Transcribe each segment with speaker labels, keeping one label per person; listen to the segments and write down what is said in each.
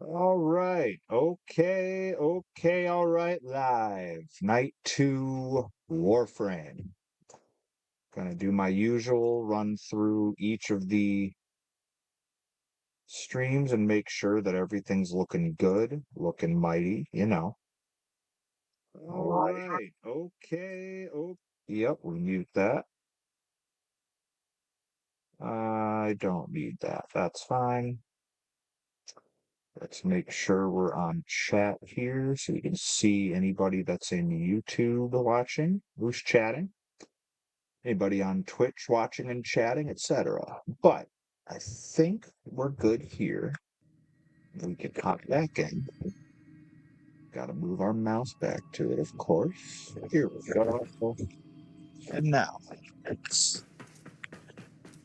Speaker 1: All right. Okay. Okay. All right. Live. Night 2 Warframe. Gonna do my usual run through each of the streams and make sure that everything's looking good, looking mighty. All right. Okay. Oh, yep. We mute that. I don't need that. That's fine. Let's make sure we're on chat here so you can see anybody that's in YouTube watching, who's chatting, anybody on Twitch watching and chatting, etc. But I think we're good here. We can hop back in. Gotta move our mouse back to it, of course. Here we go. And now,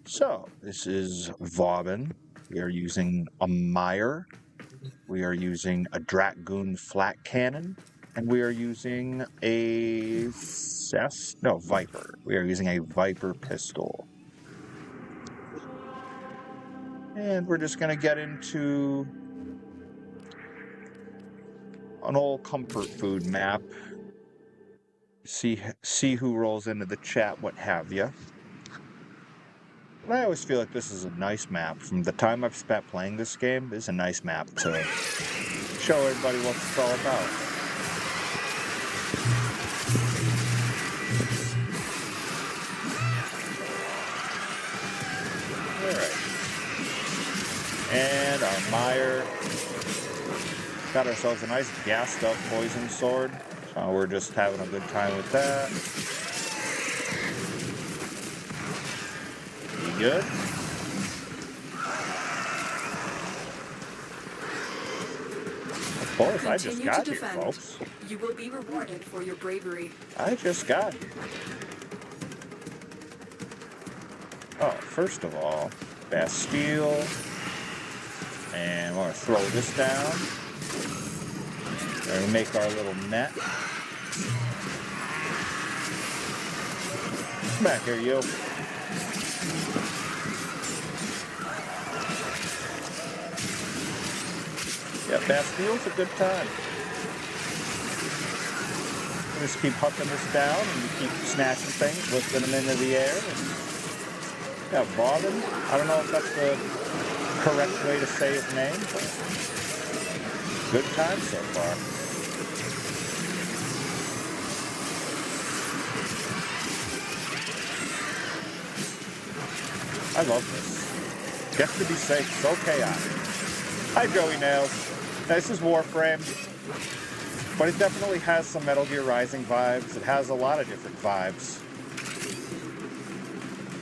Speaker 1: so this is Vauban. We are using a Meyer. We are using a Dragoon flat cannon, and we are using a Viper. We are using a Viper pistol. And we're just gonna get into an old comfort food map. See who rolls into the chat, what have you. I always feel like this is a nice map. From the time I've spent playing this game, this is a nice map to show everybody what it's all about. Alright. And our Meyer. Got ourselves a nice gassed up poison sword. So we're just having a good time with that. You good? Of course, I just got here, folks.
Speaker 2: You will be rewarded for your bravery.
Speaker 1: I just got here. Oh, first of all, Bastille. And we're going to throw this down. We're going to make our little net. Come back here, you. Yeah, Bastille's a good time. We just keep hucking this down and we keep snatching things, lifting them into the air. Yeah, Vauban. I don't know if that's the correct way to say his name, but good time so far. I love this. Gets to be safe, so chaotic. Hi, Joey Nails. This is Warframe, but it definitely has some Metal Gear Rising vibes. It has a lot of different vibes.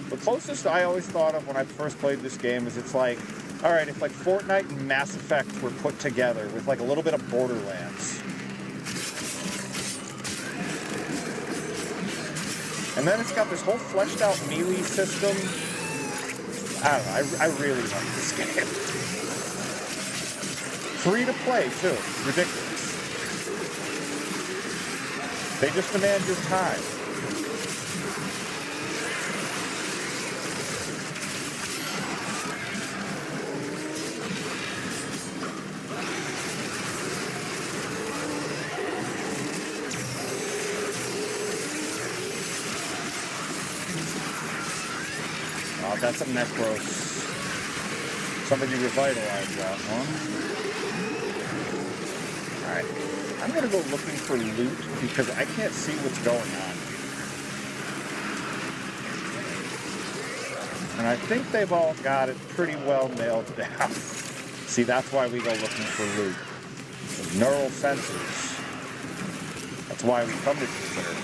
Speaker 1: The closest I always thought of when I first played this game is it's like, alright, if like Fortnite and Mass Effect were put together with like a little bit of Borderlands. And then it's got this whole fleshed out melee system. I don't know, I really like this game. Free to play too, ridiculous. They just demand your time. Oh, that's a Necros. Somebody revitalized that one. Alright. I'm gonna go looking for loot because I can't see what's going on. And I think they've all got it pretty well nailed down. See, that's why we go looking for loot. The neural sensors. That's why we come to Jupiter.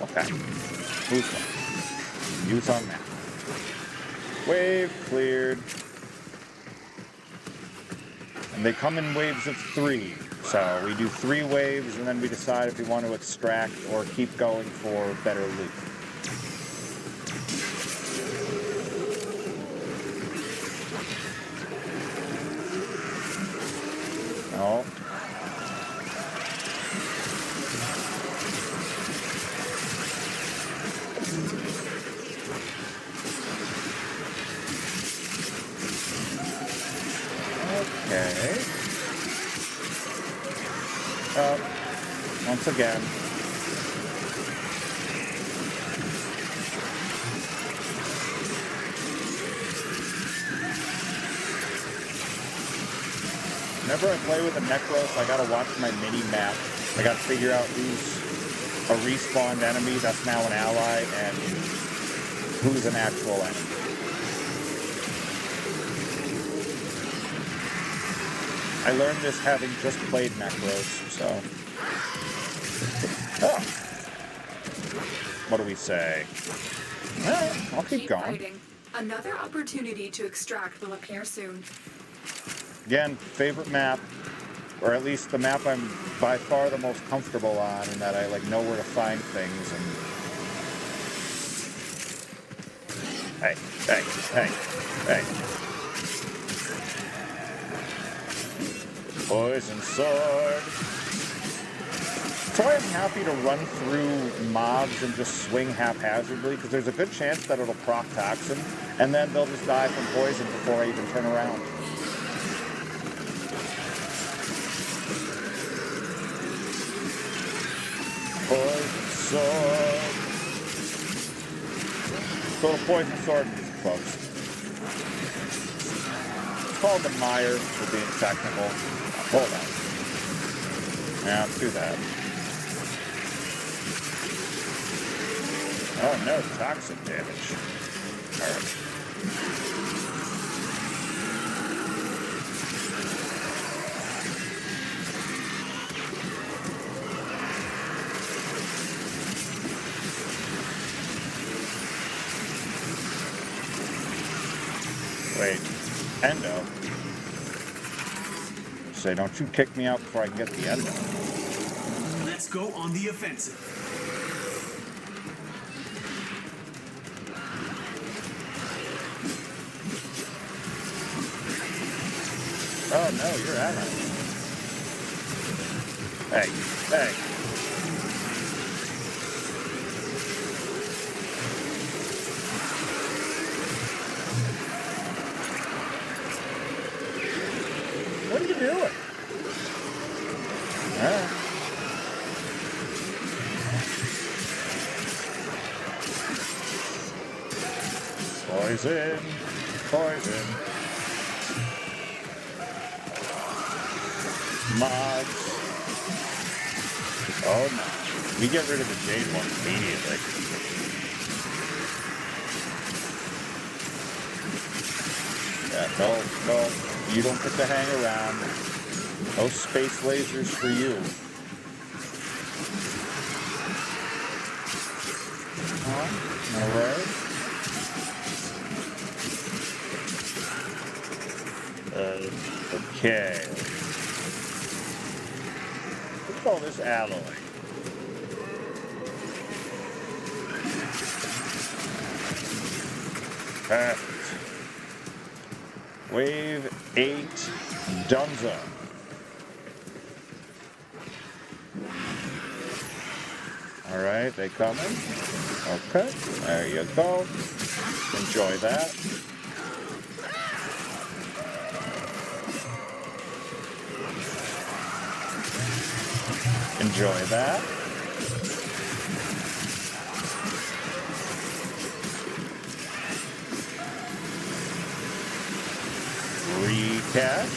Speaker 1: Okay. Who's one? Use on map. Wave cleared. And they come in waves of 3. So we do 3 waves and then we decide if we want to extract or keep going for better loot. No.
Speaker 3: Okay. Once again. Whenever I play with a Necros, I gotta watch my mini-map. I gotta figure out who's a respawned enemy that's now an ally, and who's an actual enemy. I learned this having just played Necros, so... Oh. What do we say? I'll keep going.
Speaker 2: Fighting. Another opportunity to extract will appear soon.
Speaker 3: Again, favorite map, or at least the map I'm by far the most comfortable on, and that I like know where to find things. And hey! Poison sword. So I'm happy to run through mobs and just swing haphazardly, because there's a good chance that it'll proc toxin, and then they'll just die from poison before I even turn around. Poison sword. So the poison sword music, folks. It's called the Meyer for being technical. Hold on. Yeah, let's do that. Oh no, toxic damage. Alright. Wait, Endo? Say, don't you kick me out before I can get the Endo.
Speaker 4: Let's go on the offensive.
Speaker 3: Oh no, you're ammo. Hey. What are you doing? Alright. Poison. Mods. Oh no. We get rid of the Jade one immediately. Yeah, no. You don't get to hang around. No space lasers for you. Alright. Okay. Let's call this alloy. Perfect. Wave 8 Dunzo. Alright, they coming. Okay, there you go. Enjoy that. Enjoy that. Recast.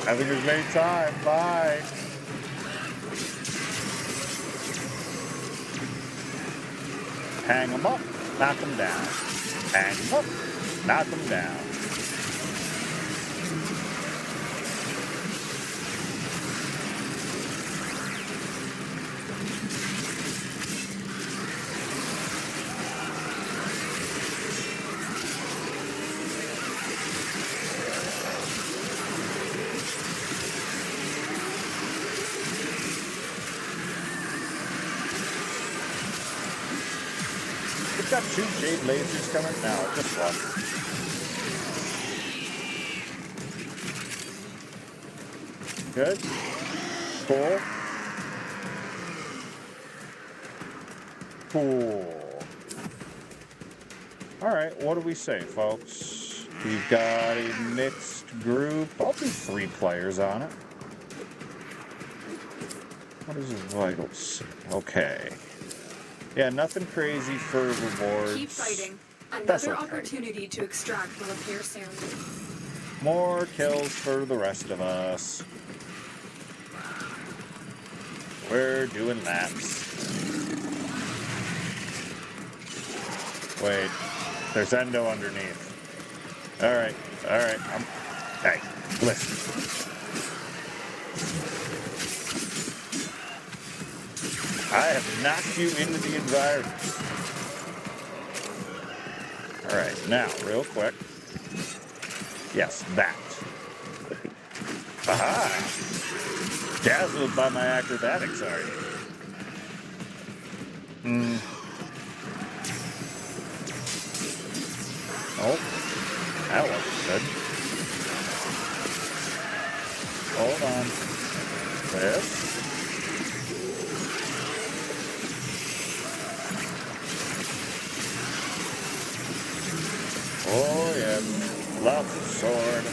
Speaker 3: Having a great time. Bye. Hang them up, knock them down. Hang them up, knock them down. We've got 2 Jade lasers coming now, just one. Good. Cool. Alright, what do we say, folks? We've got a mixed group. I'll do 3 players on it. What is vitals? Okay. Yeah, nothing crazy for rewards.
Speaker 2: Keep fighting.
Speaker 3: That's
Speaker 2: Another
Speaker 3: okay.
Speaker 2: opportunity to extract will appear soon.
Speaker 3: More kills for the rest of us. We're doing laps. Wait, there's endo underneath. Alright, alright. Hey, listen. I have knocked you into the environment. Alright, now, real quick. Yes, that. Aha! Dazzled by my acrobatics, are you? Oh, that wasn't good. Hold on. This. Oh, yes. Lots of sword.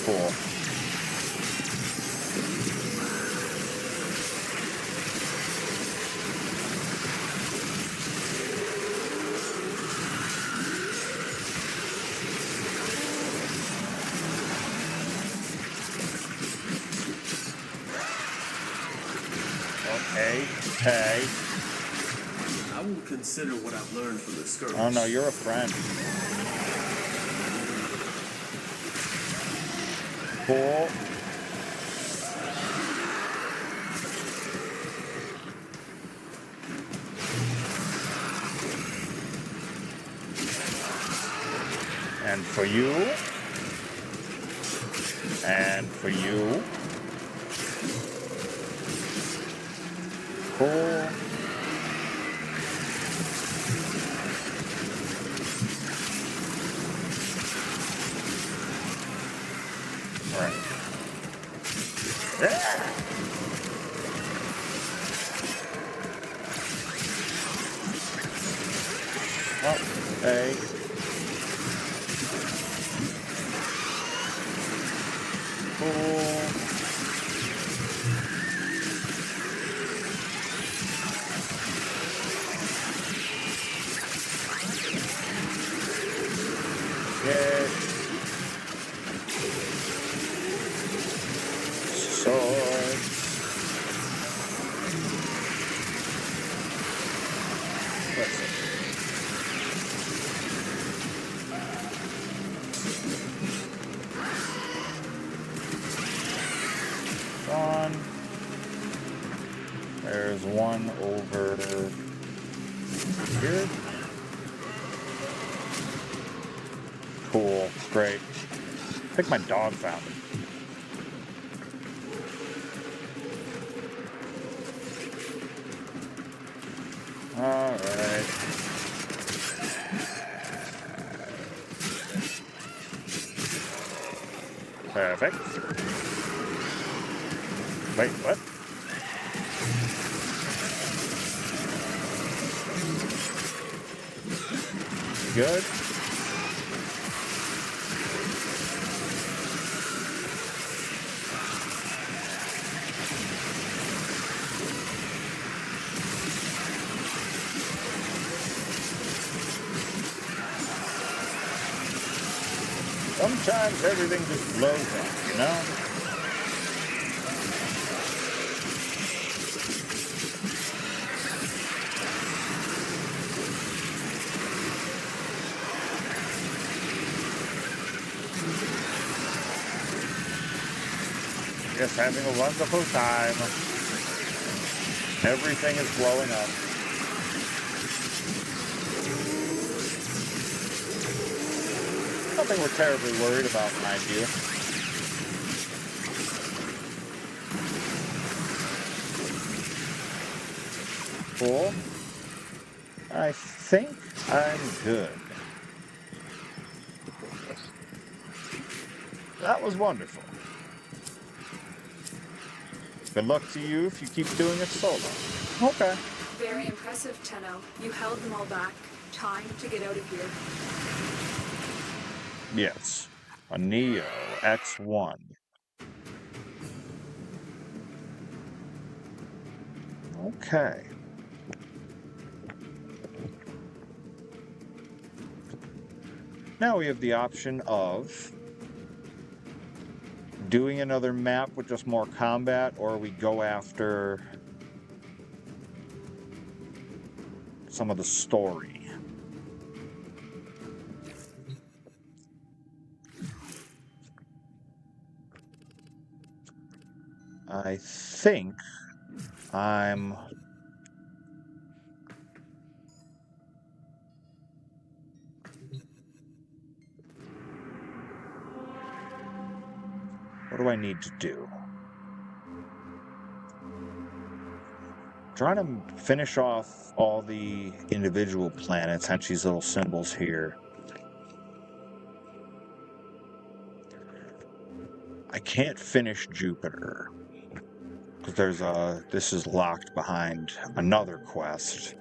Speaker 3: Cool. Okay.
Speaker 4: I will consider what I've learned from the skirmish.
Speaker 3: Oh no, you're a friend. Cool. And for you. And for you. Cool. Right. Yeah. Okay. Cool. Get swords. Let's see. Gone. There's one over here. Cool. Great. I think my dog found it. Alright. Perfect. Wait, what? Good. Sometimes everything just blows up, you know? Just having a wonderful time. Everything is blowing up. Nothing we're terribly worried about, mind you. Cool. I think I'm good. That was wonderful. Good luck to you if you keep doing it solo. Okay.
Speaker 2: Very impressive, Tenno. You held them all back. Time to get out of here.
Speaker 3: Yes. A Neo X1. Okay. Now we have the option of doing another map with just more combat, or we go after some of the story. I think I'm... What do I need to do? Trying to finish off all the individual planets, hence these little symbols here. I can't finish Jupiter because this is locked behind another quest.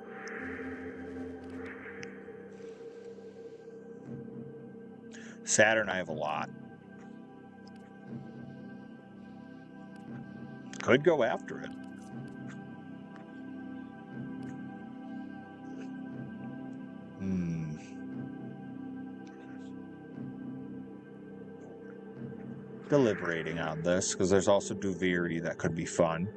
Speaker 3: Saturn, I have a lot. Could go after it. Deliberating on this, because there's also Duviri that could be fun.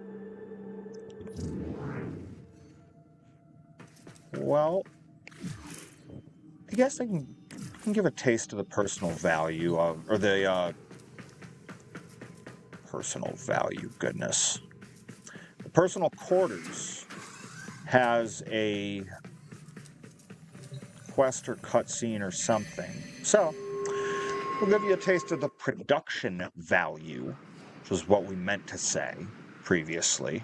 Speaker 3: Well, I guess I can give a taste of the personal value of, or the personal value, goodness. The personal quarters has a quest or cutscene or something. So, we'll give you a taste of the production value, which is what we meant to say previously.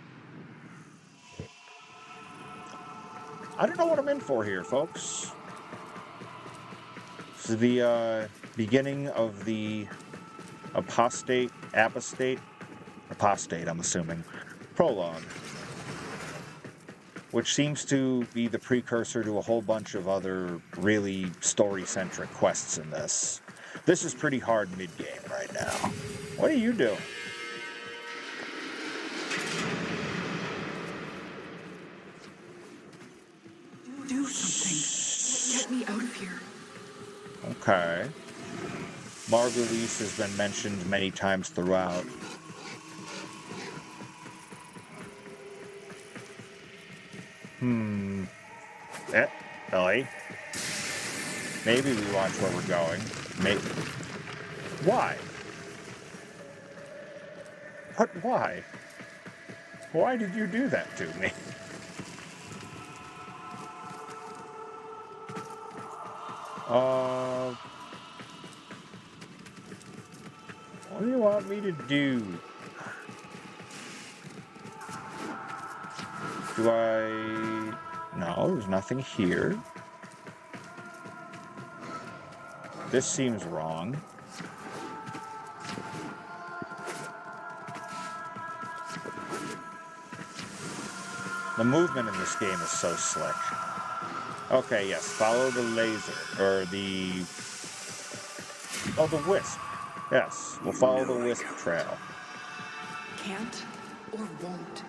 Speaker 3: I don't know what I'm in for here, folks. This is the beginning of the apostate, I'm assuming, prologue, which seems to be the precursor to a whole bunch of other really story-centric quests in this. This is pretty hard mid-game right now. What are you doing?
Speaker 2: Do something. Get me out of here.
Speaker 3: Okay. Margulies has been mentioned many times throughout. Ellie? Maybe we watch where we're going. Maybe. Why? What? Why? Why did you do that to me? What do you want me to do? Do I... No, there's nothing here. This seems wrong. The movement in this game is so slick. Okay, yes, follow the laser, or the... Oh, the wisp. Yes, we'll follow the wisp trail.
Speaker 2: Can't or won't.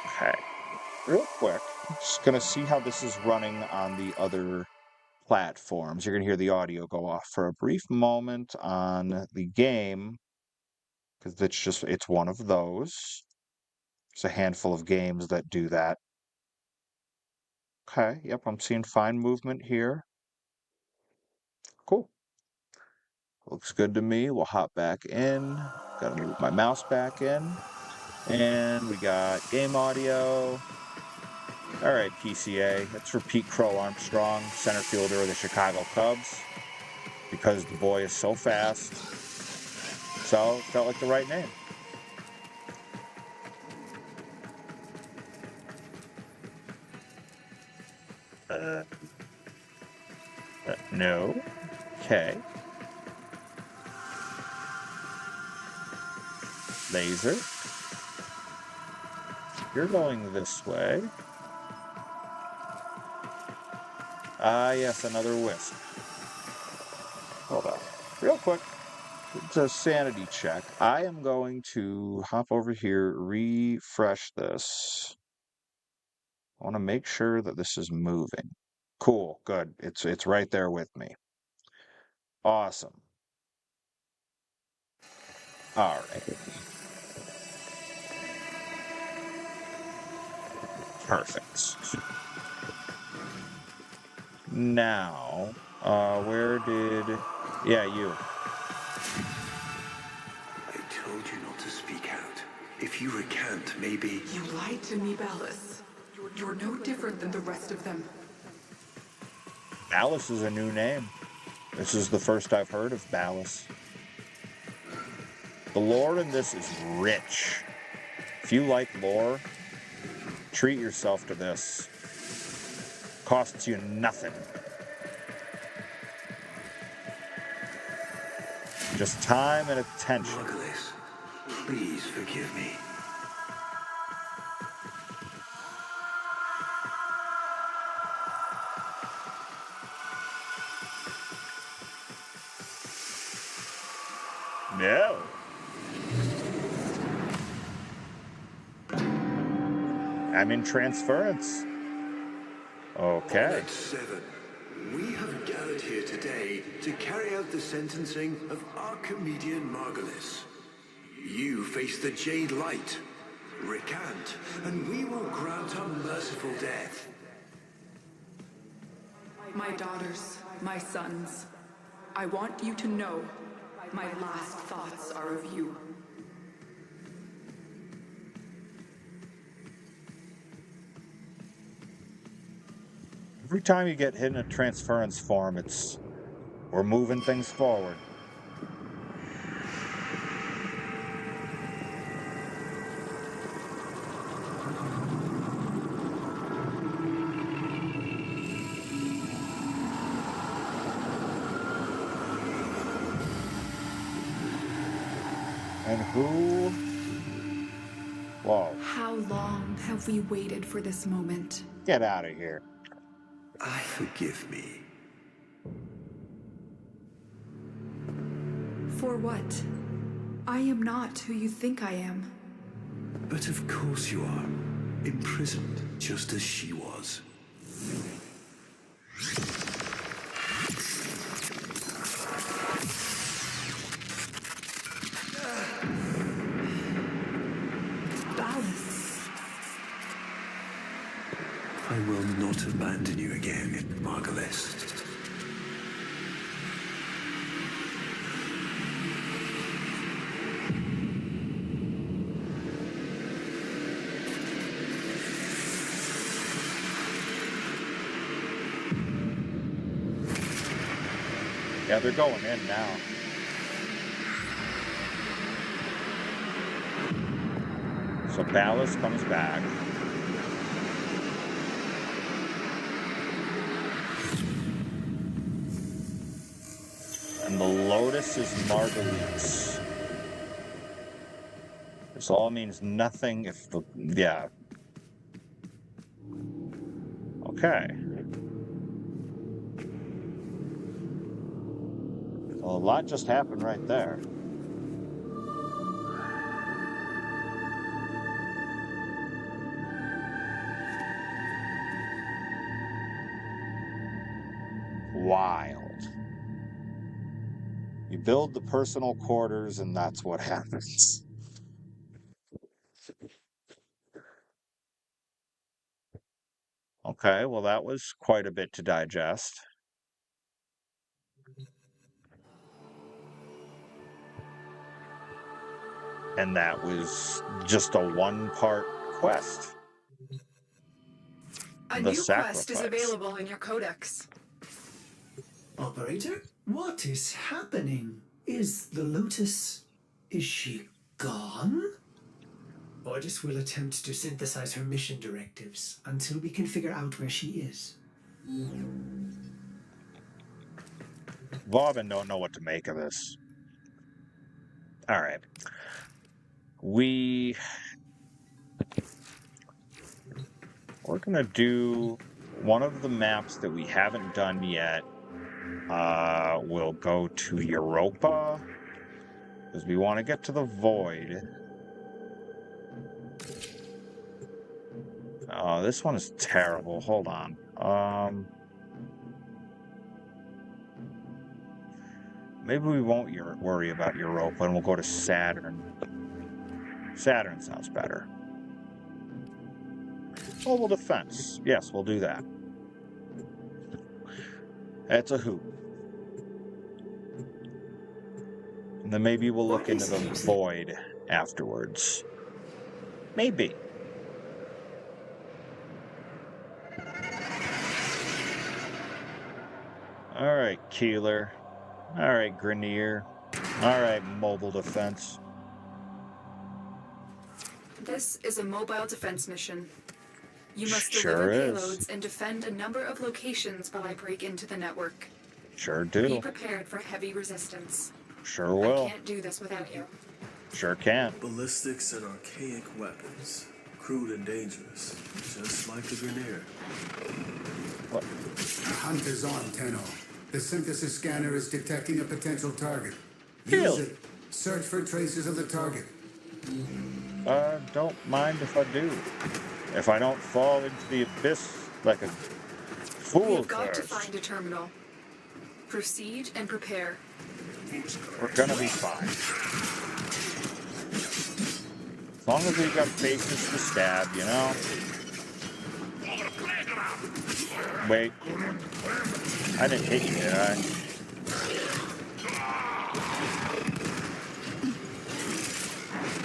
Speaker 3: Okay, real quick, I'm just gonna see how this is running on the other platforms. You're gonna hear the audio go off for a brief moment on the game, because it's one of those. There's a handful of games that do that. Okay, yep, I'm seeing fine movement here. Cool. Looks good to me. We'll hop back in. Gotta move my mouse back in. And we got game audio. All right, PCA. Let's repeat Crow Armstrong, center fielder of the Chicago Cubs, because the boy is so fast. So, felt like the right name. No. Okay. Laser. You're going this way. Ah, yes, another wisp. Hold on. Real quick. It's a sanity check. I am going to hop over here, refresh this. I want to make sure that this is moving. Cool, good. It's right there with me. Awesome. All right. Perfect. Now, where did... Yeah, you.
Speaker 5: I told you not to speak out. If you recant, maybe...
Speaker 2: You lied to me, Ballas. You're no different than the rest of them.
Speaker 3: Ballas is a new name. This is the first I've heard of Ballas. The lore in this is rich. If you like lore, treat yourself to this. Costs you nothing. Just time and attention.
Speaker 5: Margulis, please forgive me.
Speaker 3: No. I'm in transference. Okay.
Speaker 5: Honored Seven, we have gathered here today to carry out the sentencing of our comedian Margulis. You face the Jade Light. Recant, and we will grant a merciful death.
Speaker 2: My daughters, my sons, I want you to know my last thoughts are of you.
Speaker 3: Every time you get hit in a transference form, we're moving things forward. And who? Whoa.
Speaker 2: How long have we waited for this moment?
Speaker 3: Get out of here.
Speaker 5: Forgive me.
Speaker 2: For what? I am not who you think I am.
Speaker 5: But of course you are. Imprisoned, just as she was.
Speaker 2: Ballas.
Speaker 5: I will not abandon you again, Margulis.
Speaker 3: Yeah, they're going in now. So Ballas comes back. And the Lotus is Marguerite's. This all means nothing if the... Yeah. Okay. Well, a lot just happened right there. Wild. You build the personal quarters and that's what happens. Okay, well that was quite a bit to digest. And that was just a one-part quest.
Speaker 2: A
Speaker 3: The
Speaker 2: new quest is
Speaker 3: sacrifice.
Speaker 2: available in your codex.
Speaker 6: Operator? What is happening? Is the Lotus... is she gone? Ordis will attempt to synthesize her mission directives until we can figure out where she is.
Speaker 3: Vauban don't know what to make of this. Alright. We're gonna do one of the maps that we haven't done yet. We'll go to Europa, because we want to get to the Void. Oh, this one is terrible. Hold on. Maybe we won't worry about Europa, and we'll go to Saturn. Saturn sounds better. Mobile defense. Yes, we'll do that. That's a hoop. And then maybe we'll look into the Void afterwards. Maybe. Alright, Keeler. Alright, Grenier. Alright, mobile defense.
Speaker 2: This is a mobile defense mission. You must
Speaker 3: Sure
Speaker 2: deliver
Speaker 3: is.
Speaker 2: payloads and defend a number of locations while I break into the network.
Speaker 3: Sure
Speaker 2: Be
Speaker 3: do.
Speaker 2: prepared for heavy resistance.
Speaker 3: Sure will.
Speaker 2: I can't do this without you.
Speaker 3: Sure can.
Speaker 4: Ballistics and archaic weapons. Crude and dangerous. Just like the Grenier.
Speaker 3: What?
Speaker 7: Hunt is on, Tenno. The synthesis scanner is detecting a potential target.
Speaker 3: Kill.
Speaker 7: Use it. Search for traces of the target.
Speaker 3: Don't mind if I do. If I don't fall into the abyss like a fool
Speaker 2: We've got to
Speaker 3: first.
Speaker 2: find a terminal. Proceed and prepare.
Speaker 3: We're gonna be fine. As long as we've got faces to stab, you know? Wait. I didn't hit you, did I?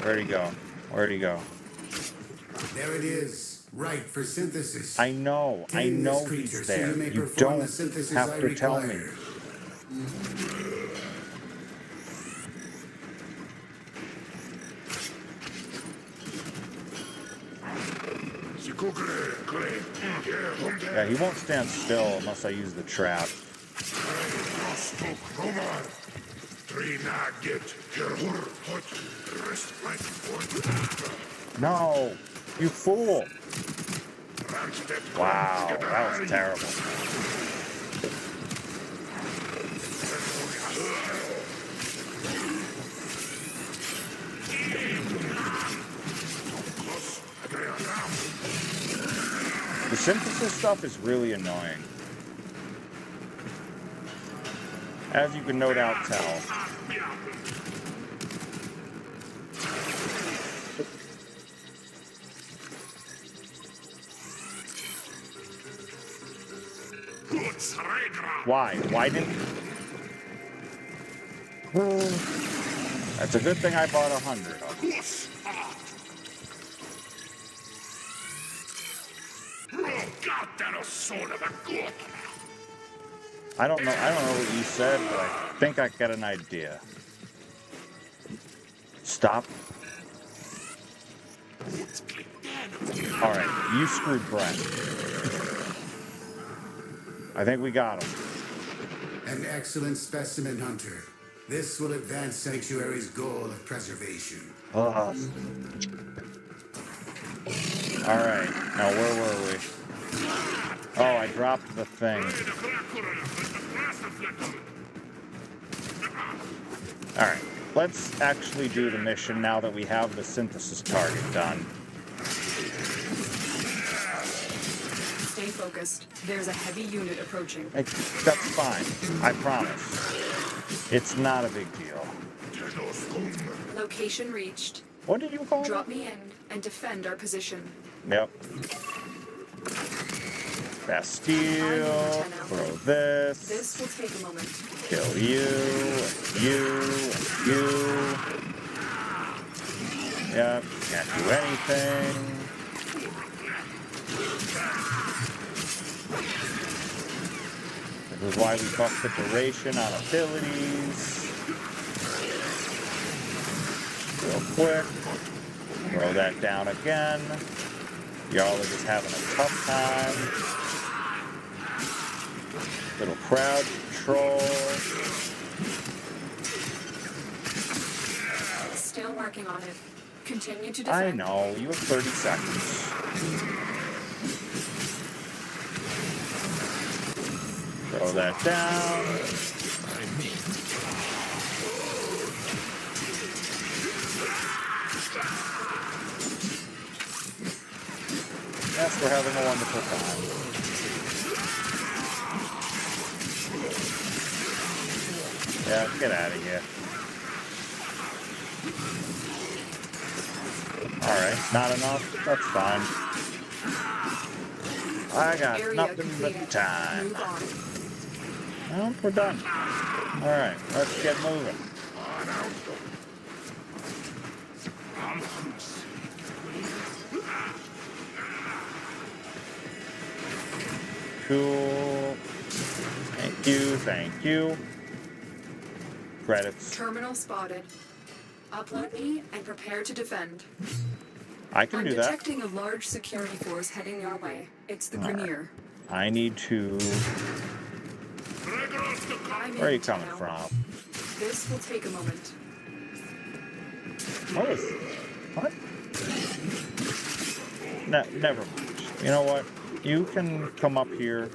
Speaker 3: Where'd he go? Where'd he go?
Speaker 7: There it is. Right for synthesis.
Speaker 3: I know
Speaker 7: Tame this
Speaker 3: he's
Speaker 7: creature so
Speaker 3: there.
Speaker 7: you may
Speaker 3: You
Speaker 7: perform
Speaker 3: don't
Speaker 7: the synthesis
Speaker 3: have
Speaker 7: I
Speaker 3: to tell me.
Speaker 7: require.
Speaker 3: Yeah, he won't stand still unless I use the trap. No, you fool! Wow, that was terrible. The synthesis stuff is really annoying. As you can no doubt tell. Why? Why didn't... That's a good thing I bought 100 of them. I don't know what you said, but I think I got an idea. Stop. Alright, you screwed Brent. I think we got him.
Speaker 7: An excellent specimen, Hunter. This will advance Sanctuary's goal of preservation.
Speaker 3: Alright, now where were we? Oh, I dropped the thing. Alright, let's actually do the mission now that we have the synthesis target done.
Speaker 2: Stay focused. There's a heavy unit approaching.
Speaker 3: That's fine, I promise. It's not a big deal.
Speaker 2: Location reached.
Speaker 3: What did you call
Speaker 2: Drop
Speaker 3: it?
Speaker 2: me in and defend our position.
Speaker 3: Yep. Bastille, throw this,
Speaker 2: This will take a moment.
Speaker 3: kill you. Yep, can't do anything. This is why we buff the duration on abilities. Real quick. Throw that down again. Y'all are just having a tough time. Little crowd control.
Speaker 2: Still working on it. Continue to
Speaker 3: I
Speaker 2: defend.
Speaker 3: know, you have 30 seconds. Throw that down. Yes, we're having a wonderful time. Yeah, get out of here. Alright, not enough? That's fine. I got
Speaker 2: Area
Speaker 3: nothing
Speaker 2: completed.
Speaker 3: but time.
Speaker 2: Move on.
Speaker 3: Well, we're done. Alright, let's get moving. Cool. Thank you, thank you. Credits.
Speaker 2: Terminal spotted. Upload me and prepare to defend.
Speaker 3: I can
Speaker 2: I'm
Speaker 3: do that.
Speaker 2: detecting a large security force heading your way. It's the Grenier.
Speaker 3: I need to... Where are you coming from?
Speaker 2: This will take a moment.
Speaker 3: What is... What? No, never mind. You know what? You can come up here.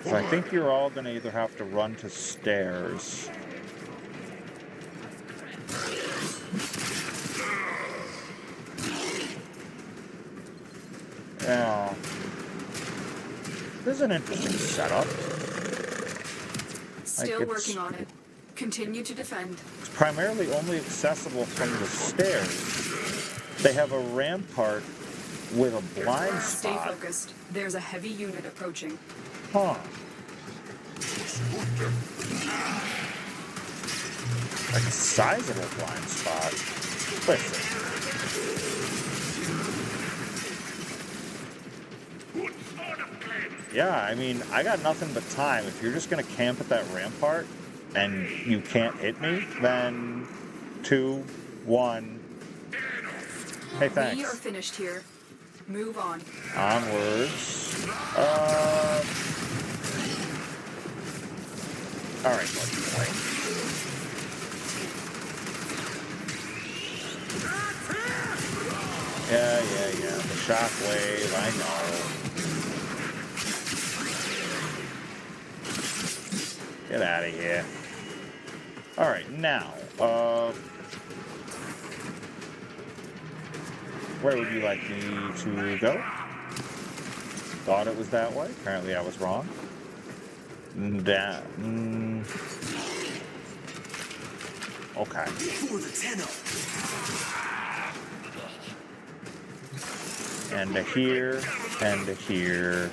Speaker 3: So I think you're all going to either have to run to stairs. Yeah. This is an interesting setup.
Speaker 2: Still working on it. Continue to defend.
Speaker 3: It's primarily only accessible from the stairs. They have a rampart with a blind
Speaker 2: Stay
Speaker 3: spot.
Speaker 2: focused. There's a heavy unit approaching.
Speaker 3: Huh. Like a sizable blind spot. Listen. Yeah, I mean, I got nothing but time. If you're just gonna camp at that rampart and you can't hit me, then 2, 1. Hey, thanks.
Speaker 2: We are finished here. Move on.
Speaker 3: Onwards. Alright, buddy. Yeah. The shockwave, I know. Get out of here. Alright, now, where would you like me to go? Thought it was that way. Apparently I was wrong. Okay. And to here, and to here,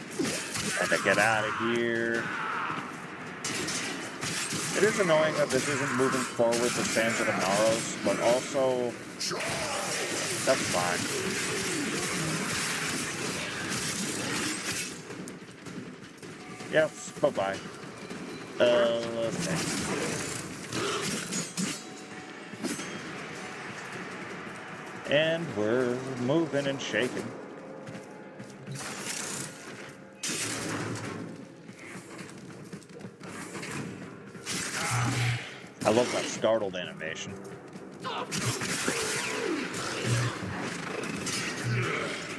Speaker 3: and to get out of here. It is annoying that this isn't moving forward the Sands of the Naros, but also, that's fine. Yes, bye-bye. And we're moving and shaking. I love that startled animation.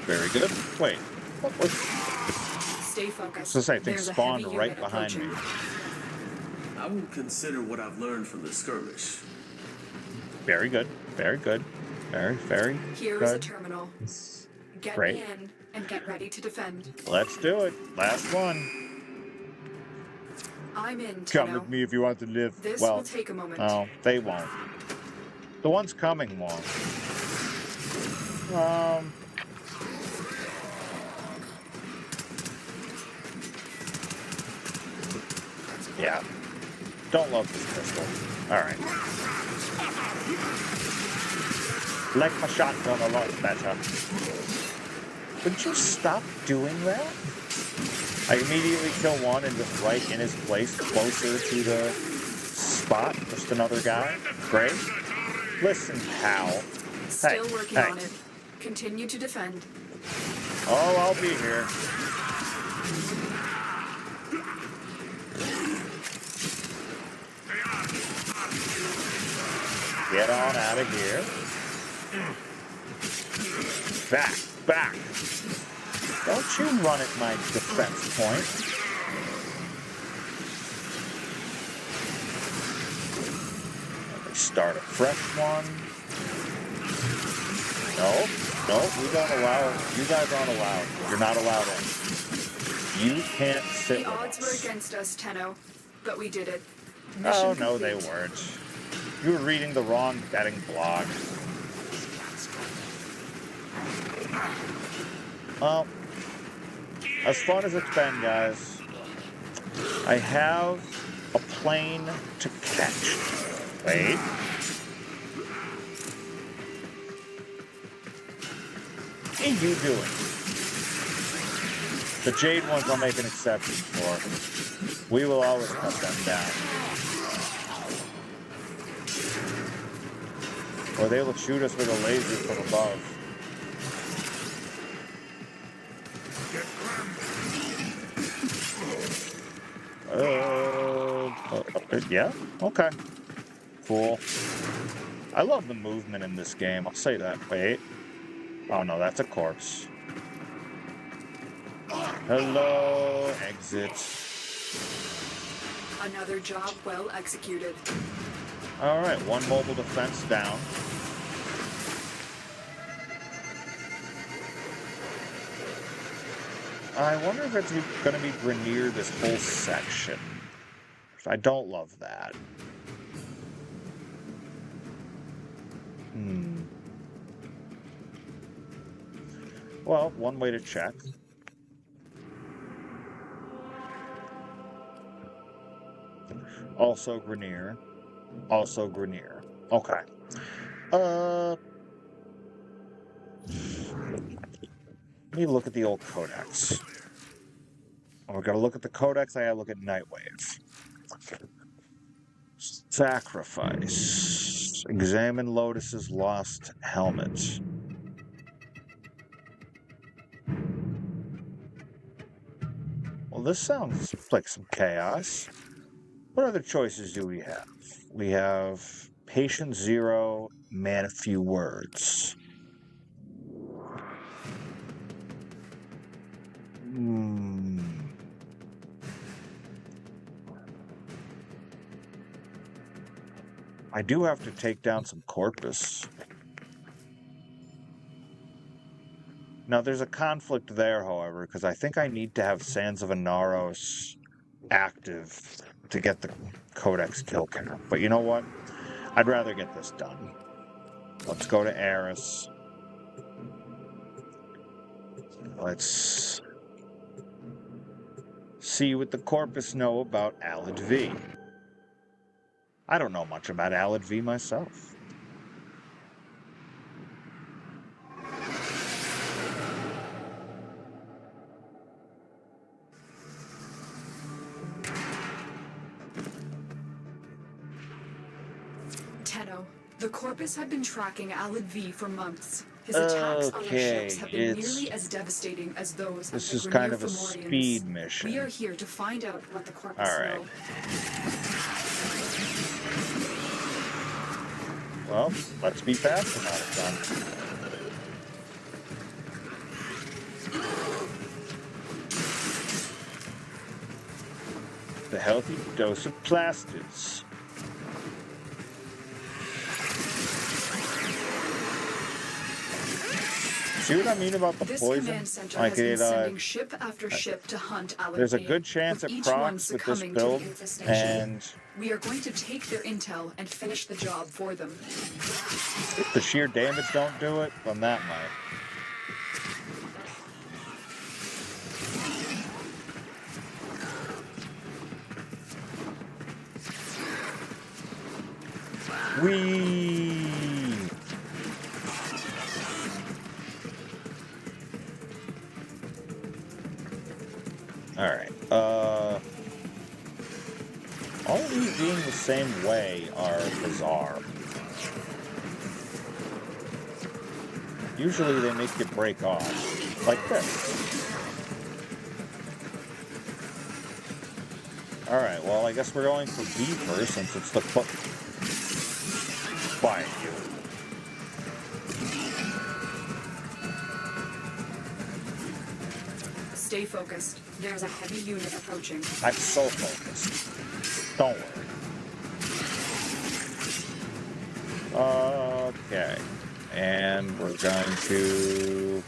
Speaker 3: Very good. Wait, what was...
Speaker 2: Stay focused.
Speaker 3: So I think
Speaker 2: There's a
Speaker 3: spawned
Speaker 2: heavy
Speaker 3: right
Speaker 2: unit
Speaker 3: behind me.
Speaker 2: approaching.
Speaker 4: I will consider what I've learned from the skirmish.
Speaker 3: Very good. Very good. Very, very
Speaker 2: Here is a
Speaker 3: good.
Speaker 2: terminal. Get
Speaker 3: Great.
Speaker 2: me in and get ready to defend.
Speaker 3: Let's do it. Last one.
Speaker 2: I'm in,
Speaker 3: Come
Speaker 2: Tino.
Speaker 3: with me if you want to live.
Speaker 2: This
Speaker 3: Well,
Speaker 2: will take a moment.
Speaker 3: no, they won't. The ones coming won't. Yeah. Don't love this pistol. Alright. Like my shotgun a lot better. Would you stop doing that? I immediately kill one and just right in his place, closer to the spot. Just another guy. Great. Listen, pal.
Speaker 2: Still
Speaker 3: Hey,
Speaker 2: working
Speaker 3: hey.
Speaker 2: on it. Continue to defend.
Speaker 3: Oh, I'll be here. Get on out of here. Back, back. Don't you run at my defense point. Let me start a fresh one. No, we don't allow. You guys aren't allowed. You're not allowed in. You can't sit
Speaker 2: The
Speaker 3: with
Speaker 2: odds were
Speaker 3: us.
Speaker 2: against us, Tenno, but we did it.
Speaker 3: Oh,
Speaker 2: Mission
Speaker 3: no, they
Speaker 2: complete.
Speaker 3: weren't. You were reading the wrong betting blog. Well, as fun as it's been, guys, I have a plane to catch. Wait. What are you doing? The Jade ones I'll make an exception for. We will always cut them down. Or they will shoot us with a laser from above. Yeah? Okay. Cool. I love the movement in this game, I'll say that. Wait. Oh no, that's a corpse. Hello, exit.
Speaker 2: Another job well executed.
Speaker 3: Alright, one mobile defense down. I wonder if it's going to be Grenier this whole section. I don't love that. Well, one way to check. Also Grenier. Also Grenier. Okay. Let me look at the old codex. Oh, we gotta look at the codex, I gotta look at Nightwave. Sacrifice. Examine Lotus's lost helmet. Well, this sounds like some chaos. What other choices do we have? We have Patient Zero, Man of Few Words. I do have to take down some corpus. Now, there's a conflict there, however, because I think I need to have Sands of Inaros active to get the Codex kill count. But you know what? I'd rather get this done. Let's go to Eris. Let's see what the corpus know about Alad V. I don't know much about Alad V myself.
Speaker 2: Tenno, the Corpus had been tracking Alad V for months. His attacks on our ships have been nearly as devastating as those
Speaker 3: This
Speaker 2: of
Speaker 3: is
Speaker 2: the
Speaker 3: kind
Speaker 2: Grenier
Speaker 3: of a
Speaker 2: Fomorians.
Speaker 3: speed mission.
Speaker 2: We are here to find out what the Corpus
Speaker 3: All right.
Speaker 2: know.
Speaker 3: Well, let's be fast about it then. The healthy dose of plasters. See what I mean about the
Speaker 2: This
Speaker 3: poison?
Speaker 2: command center
Speaker 3: Like
Speaker 2: has been
Speaker 3: it,
Speaker 2: sending ship after ship to hunt Alad
Speaker 3: there's a
Speaker 2: V,
Speaker 3: good chance
Speaker 2: with
Speaker 3: it
Speaker 2: each one
Speaker 3: procs with this
Speaker 2: succumbing
Speaker 3: build,
Speaker 2: to the infestation.
Speaker 3: and
Speaker 2: We are going to take their intel and finish the job for them.
Speaker 3: if the sheer damage don't do it, then that might. Whee! Alright, all of these being the same way are bizarre. Usually they make you break off, like this. Alright, well, I guess we're going for B first, since it's the quiet you.
Speaker 2: Stay focused. There's a heavy unit approaching.
Speaker 3: I'm so focused. Don't worry. Okay. And we're going to...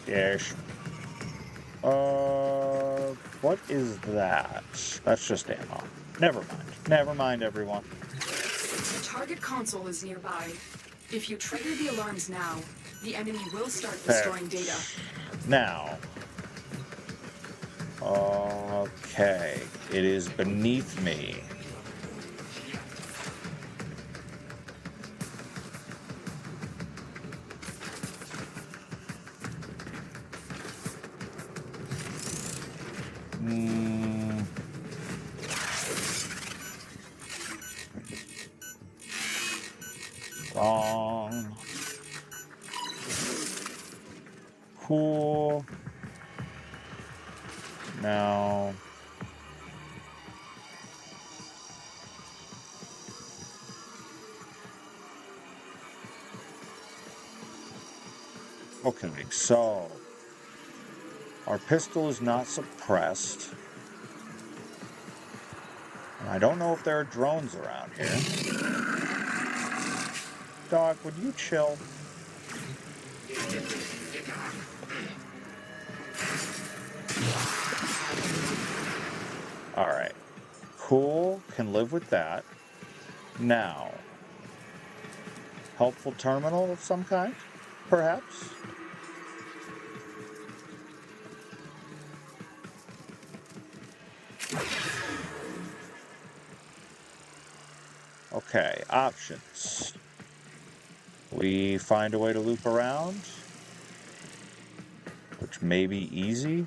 Speaker 3: Ish. What is that? That's just ammo. Never mind. Never mind, everyone.
Speaker 2: The target console is nearby. If you trigger the alarms now, the enemy will start destroying data.
Speaker 3: Now. Okay. It is beneath me. Wrong. Cool. Now. Okay, so our pistol is not suppressed. And I don't know if there are drones around here. Dog, would you chill? Alright. Cool, can live with that. Now, helpful terminal of some kind, perhaps? Okay, options. We find a way to loop around, which may be easy.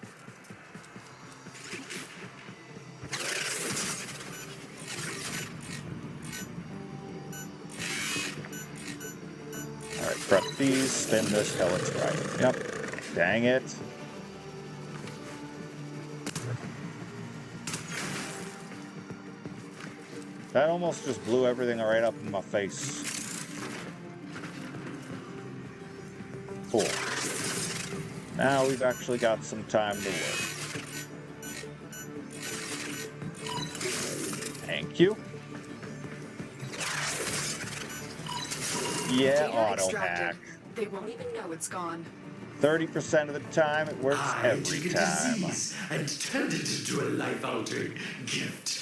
Speaker 3: Alright, prep these, spin this till it's right. Yep. Dang it. That almost just blew everything right up in my face. Cool. Now we've actually got some time to work. Thank you. Yeah,
Speaker 2: Data
Speaker 3: auto
Speaker 2: extracted.
Speaker 3: hack.
Speaker 2: They won't even know it's gone.
Speaker 3: 30% of the time, it works every
Speaker 6: Take a
Speaker 3: time.
Speaker 6: disease and turned it into a life-altering gift.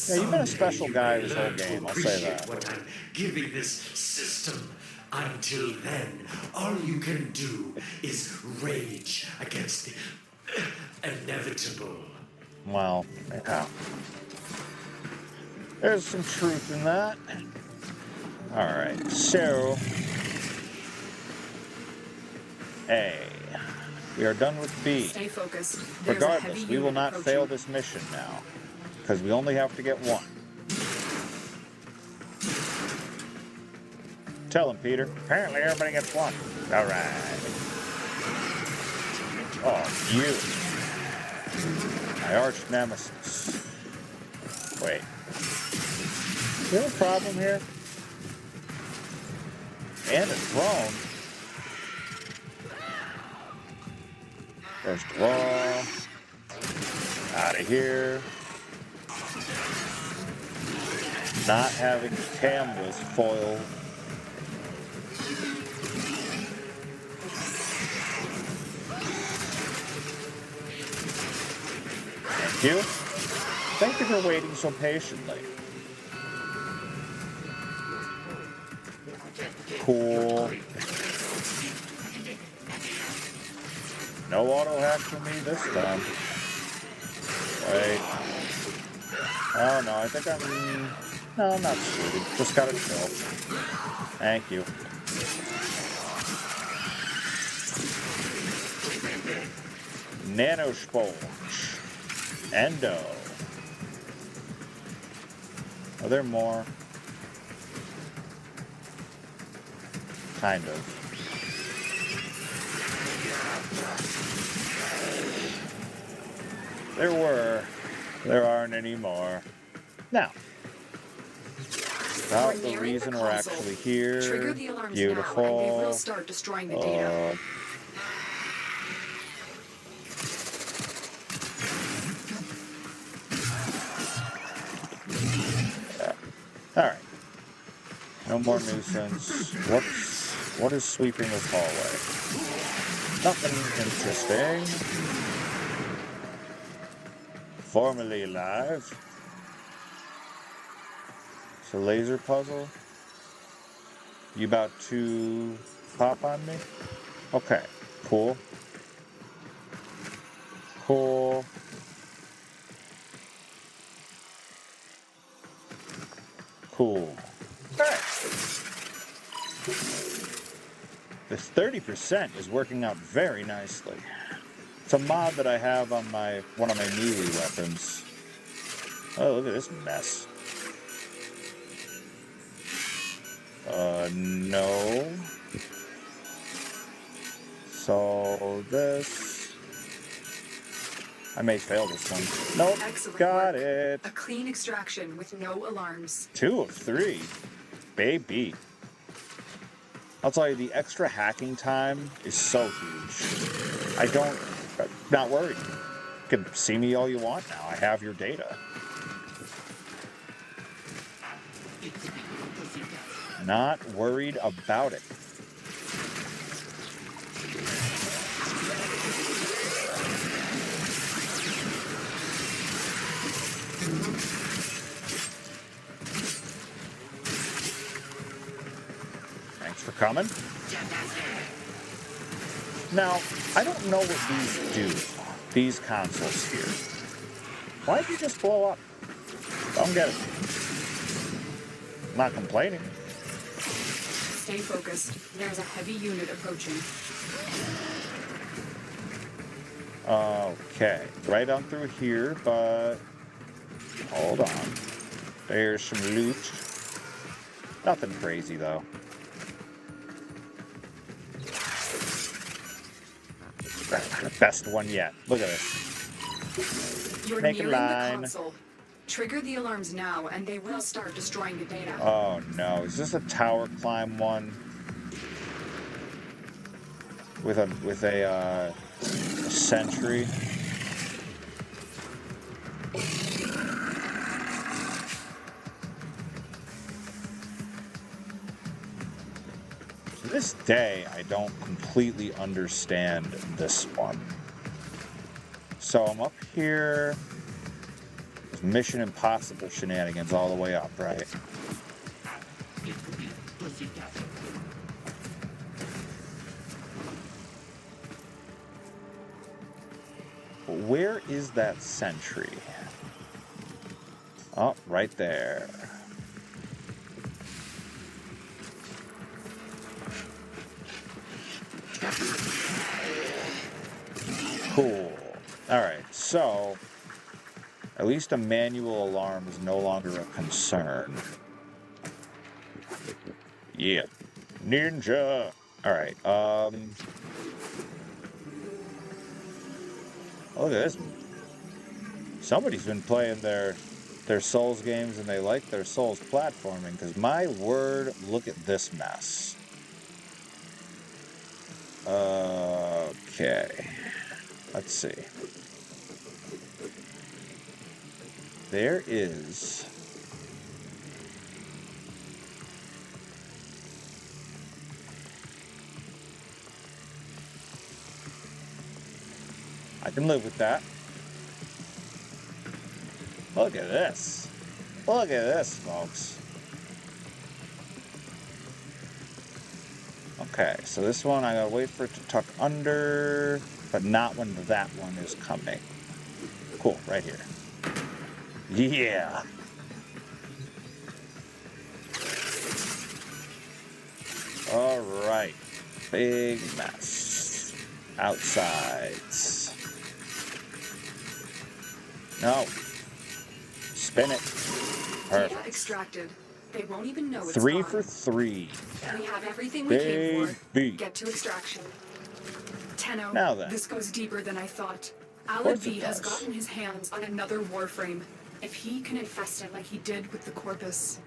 Speaker 3: Yeah, you've been a special guy
Speaker 6: Someday
Speaker 3: this
Speaker 6: you
Speaker 3: whole
Speaker 6: learn to
Speaker 3: game, I'll say
Speaker 6: appreciate
Speaker 3: that.
Speaker 6: what I'm giving this system. Until then, all you can do is rage against the inevitable.
Speaker 3: Well, yeah. There's some truth in that. Alright, so... A. We are done with B.
Speaker 2: Stay focused. There's a
Speaker 3: Regardless,
Speaker 2: heavy
Speaker 3: we will
Speaker 2: unit
Speaker 3: not
Speaker 2: approaching.
Speaker 3: fail this mission now. Because we only have to get one. Tell him, Peter. Apparently everybody gets one. Alright. Oh, you. My arch nemesis. Wait. Is there a problem here? And a drone. There's draw. Out of here. Not having cameras foil. Thank you. Thank you for waiting so patiently. Cool. No auto hack for me this time. Wait. Oh no, I think I'm... No, I'm not screwed. Just gotta chill. Thank you. Nano Sponge. Endo. Are there more? Kind of. There were. There aren't anymore. Now, about the reason we're actually here.
Speaker 2: Trigger the alarms
Speaker 3: Beautiful.
Speaker 2: now, and they will start destroying the data.
Speaker 3: Alright. No more nuisance. What is sweeping this hallway? Nothing interesting. Formerly alive. It's a laser puzzle. You about to pop on me? Okay. Cool. Cool. Cool. Alright. This 30% is working out very nicely. It's a mod that I have on one of my melee weapons. Oh, look at this mess. No. So this... I may fail this one. Nope.
Speaker 2: Excellent
Speaker 3: Got
Speaker 2: work.
Speaker 3: it.
Speaker 2: A clean extraction with no alarms.
Speaker 3: 2 of 3. Baby. I'll tell you, the extra hacking time is so huge. Not worried. You can see me all you want now. I have your data. Not worried about it. Thanks for coming. Now, I don't know what these do, these consoles here. Why'd you just blow up? Don't get it. I'm not complaining.
Speaker 2: Stay focused. There's a heavy unit approaching.
Speaker 3: Okay, right on through here, but hold on. There's some loot. Nothing crazy though. Best one yet. Look at this.
Speaker 2: You're
Speaker 3: Make a
Speaker 2: nearing the
Speaker 3: line.
Speaker 2: console. Trigger the alarms now, and they will start destroying the data.
Speaker 3: Oh no, is this a tower climb one? With a sentry? To this day, I don't completely understand this one. So I'm up here. There's Mission Impossible shenanigans all the way up, right? Where is that sentry? Oh, right there. Cool. Alright, so at least a manual alarm is no longer a concern. Yeah. Ninja! Alright, look at this. Somebody's been playing their Souls games and they like their Souls platforming, because my word, look at this mess. Okay. Let's see. There is... I can live with that. Look at this. Look at this, folks. Okay, so this one I gotta wait for it to tuck under, but not when that one is coming. Cool, right here. Yeah. All right. Big mess. Outsides. No. Spin it.
Speaker 2: Data
Speaker 3: Perfect.
Speaker 2: extracted. They won't even know it's
Speaker 3: 3
Speaker 2: gone.
Speaker 3: for 3.
Speaker 2: We have everything we came for.
Speaker 3: Baby.
Speaker 2: Get to extraction. Tenno,
Speaker 3: Now then.
Speaker 2: this goes deeper than I thought.
Speaker 3: course it
Speaker 2: Alad has
Speaker 3: does.
Speaker 2: gotten his hands on another Warframe. If he can infest it like he did with the Corpus.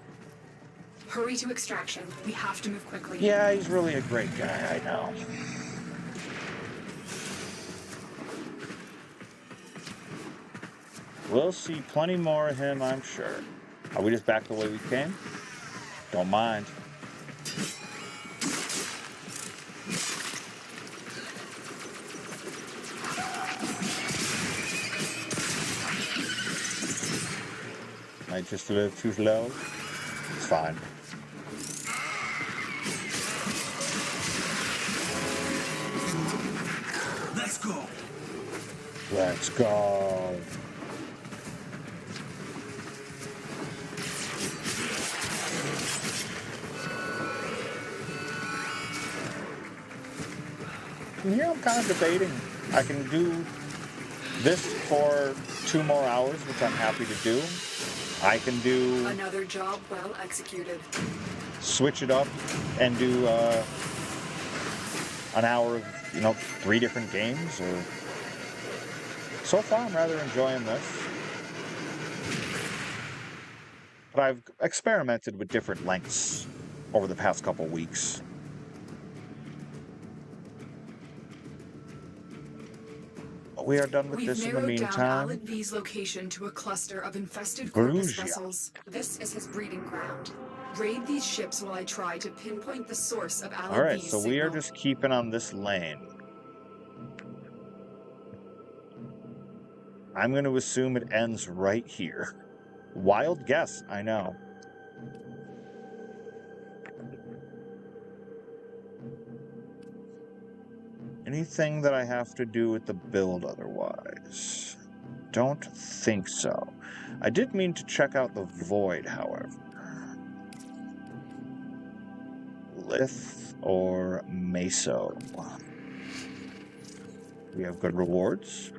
Speaker 2: Hurry to extraction. We have to move quickly.
Speaker 3: Yeah, he's really a great guy, I know. We'll see plenty more of him, I'm sure. Are we just back the way we came? Don't mind. Am I just a little too slow? It's fine.
Speaker 4: Let's go.
Speaker 3: Let's go. And here I'm kind of debating. I can do this for 2 more hours, which I'm happy to do. I can do
Speaker 2: Another job well executed.
Speaker 3: switch it up and do an hour of 3 different games. Or so far, I'm rather enjoying this. But I've experimented with different lengths over the past couple weeks. We are done with this in the
Speaker 2: We've narrowed down
Speaker 3: meantime.
Speaker 2: Alad V's location to a cluster of infested Corpus
Speaker 3: Perugia.
Speaker 2: vessels. This is his breeding ground. Raid these ships while I try to pinpoint the source of Alad
Speaker 3: Alright,
Speaker 2: V's
Speaker 3: so we are
Speaker 2: signal.
Speaker 3: just keeping on this lane. I'm going to assume it ends right here. Wild guess, I know. Anything that I have to do with the build otherwise? Don't think so. I did mean to check out the Void, however. Lith or Meso. We have good rewards.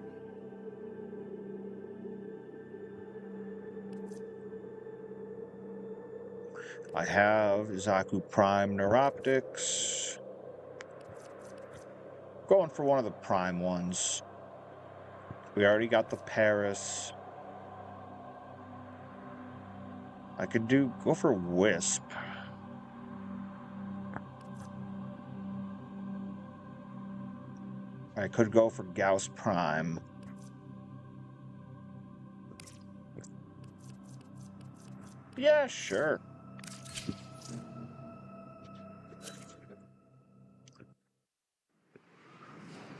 Speaker 3: I have Zaku Prime Neuroptics. Going for one of the Prime ones. We already got the Paris. I could go for Wisp. I could go for Gauss Prime. Yeah, sure.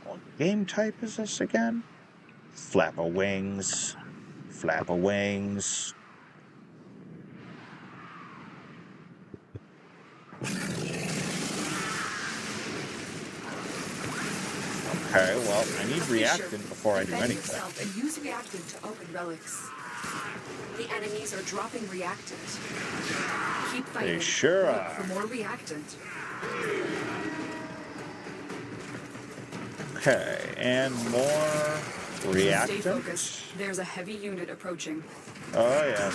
Speaker 3: What game type is this again? Flapper Wings. Flapper Wings. Okay, well, I need reactant before I do
Speaker 2: Defend
Speaker 3: anything.
Speaker 2: yourself and use reactant to open relics. The enemies are dropping reactant. Keep fighting.
Speaker 3: They sure
Speaker 2: Look
Speaker 3: are.
Speaker 2: for more reactant.
Speaker 3: Okay, and more
Speaker 2: Stay
Speaker 3: reactant.
Speaker 2: focused. There's a heavy unit approaching.
Speaker 3: Oh, yeah.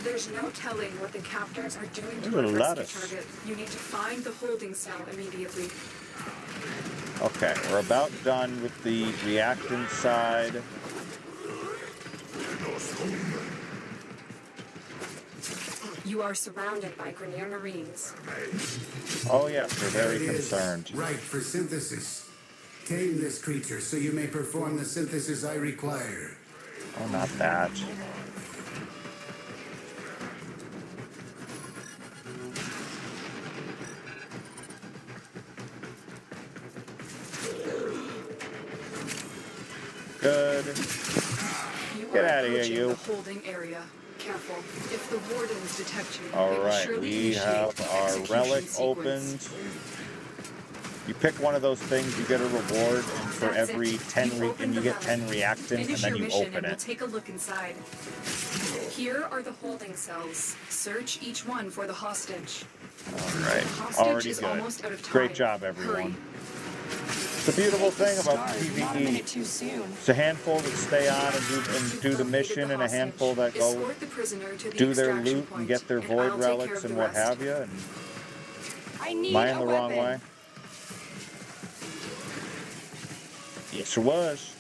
Speaker 2: There's no telling what the captors are doing
Speaker 3: There's
Speaker 2: to
Speaker 3: a
Speaker 2: our
Speaker 3: lot
Speaker 2: rescue
Speaker 3: of-
Speaker 2: target. You need to find the holding cell immediately.
Speaker 3: Okay, we're about done with the reactant side.
Speaker 2: You are surrounded by Grenier Marines.
Speaker 3: Oh, yes, we're
Speaker 7: There
Speaker 3: very
Speaker 7: it is.
Speaker 3: concerned.
Speaker 7: Right for synthesis. Tame this creature so you may perform the synthesis I require.
Speaker 3: Oh, not that. Good.
Speaker 2: You
Speaker 3: Get
Speaker 2: are
Speaker 3: outta here,
Speaker 2: approaching
Speaker 3: you.
Speaker 2: the holding area. Careful. If the wardens detect you,
Speaker 3: All
Speaker 2: they will
Speaker 3: right,
Speaker 2: surely
Speaker 3: we
Speaker 2: initiate
Speaker 3: have
Speaker 2: the
Speaker 3: our
Speaker 2: execution
Speaker 3: relic
Speaker 2: sequence.
Speaker 3: opened. You pick one of those things, you get a reward, and for
Speaker 2: That's
Speaker 3: every
Speaker 2: it.
Speaker 3: 10
Speaker 2: You open
Speaker 3: and you
Speaker 2: the
Speaker 3: get 10
Speaker 2: relic.
Speaker 3: reactant, and
Speaker 2: Finish
Speaker 3: then
Speaker 2: your
Speaker 3: you
Speaker 2: mission
Speaker 3: open
Speaker 2: and we'll
Speaker 3: it.
Speaker 2: take a look inside. Here are the holding cells. Search each one for the hostage.
Speaker 3: All
Speaker 2: The
Speaker 3: right,
Speaker 2: hostage
Speaker 3: already
Speaker 2: is
Speaker 3: good.
Speaker 2: almost out of time.
Speaker 3: Great job, everyone. The beautiful thing about PvE,
Speaker 2: too soon.
Speaker 3: it's a handful that stay on and do the mission, and a handful that go
Speaker 2: Escort the prisoner to the
Speaker 3: do their
Speaker 2: extraction
Speaker 3: loot and
Speaker 2: point,
Speaker 3: get their
Speaker 2: and
Speaker 3: void
Speaker 2: I'll take care
Speaker 3: relics
Speaker 2: of
Speaker 3: and
Speaker 2: the
Speaker 3: what
Speaker 2: rest.
Speaker 3: have you. And
Speaker 2: I need
Speaker 3: Am I
Speaker 2: a
Speaker 3: in the
Speaker 2: weapon.
Speaker 3: wrong way? Yes, it was.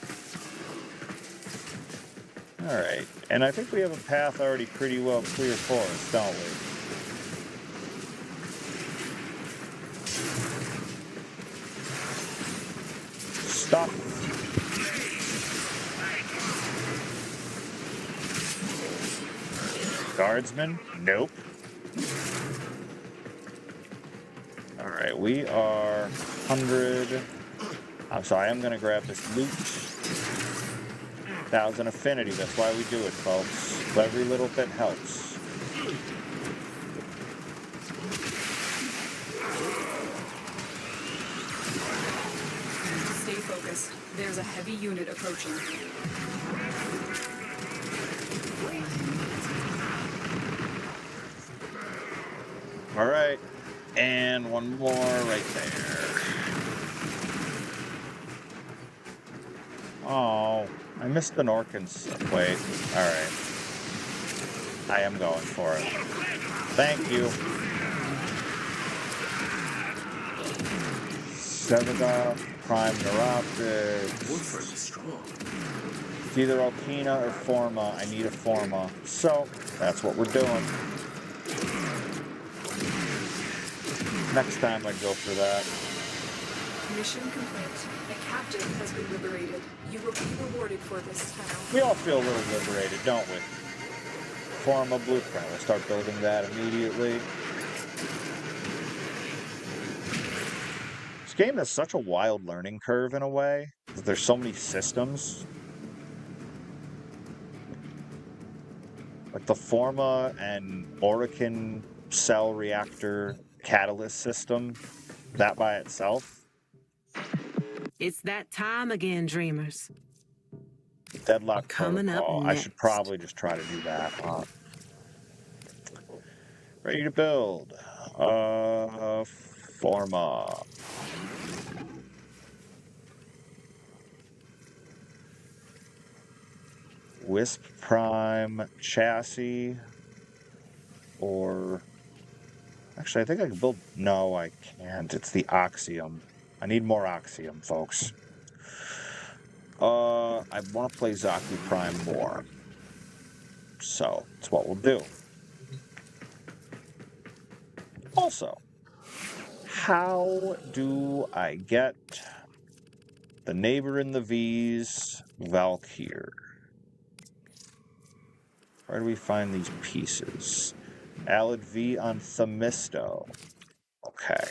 Speaker 3: Alright, and I think we have a path already pretty well clear for us, don't we? Stop. Guardsman? Nope. Alright, we are 100. I'm sorry, I'm going to grab this loot. 1,000 affinity, that's why we do it, folks. Every little bit helps.
Speaker 2: Stay focused. There's a heavy unit approaching.
Speaker 3: Alright, and one more right there. Oh, I missed the Norkins. Wait, alright. I am going for it. Thank you. Sevida, Prime Neuroptics.
Speaker 4: Warframe is strong.
Speaker 3: It's either Okina or Forma. I need a Forma. So, that's what we're doing. Next time I'd go for that.
Speaker 2: Mission complete. A captive has been liberated. You will be rewarded for this, Tenno.
Speaker 3: We all feel a little liberated, don't we? Forma blueprint. We'll start building that immediately. This game has such a wild learning curve in a way. There's so many systems. Like the Forma and Orokin cell reactor catalyst system, that by itself.
Speaker 8: It's that time again, dreamers.
Speaker 3: Deadlock
Speaker 8: Coming up
Speaker 3: protocol. I
Speaker 8: next.
Speaker 3: should probably just try to do that. Ready to build. Forma. Wisp Prime chassis. Or... Actually, I think I can build... No, I can't. It's the Oxium. I need more Oxium, folks. I want to play Zaku Prime more. So, that's what we'll do. Also, how do I get the neighbor in the V's Valkyr? Where do we find these pieces? Alid V on Themisto. Okay.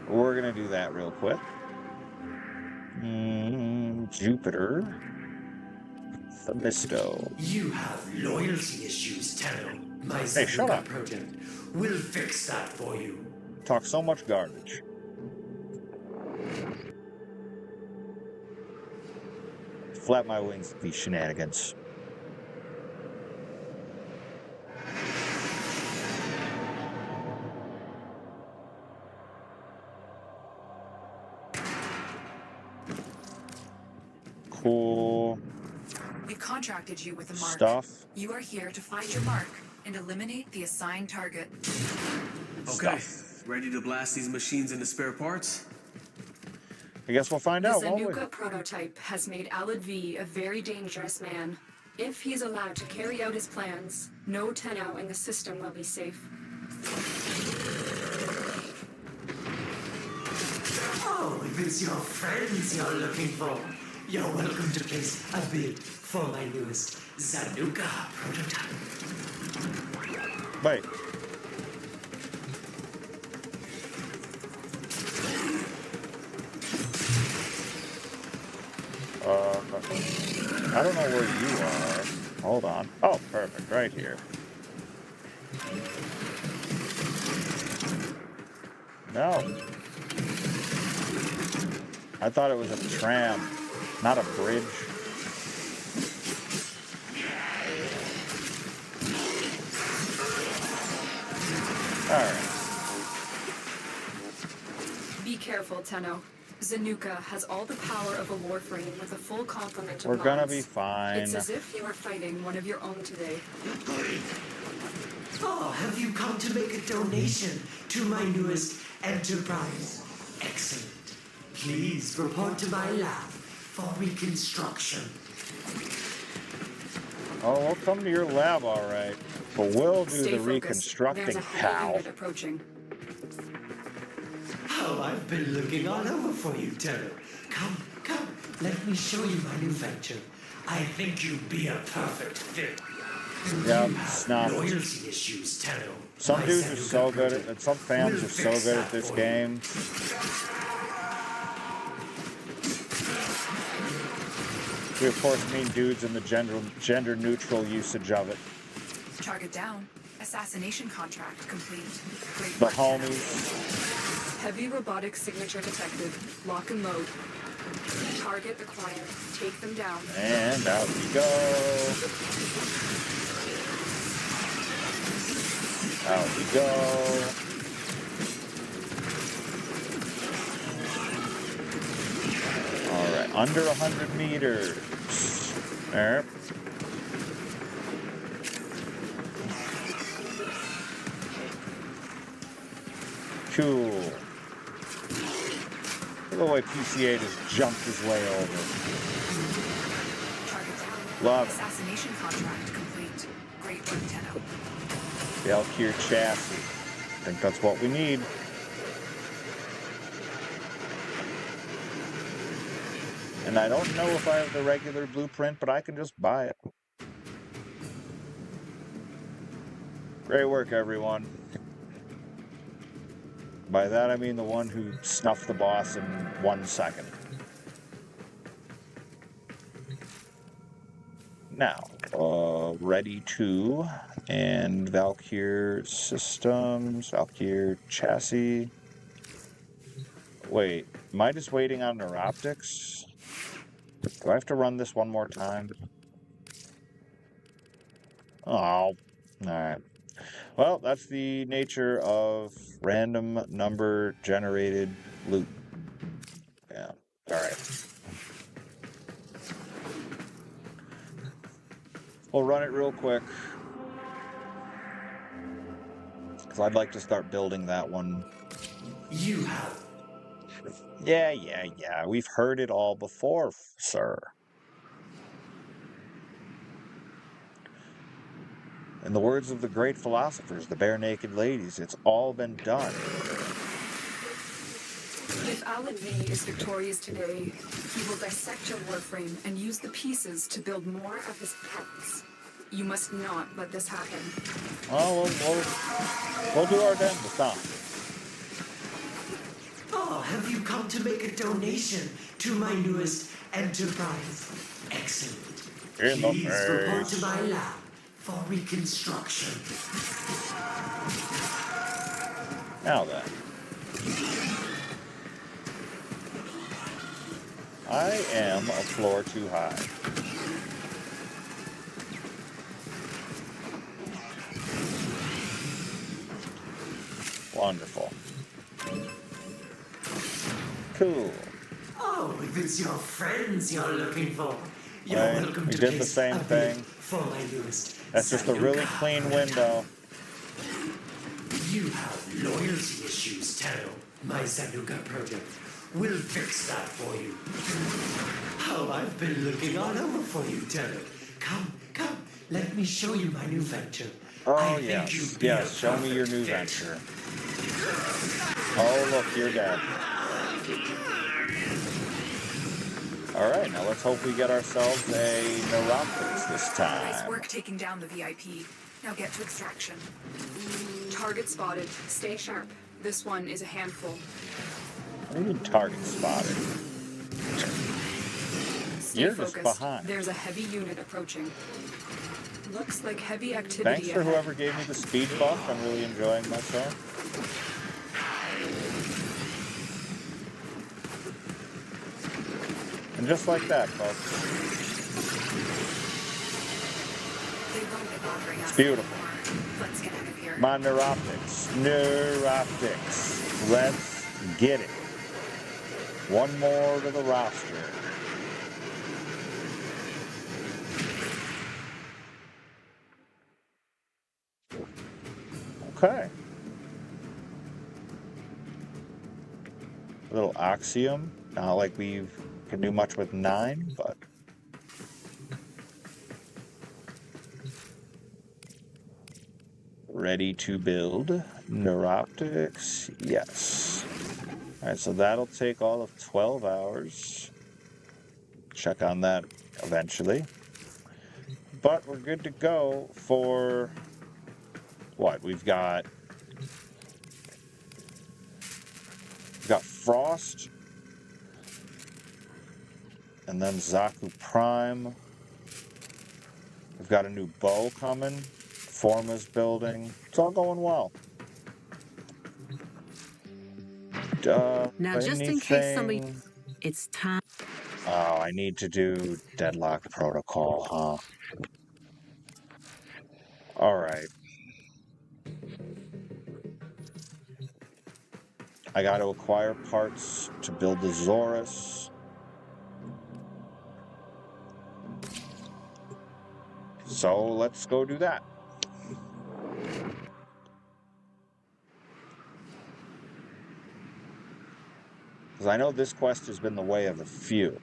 Speaker 3: We're going to do that real quick. Jupiter. Themisto.
Speaker 6: You have loyalty issues, Tenno. My
Speaker 3: Hey, shut
Speaker 6: Zabuka
Speaker 3: up.
Speaker 6: project will fix that for you.
Speaker 3: Talk so much garbage. Flap my wings at these shenanigans. Cool
Speaker 2: We contracted you with a mark.
Speaker 3: stuff.
Speaker 2: You are here to find your mark and eliminate the assigned target.
Speaker 4: Okay, ready to blast these machines into spare parts?
Speaker 3: I guess we'll find
Speaker 2: The
Speaker 3: out, won't we?
Speaker 2: Zanuka prototype has made Alid V a very dangerous man. If he is allowed to carry out his plans, no Tenno in the system will be safe.
Speaker 6: Oh, if it's your friends you're looking for, you're welcome to place a bid for my newest Zanuka prototype.
Speaker 3: Wait. I don't know where you are. Hold on. Oh, perfect. Right here. No. I thought it was a tram, not a bridge. Alright.
Speaker 2: Be careful, Tenno. Zanuka has all the power of a Warframe with a full complement of
Speaker 3: We're gonna
Speaker 2: mods.
Speaker 3: be fine.
Speaker 2: It's as if you were fighting one of your own today.
Speaker 6: Oh, have you come to make a donation to my newest enterprise? Excellent. Please report to my lab for reconstruction.
Speaker 3: Oh, we'll come to your lab, all right. But we'll do
Speaker 2: Stay
Speaker 3: the
Speaker 2: focused.
Speaker 3: reconstructing,
Speaker 2: There's a heavy
Speaker 3: pal.
Speaker 2: unit approaching.
Speaker 6: Oh, I've been looking all over for you, Terror. Come, let me show you my new venture. I think you'd be a perfect fit.
Speaker 3: Yep,
Speaker 6: You have
Speaker 3: snap.
Speaker 6: loyalty issues, Terror.
Speaker 3: Some
Speaker 6: My
Speaker 3: dudes are
Speaker 6: Zanuka
Speaker 3: so good
Speaker 6: project
Speaker 3: at, some fans
Speaker 6: will
Speaker 3: are so
Speaker 6: fix
Speaker 3: good
Speaker 6: that
Speaker 3: at this
Speaker 6: for you.
Speaker 3: game. We, of course, mean dudes in the gender-neutral usage of it.
Speaker 2: Target down. Assassination contract complete. Great
Speaker 3: The
Speaker 2: work, Tenno.
Speaker 3: homies.
Speaker 2: Heavy robotic signature detected. Lock and load. Target acquired. Take them down.
Speaker 3: And out we go. Out we go. All right, under 100 meters. There. Cool. Look at the way PC8 has jumped his way over.
Speaker 2: Target down.
Speaker 3: Love it.
Speaker 2: Assassination contract complete. Great work, Tenno.
Speaker 3: Valkyrie chassis. I think that's what we need. And I don't know if I have the regular blueprint, but I can just buy it. Great work, everyone. By that I mean the one who snuffed the boss in 1 second. Now, ready to, and Valkyrie systems, Valkyrie chassis. Wait, am I just waiting on neuroptics? Do I have to run this one more time? Oh, alright. Well, that's the nature of random number generated loot. Yeah, alright. We'll run it real quick. Because I'd like to start building that one.
Speaker 6: You have.
Speaker 3: Yeah. We've heard it all before, sir. In the words of the great philosophers, the bare-naked ladies, it's all been done.
Speaker 2: If Alad V is victorious today, he will dissect your Warframe and use the pieces to build more of his pets. You must not let this happen.
Speaker 3: Oh, we'll do our damnedest, huh?
Speaker 6: Oh, have you come to make a donation to my newest enterprise? Excellent.
Speaker 3: In the
Speaker 6: Please report
Speaker 3: face.
Speaker 6: to my lab for reconstruction.
Speaker 3: Now then. I am a floor too high. Wonderful. Cool.
Speaker 6: Oh, if it's your friends you're looking for, you're
Speaker 3: Right,
Speaker 6: welcome
Speaker 3: we
Speaker 6: to
Speaker 3: did the
Speaker 6: place
Speaker 3: same
Speaker 6: a bid
Speaker 3: thing.
Speaker 6: for my newest
Speaker 3: That's just a really
Speaker 6: Zanuka
Speaker 3: clean
Speaker 6: prototype.
Speaker 3: window.
Speaker 6: You have loyalty issues, Tenno. My Zanuka project will fix that for you. Oh, I've been looking all over for you, Tenno. Come, let me show you my new venture.
Speaker 3: Oh,
Speaker 6: I think
Speaker 3: yes.
Speaker 6: you'd be a
Speaker 3: Yes, show me your new
Speaker 6: perfect fit.
Speaker 3: venture. Oh, look, you're dead. Alright, now let's hope we get ourselves a neuroptics this
Speaker 2: Nice
Speaker 3: time.
Speaker 2: work taking down the VIP. Now get to extraction. Target spotted. Stay sharp. This one is a handful.
Speaker 3: We need target spotted.
Speaker 2: Stay
Speaker 3: You're just
Speaker 2: focused.
Speaker 3: behind.
Speaker 2: There's a heavy unit approaching. Looks like heavy activity
Speaker 3: Thanks for
Speaker 2: ahead.
Speaker 3: whoever gave me the speed buff. I'm really enjoying myself. And just like that, folks.
Speaker 2: They won't be bothering us
Speaker 3: It's beautiful.
Speaker 2: anymore. Let's get out of here.
Speaker 3: My neuroptics. Neuroptics. Let's get it. One more to the roster. Okay. A little Axiom. Not like we can do much with 9, but... Ready to build. Neuroptics. Yes. Alright, so that'll take all of 12 hours. Check on that eventually. But we're good to go for... What? We've got Frost. And then Zaku Prime. We've got a new bow coming. Forma's building. It's all going well.
Speaker 8: Now, just in case somebody... It's time.
Speaker 3: Oh, I need to do Deadlock Protocol, huh? Alright. I got to acquire parts to build the Zorus. So let's go do that. Because I know this quest has been the way of a few.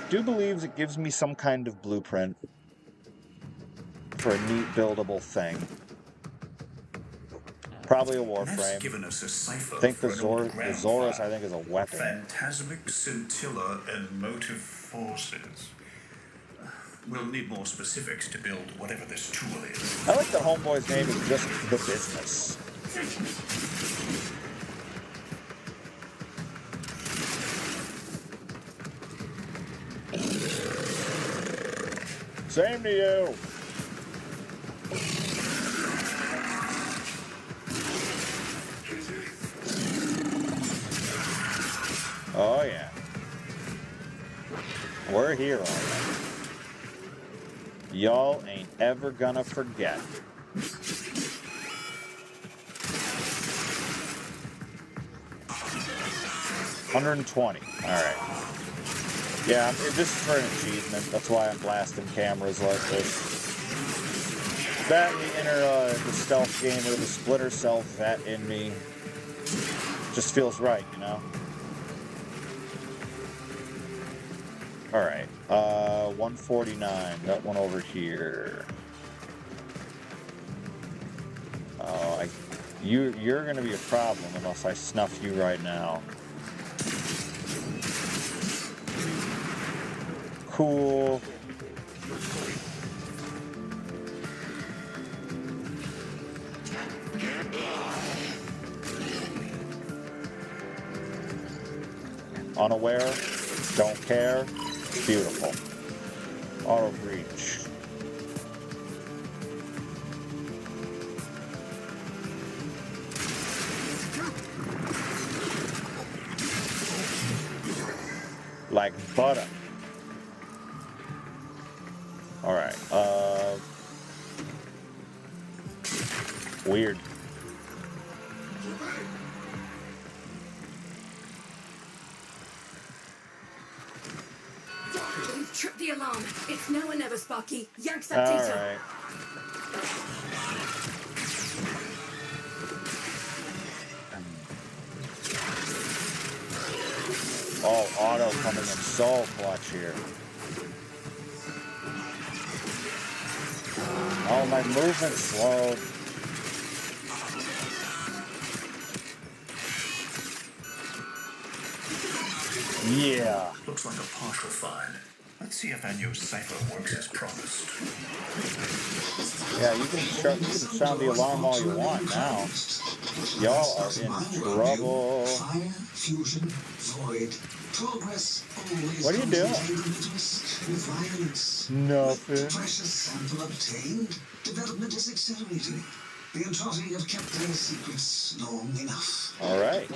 Speaker 3: Do believe it gives me some kind of blueprint for a neat buildable thing. Probably a Warframe.
Speaker 9: Given us a cipher
Speaker 3: I think the
Speaker 9: for an
Speaker 3: Zorus, I think, is a weapon.
Speaker 9: Phantasmic scintilla and motive forces. We'll need more specifics to build whatever this tool is.
Speaker 3: I like that Homeboy's name is just The Business. Same to you. Oh, yeah. We're here, all right. Y'all ain't ever gonna forget. $120. All right. Yeah, this is for an achievement. That's why I'm blasting cameras like this. That and the stealth gamer, the Splinter Cell vet in me, just feels right, you know? Alright, 149, that one over here. Oh, you're gonna be a problem unless I snuff you right now. Cool. Unaware, don't care, beautiful. Auto breach. Like butter. Alright, weird.
Speaker 2: You've tripped the alarm. It's now or never, Sparky. Yanks that data.
Speaker 3: Alright. Oh, auto coming in so clutch here. Oh, my movement's slow. Yeah.
Speaker 9: Looks like a partial find. Let's see if our new cipher works as promised.
Speaker 3: Yeah, you can sound the alarm all you want now. Y'all are in trouble.
Speaker 10: Fire, fusion, void. Progress always
Speaker 3: What are you doing?
Speaker 10: With violence.
Speaker 3: Nothing.
Speaker 10: Precious sample obtained. Development is accelerating. The Entrotti have kept their secrets long enough.
Speaker 3: All right.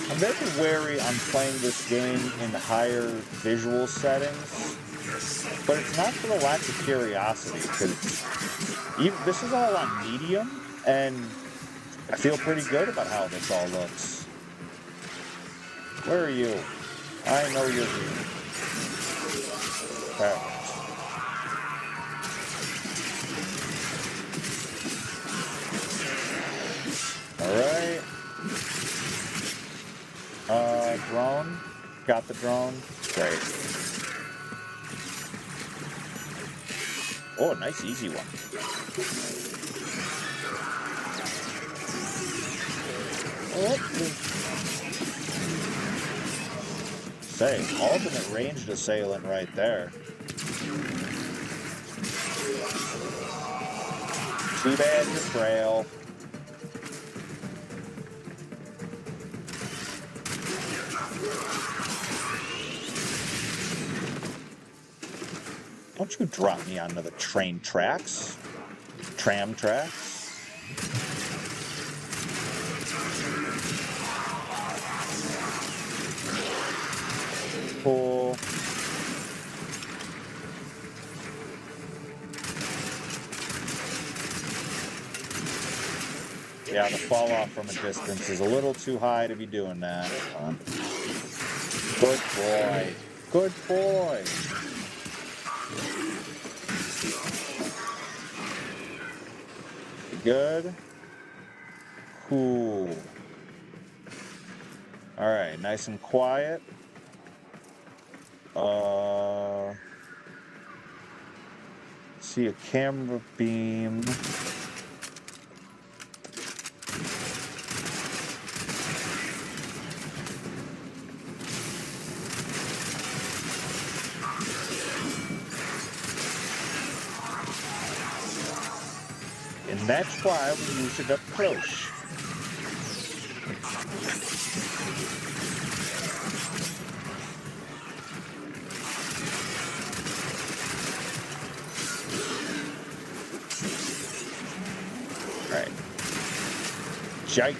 Speaker 3: I'm very wary on playing this game in higher visual settings But it's not for the lack of curiosity, because this is all on medium, and I feel pretty good about how this all looks. Where are you? I know you're here. Perfect. Alright. Drone. Got the drone. Great. Oh, nice easy one. Say, ultimate ranged assailant right there. Too bad you're frail. Don't you drop me onto the train tracks. Tram tracks. Cool. Yeah, the fall off from a distance is a little too high to be doing that. Good boy. Good boy. Good. Cool. Alright, nice and quiet. See a camera beam. And that's why we use it up close. Right. Shite.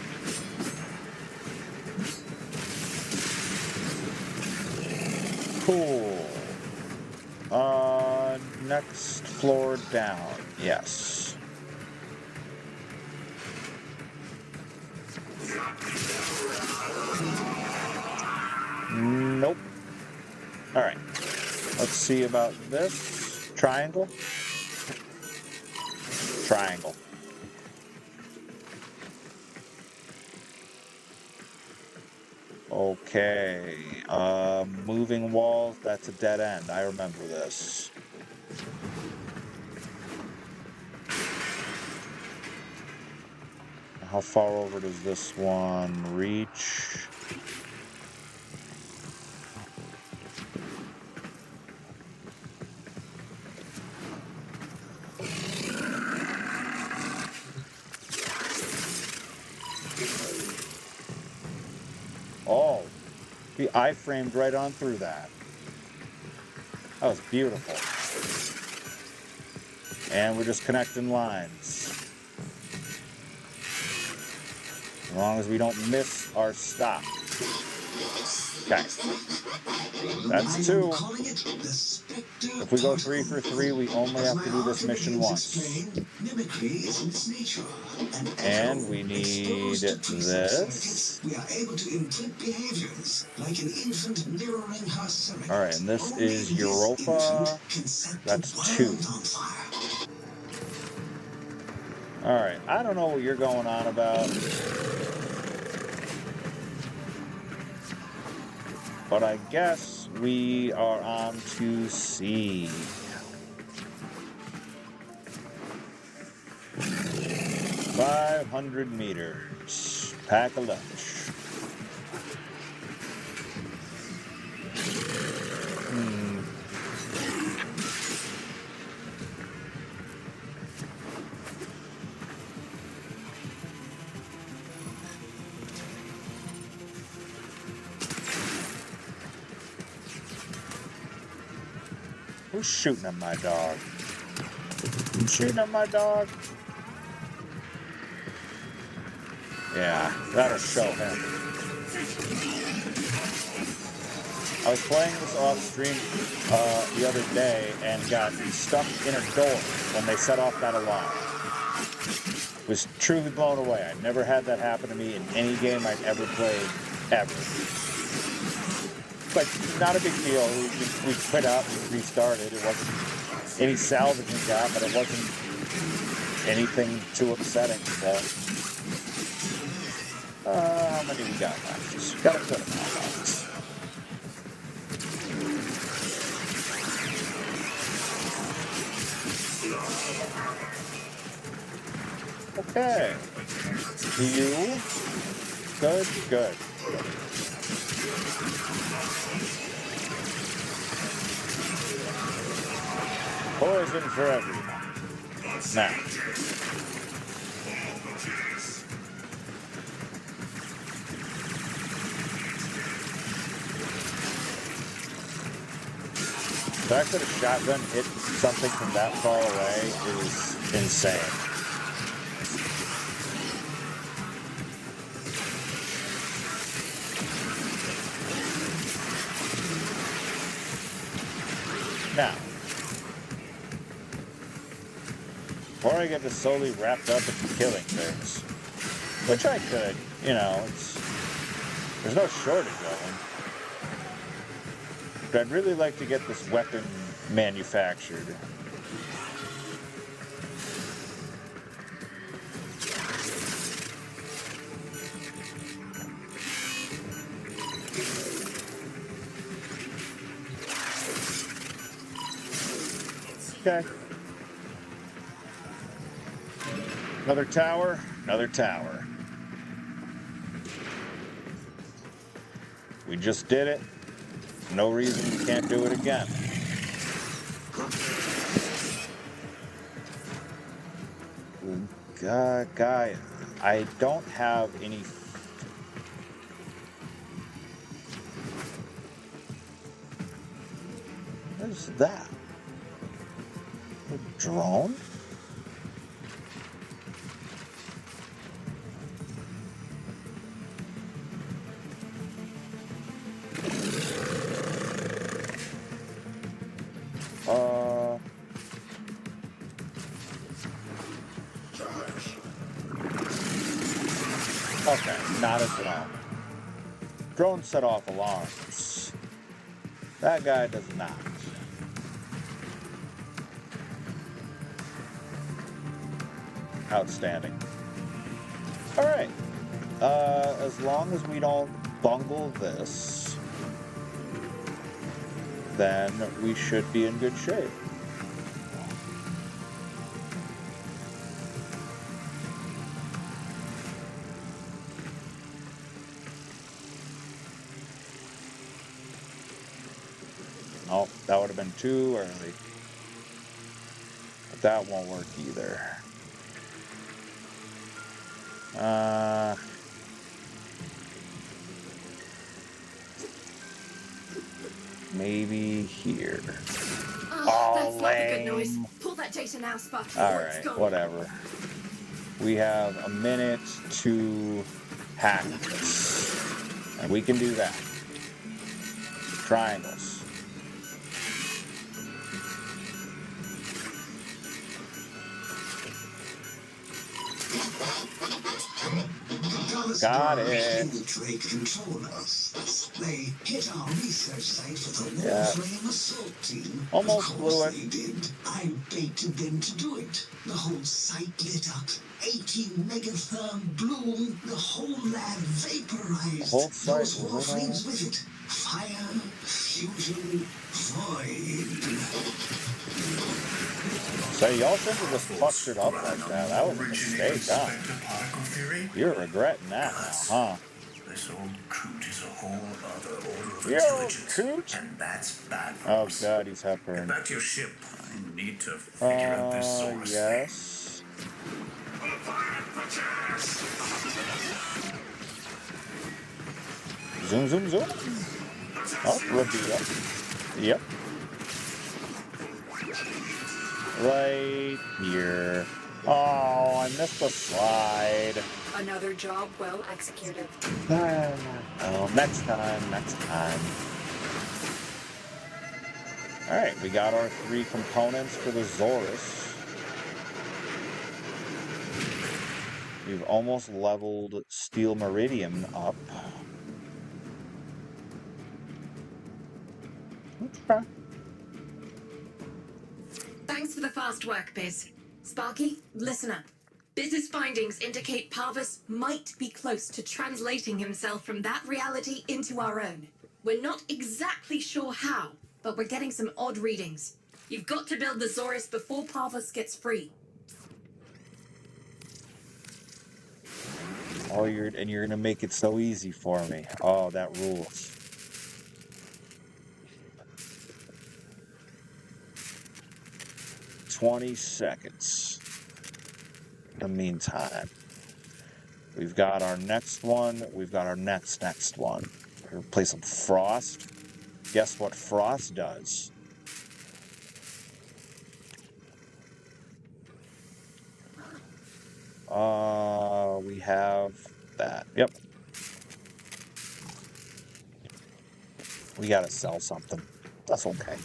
Speaker 3: Cool. Next floor down. Yes. Nope. All right. Let's see about this. Triangle. Triangle. Okay. Moving walls, that's a dead end. I remember this. How far over does this one reach? Oh, the iframed right on through that. That was beautiful. And we're just connecting lines. As long as we don't miss our stop. Okay. That's 2. If we go 3 for 3, we only have to do this mission once. And we need this. Alright, and this is Europa. That's 2. Alright, I don't know what you're going on about. But I guess we are on to C. 500 meters. Pack a lunch. Who's shooting at my dog? Who's shooting at my dog? Yeah, that'll show him. I was playing this off stream the other day and got stuck in a door when they set off that alarm. Was truly blown away. I'd never had that happen to me in any game I'd ever played, ever. But not a big deal. We quit out and restarted. It wasn't any salvage we got, but it wasn't anything too upsetting. So, how many we got left? Just got a good amount left. Okay. You. Good, good. Poison for everyone. Now. The fact that a shotgun hit something from that far away is insane. Now, before I get this solely wrapped up into killing things, which I could, you know, there's no shortage of them. But I'd really like to get this weapon manufactured. Okay. Another tower, another tower. We just did it. No reason we can't do it again. Guy, I don't have any... What is that? A drone? Okay, not as well. Drone set off alarms. That guy does not. Outstanding. Alright. As long as we don't bungle this, then we should be in good shape. Oh, that would have been too early. But that won't work either. Maybe here.
Speaker 11: Oh, that's not a
Speaker 3: lame.
Speaker 11: good noise. Pull that data now, Sparky.
Speaker 3: Alright, whatever. We have a minute to hack this. And we can do that. Triangles. Got it.
Speaker 10: They hit our research site for the
Speaker 3: Yeah.
Speaker 10: Warframe assault team.
Speaker 3: Almost
Speaker 10: Of
Speaker 3: blew
Speaker 10: course
Speaker 3: it.
Speaker 10: they did. I baited them to do it. The whole site lit up. 80 megatherm bloom. The whole lab vaporized.
Speaker 3: Whole site
Speaker 10: Those
Speaker 3: lit up.
Speaker 10: Warframes with it. Fire, fusion, void.
Speaker 3: So y'all shouldn't have just clustered up like that. That was a mistake, huh? You're regretting that now, huh?
Speaker 9: This old coot is a whole other order of
Speaker 3: Yo,
Speaker 9: intelligence,
Speaker 3: coot?
Speaker 9: and that's bad for
Speaker 3: Oh
Speaker 9: us.
Speaker 3: god, he's
Speaker 9: Get
Speaker 3: Hepburn.
Speaker 9: back to your ship. I need to figure out this source.
Speaker 3: Yes. Zoom, zoom, zoom. Oh, reveal. Yep. Right here. Oh, I missed the slide.
Speaker 2: Another job well executed.
Speaker 3: Oh, next time, next time. Alright, we got our 3 components for the Zorus. We've almost leveled Steel Meridian up. Okay.
Speaker 11: Thanks for the fast work, Biz. Sparky, listen up. Biz's findings indicate Parvus might be close to translating himself from that reality into our own. We're not exactly sure how, but we're getting some odd readings. You've got to build the Zorus before Parvus gets free.
Speaker 3: Oh, you're gonna make it so easy for me. Oh, that rules. "20 seconds. In the meantime, we've got our next one. We've got our next one. We're gonna play some Frost. Guess what Frost does? We have that. Yep. We gotta sell something. That's okay.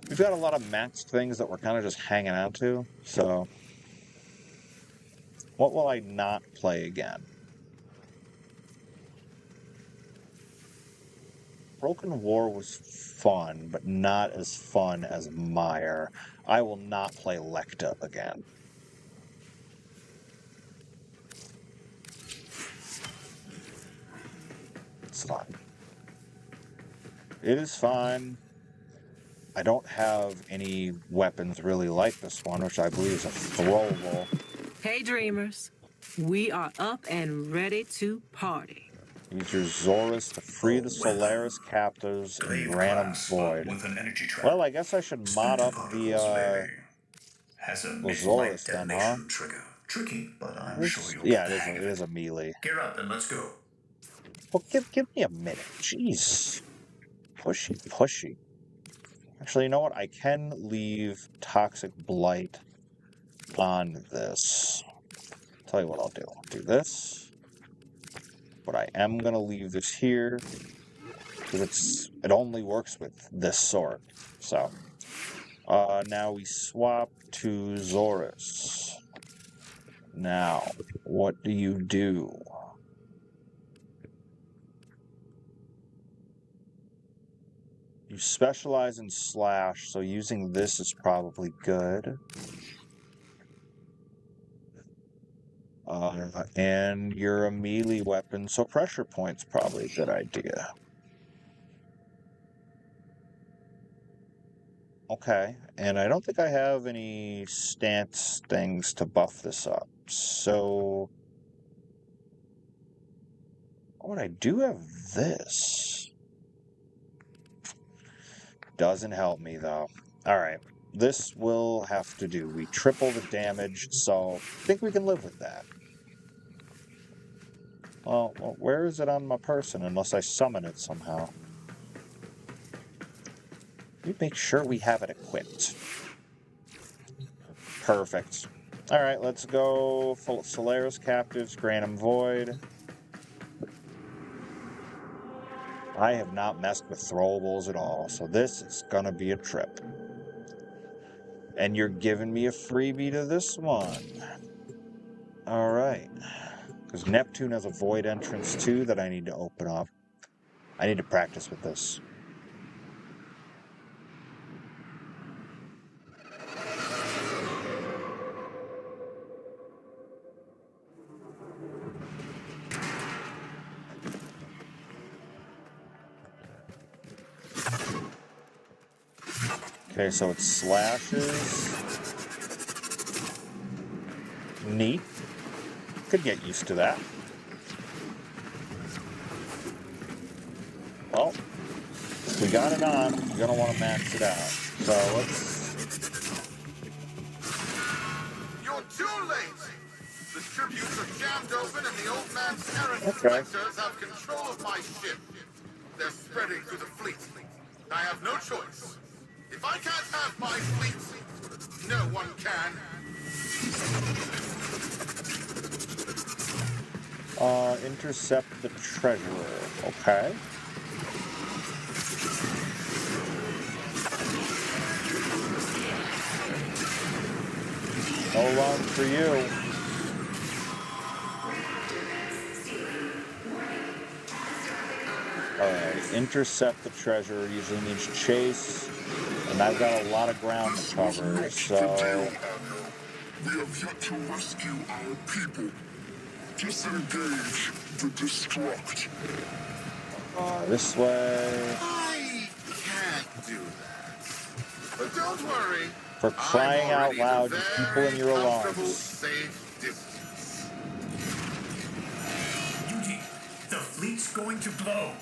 Speaker 3: We've got a lot of maxed things that we're kind of just hanging out to, so... What will I not play again? Broken War was fun, but not as fun as Meyer. I will not play Lecta again. It's fine. It is fine. I don't have any weapons really like this one, which I believe is a throwable.
Speaker 8: Hey, dreamers. We are up and ready to party.
Speaker 3: Use your Zorus to free the Solaris captives in Random Void. Well, I guess I should mod up the Zorus then, huh?
Speaker 9: Tricky, but I'm sure you'll
Speaker 3: yeah,
Speaker 9: get the hang
Speaker 3: it
Speaker 9: of
Speaker 3: is a melee.
Speaker 9: Gear up and let's go.
Speaker 3: Well, give me a minute. Jeez. Pushy. Actually, you know what? I can leave Toxic Blight on this. Tell you what I'll do. I'll do this. But I am going to leave this here. Because it only works with this sword. So. Now we swap to Zorus. Now, what do you do? You specialize in slash, so using this is probably good. And you're a melee weapon, so pressure point's probably a good idea. Okay, and I don't think I have any stance things to buff this up, so... Oh, and I do have this. Doesn't help me, though. Alright, this will have to do. We triple the damage, so I think we can live with that. Well, where is it on my person, unless I summon it somehow? We make sure we have it equipped. Perfect. Alright, let's go Solaris Captives, Granum Void. I have not messed with throwables at all, so this is gonna be a trip. And you're giving me a freebie to this one. Alright. Because Neptune has a void entrance too that I need to open up. I need to practice with this. Okay, so it slashes. Neat. Could get used to that. Well, we got it on. You're going to want to max it out. So let's...
Speaker 12: You're too late! The tributes are jammed open and the old man's errant
Speaker 3: Okay.
Speaker 12: specters have control of my ship. They're spreading through the fleet. I have no choice. If I can't have my fleet, no one can.
Speaker 3: Intercept the treasurer. Okay. No loan for you. Alright, intercept the treasure usually means chase, and I've got a lot of ground to cover, so...
Speaker 12: We have yet to rescue our people. Disengage the destruct.
Speaker 3: This way.
Speaker 12: I can't do that. But don't worry.
Speaker 3: For crying out loud, you people in your alarms.
Speaker 12: Safe distance.
Speaker 9: Duty, the fleet's going to blow.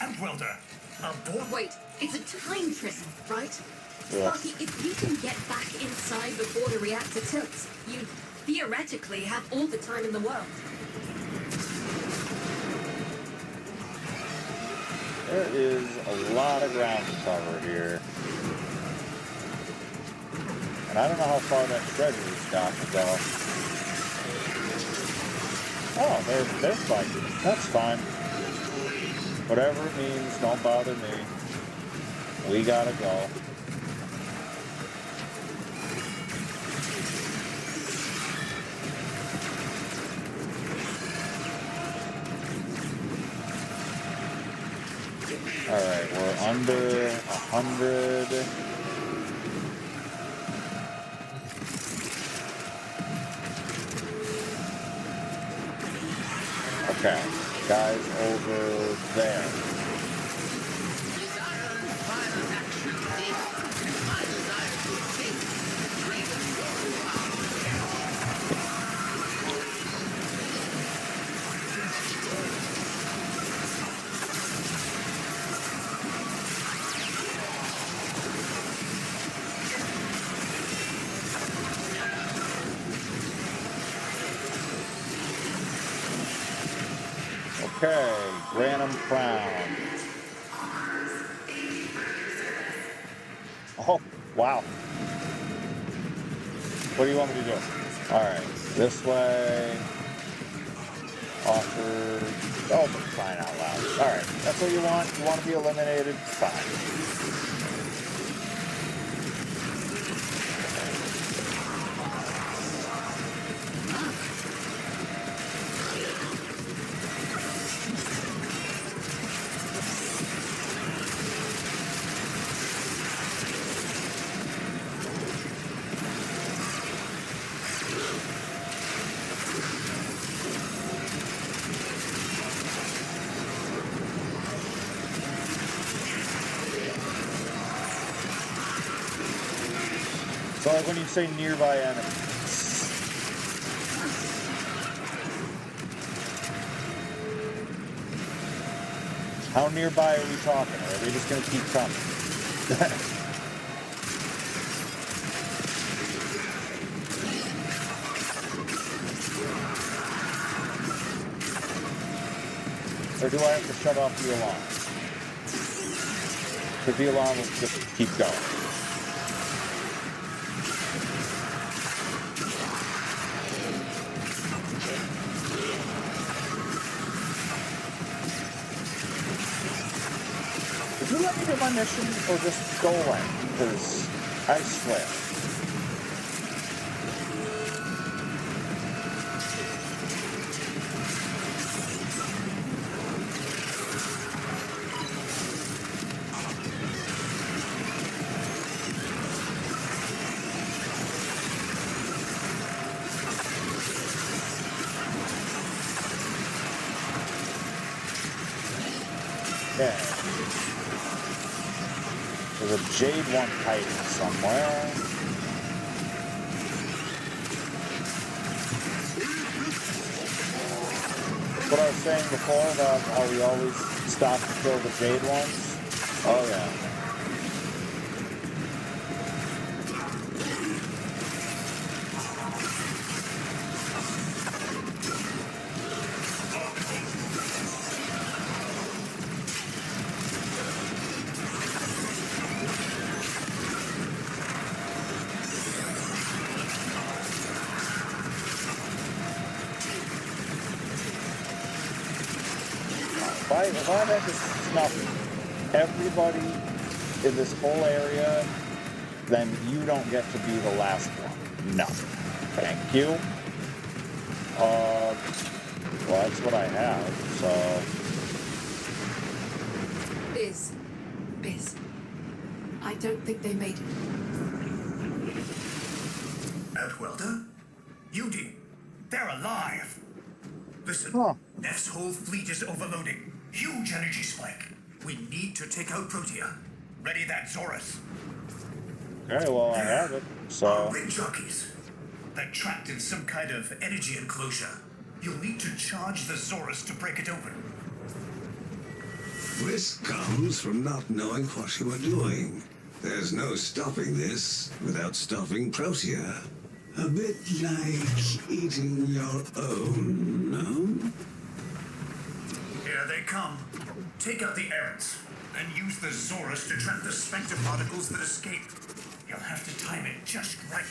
Speaker 9: And Welder, aboard.
Speaker 11: Wait, it's a time prison, right?
Speaker 3: Yeah.
Speaker 11: Sparky, if you can get back inside before the reactor tilts, you theoretically have all the time in the world.
Speaker 3: There is a lot of ground to cover here. And I don't know how far that treasury's got to go. Oh, they're fighting. That's fine. Whatever it means, don't bother me. We gotta go. Alright, we're under 100. Okay, guys over there. Okay, Granum Crown. Oh, wow. What do you want me to do? Alright, this way. Offer. Oh, for crying out loud. Alright, that's what you want? You want to be eliminated? Fine. So like when you say nearby enemies. How nearby are we talking? Or are they just going to keep coming? Or do I have to shut off the alarm? Because the alarm will just keep going. Did you let me do my mission or just go away? Because I swear. Yeah. There's a jade one hiding somewhere. What I was saying before about how we always stop to kill the jade ones? Oh yeah. If I had to snuff everybody in this whole area then you don't get to be the last one. No. Thank you. Well, that's what I have, so...
Speaker 11: Biz. I don't think they made it.
Speaker 9: Outwelder? Yudi, they're alive. Listen, Neff's whole fleet is overloading. Huge energy spike. We need to take out Protea. Ready that, Zorus.
Speaker 3: Okay, well, I have it, so...
Speaker 9: Our ring jockeys. They're trapped in some kind of energy enclosure. You'll need to charge the Zorus to break it open.
Speaker 10: This comes from not knowing what you are doing. There's no stopping this without stopping Protea. A bit like eating your own, no?
Speaker 9: Here they come. Take out the errants, then use the Zorus to trap the spectre particles that escape. You'll have to time it just right.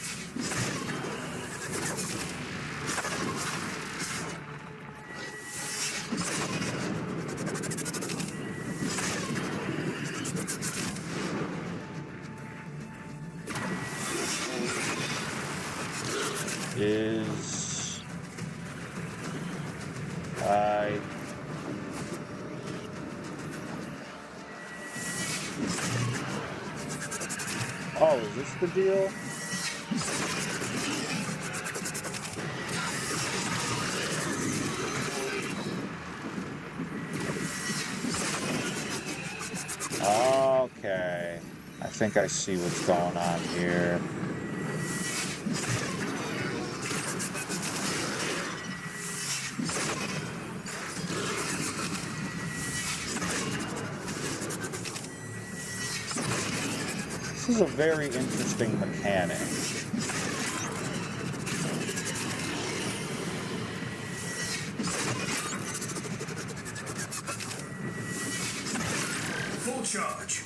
Speaker 3: Oh, is this the deal? Okay. I think I see what's going on here. This is a very interesting mechanic.
Speaker 9: Full charge.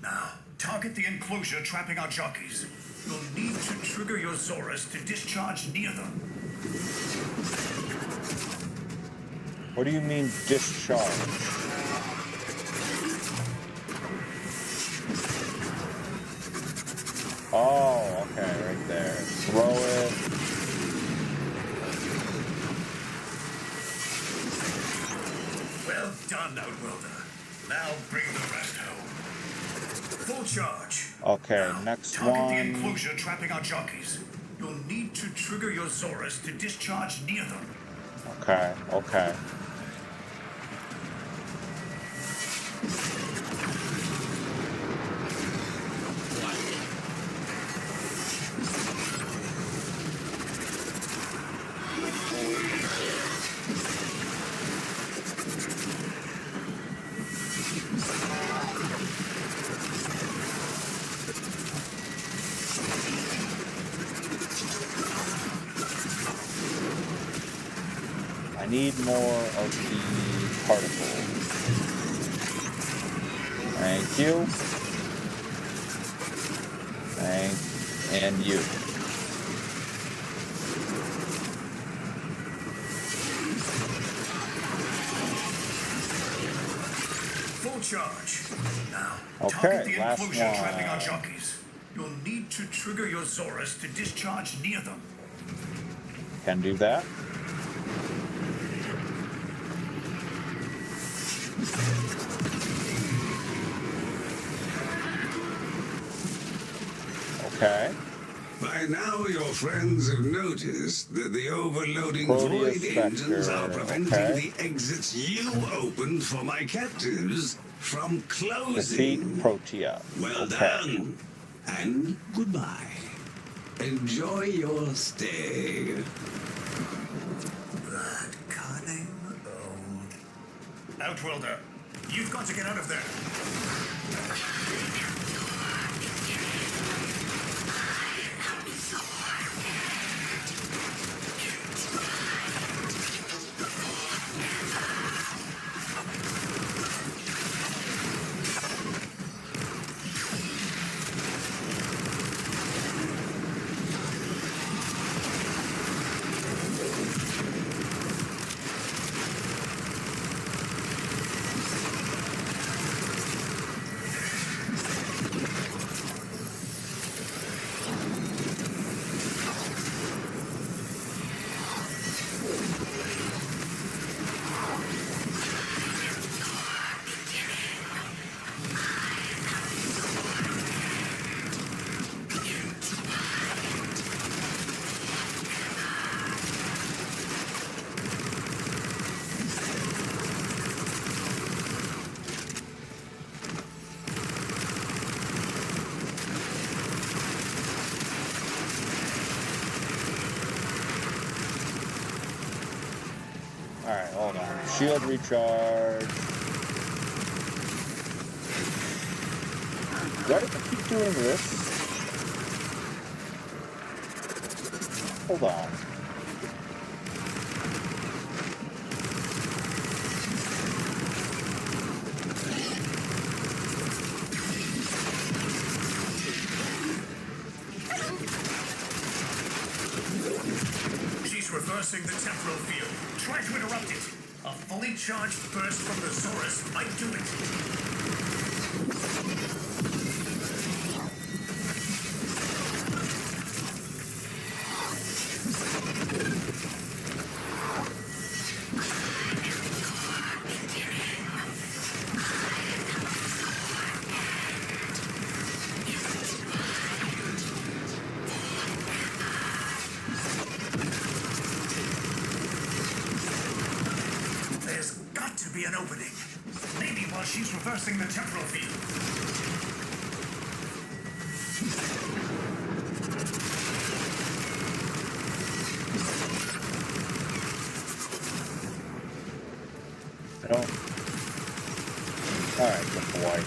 Speaker 9: Now, target the enclosure trapping our jockeys. You'll need to trigger your Zorus to discharge near them.
Speaker 3: What do you mean, discharge? Oh, okay, right there. Throw it.
Speaker 9: Well done, Outwelder. Now bring the rest home. Full charge.
Speaker 3: Okay,
Speaker 9: now,
Speaker 3: next
Speaker 9: target
Speaker 3: one.
Speaker 9: the enclosure trapping our jockeys. You'll need to trigger your Zorus to discharge near them.
Speaker 3: Okay, okay. I need more of the particles. Thank you. And you.
Speaker 9: Full charge. Now,
Speaker 3: Okay,
Speaker 9: target the
Speaker 3: last
Speaker 9: enclosure
Speaker 3: one.
Speaker 9: trapping our jockeys. You'll need to trigger your Zorus to discharge near them.
Speaker 3: Can do that. Okay.
Speaker 10: By now, your friends have noticed that the overloading
Speaker 3: Proteus
Speaker 10: void
Speaker 3: Spectre,
Speaker 10: engines are preventing
Speaker 3: okay.
Speaker 10: the exits you opened for my captives from closing.
Speaker 3: Defeat Protea.
Speaker 10: Well
Speaker 3: Okay.
Speaker 10: done. And goodbye. Enjoy your stay.
Speaker 9: That cunning old. Outwelder, you've got to get out of there.
Speaker 3: Alright, hold on. Shield recharge. Do I have to keep doing this? Hold on.
Speaker 9: She's reversing the temporal field. Try to interrupt it. A fully charged burst from the Zorus might do it. There's got to be an opening. Maybe while she's reversing the temporal field.
Speaker 3: I don't... Alright, good boy.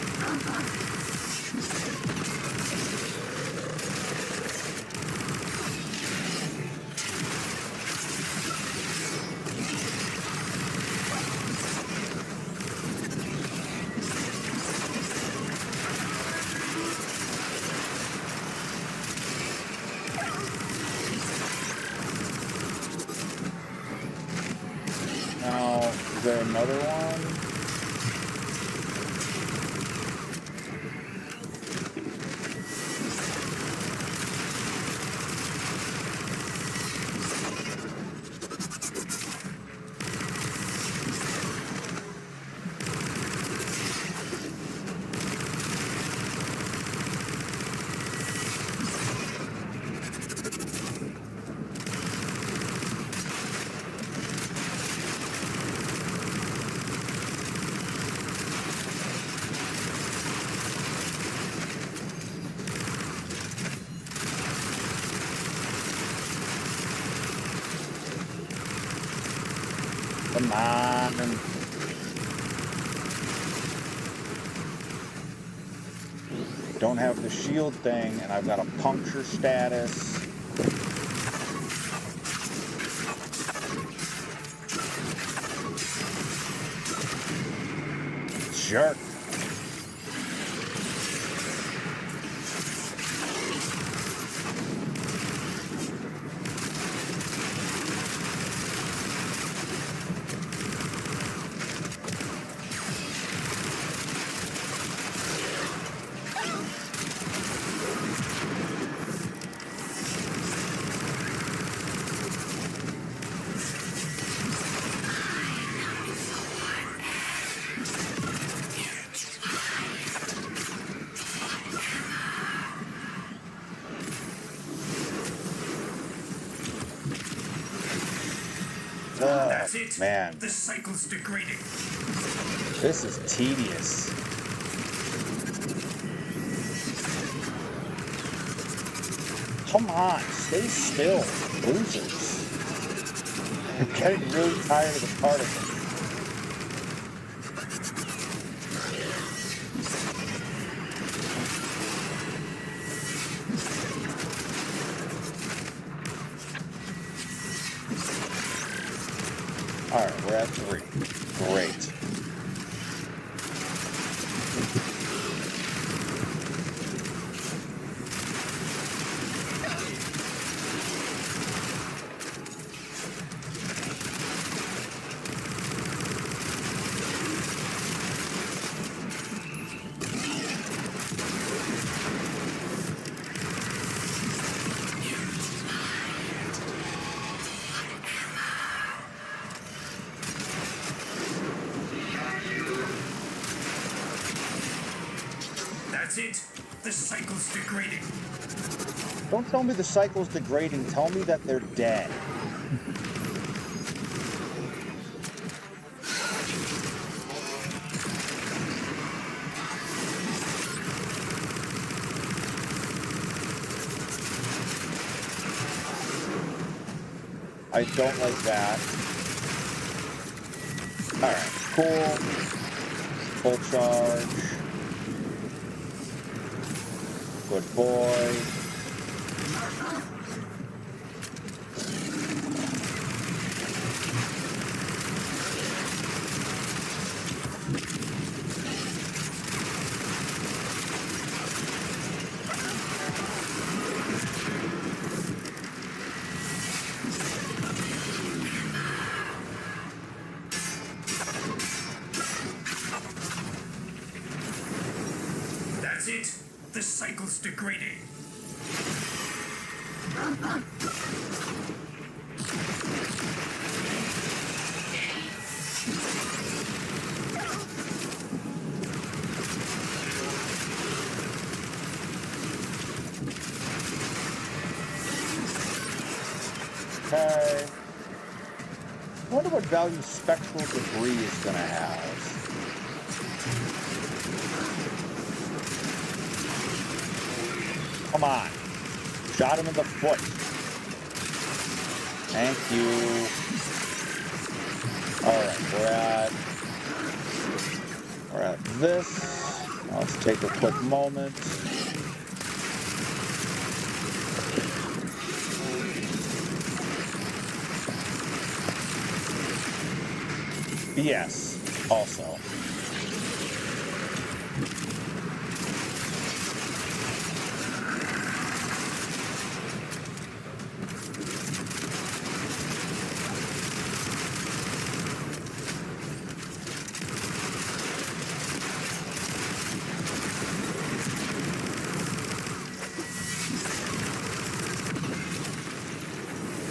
Speaker 3: Now, is there another one? Come on. Don't have the shield thing, and I've got a puncture status. Jerk.
Speaker 9: That's it.
Speaker 3: Man,
Speaker 9: The cycle's degrading.
Speaker 3: this is tedious. Come on, stay still, losers. I'm getting really tired of the particles. Alright, we're at 3. Great.
Speaker 9: That's it. The cycle's degrading.
Speaker 3: Don't tell me the cycle's degrading, tell me that they're dead. I don't like that. Alright, cool. Full charge. Good boy.
Speaker 9: That's it. The cycle's degrading.
Speaker 3: Okay. I wonder what value spectral debris is going to have. Come on. Shot him in the foot. Thank you. Alright, we're at this. Now let's take a quick moment. Yes, also.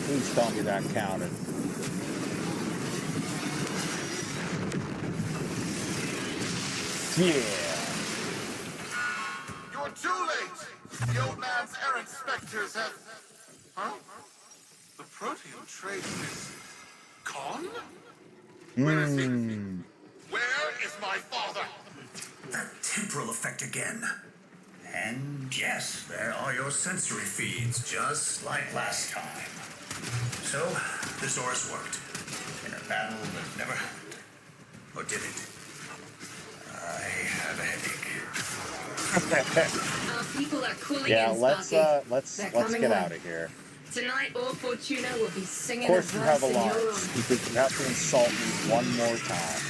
Speaker 3: Please tell me that counted. Yeah.
Speaker 12: You're too late! The old man's errant specters have... Huh? The protean trace is... gone? Where is he? Where is my father?
Speaker 9: That temporal effect again. And yes, there are your sensory feeds, just like last time. So, the Zorus worked. In a battle that never happened. Or did it? I have a headache.
Speaker 11: Our people are cooling
Speaker 3: Yeah,
Speaker 11: in,
Speaker 3: let's
Speaker 11: Sparky.
Speaker 3: get out of here.
Speaker 11: Tonight, all Fortuna will be singing
Speaker 3: Of course
Speaker 11: a
Speaker 3: you have
Speaker 11: verse in your
Speaker 3: alarms,
Speaker 11: honor.
Speaker 3: because you have to insult me one more time.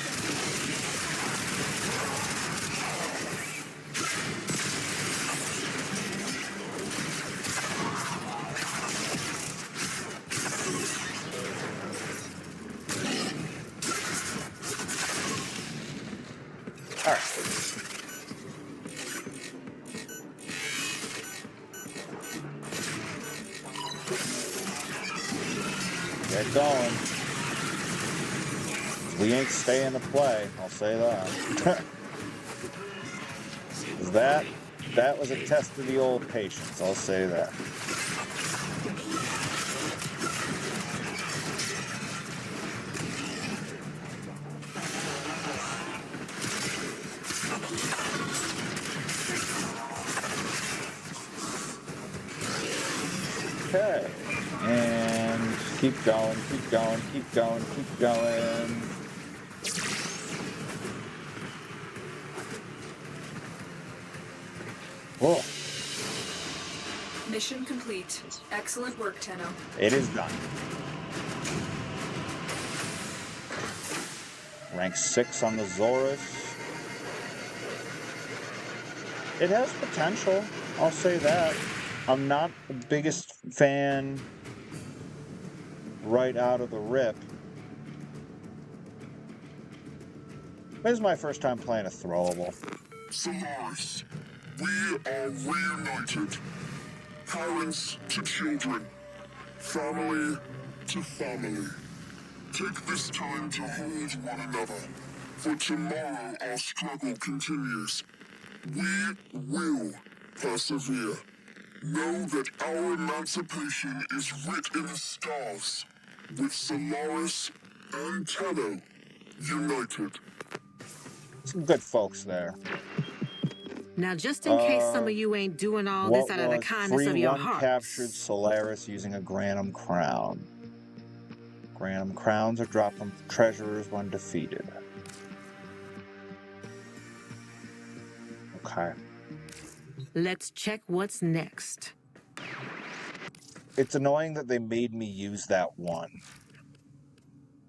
Speaker 3: Alright. Get going. We ain't staying to play, I'll say that. that was a test of the old patience, I'll say that. Okay, and keep going, keep going, keep going, keep going. Whoa.
Speaker 2: Mission complete. Excellent work, Tenno.
Speaker 3: It is done. Rank 6 on the Zorus. It has potential, I'll say that. I'm not the biggest fan right out of the rip. This is my first time playing a throwable.
Speaker 13: Solaris, we are reunited. Parents to children. Family to family. Take this time to hold one another. For tomorrow our struggle continues. We will persevere. Know that our emancipation is writ in the stars, with Solaris and Tenno united.
Speaker 3: Some good folks there.
Speaker 8: Now, just in case some of you ain't doing all this out of the kindness of your heart.
Speaker 3: Captured Solaris using a Granum crown. Grant them crowns or drop them treasurers when defeated. Okay.
Speaker 8: Let's check what's next.
Speaker 3: It's annoying that they made me use that one.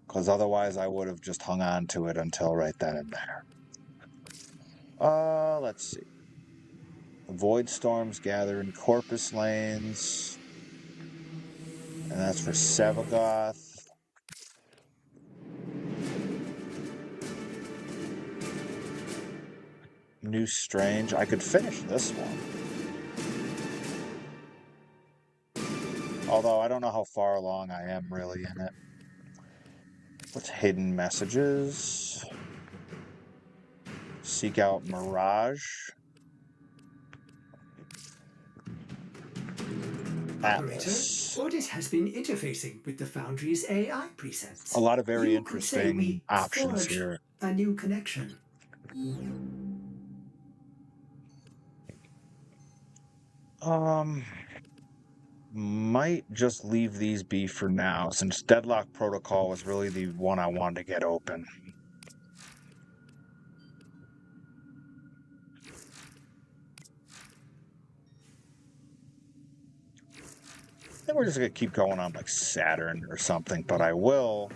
Speaker 3: Because otherwise I would have just hung on to it until right then and there. Let's see. Void storms gather in Corpus lanes. And that's for Sevagoth. New Strange. I could finish this one. Although I don't know how far along I am really in it. What's hidden messages? Seek out Mirage.
Speaker 6: Operator, Audit has been interfacing with the Foundry's AI presets.
Speaker 3: A lot of very
Speaker 6: You could say
Speaker 3: interesting
Speaker 6: we
Speaker 3: options
Speaker 6: forged
Speaker 3: here.
Speaker 6: a new connection.
Speaker 3: Might just leave these be for now, since Deadlock Protocol was really the one I wanted to get open. I think we're just going to keep going on like Saturn or something, but I will.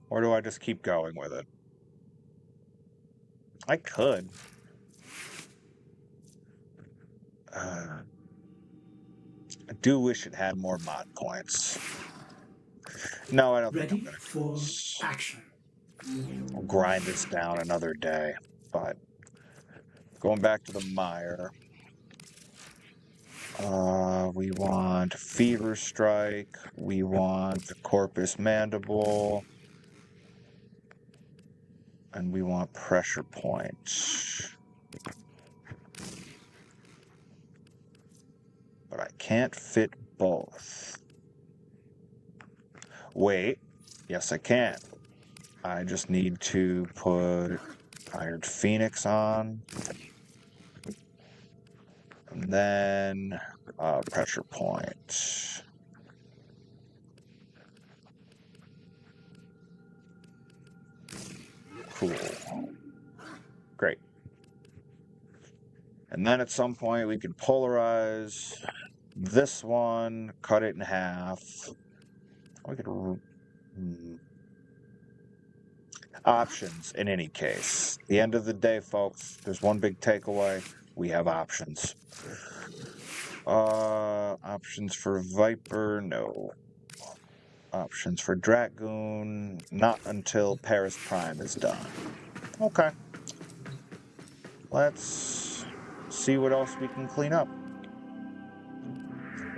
Speaker 3: Or do I just keep going with it? I could. I do wish it had more mod points. No, I don't think I'm
Speaker 6: Ready
Speaker 3: gonna
Speaker 6: for action.
Speaker 3: I'll grind this down another day. But going back to the mire. We want Fever Strike. We want the Corpus Mandible. And we want Pressure Point. But I can't fit both. Wait. Yes, I can. I just need to put Iron Phoenix on. And then Pressure Point. Cool. Great. And then at some point we can polarize this one, cut it in half. We could options in any case. At the end of the day, folks, there's one big takeaway. We have options. Options for Viper, no. Options for Dragoon, not until Paris Prime is done. Okay. Let's see what else we can clean up.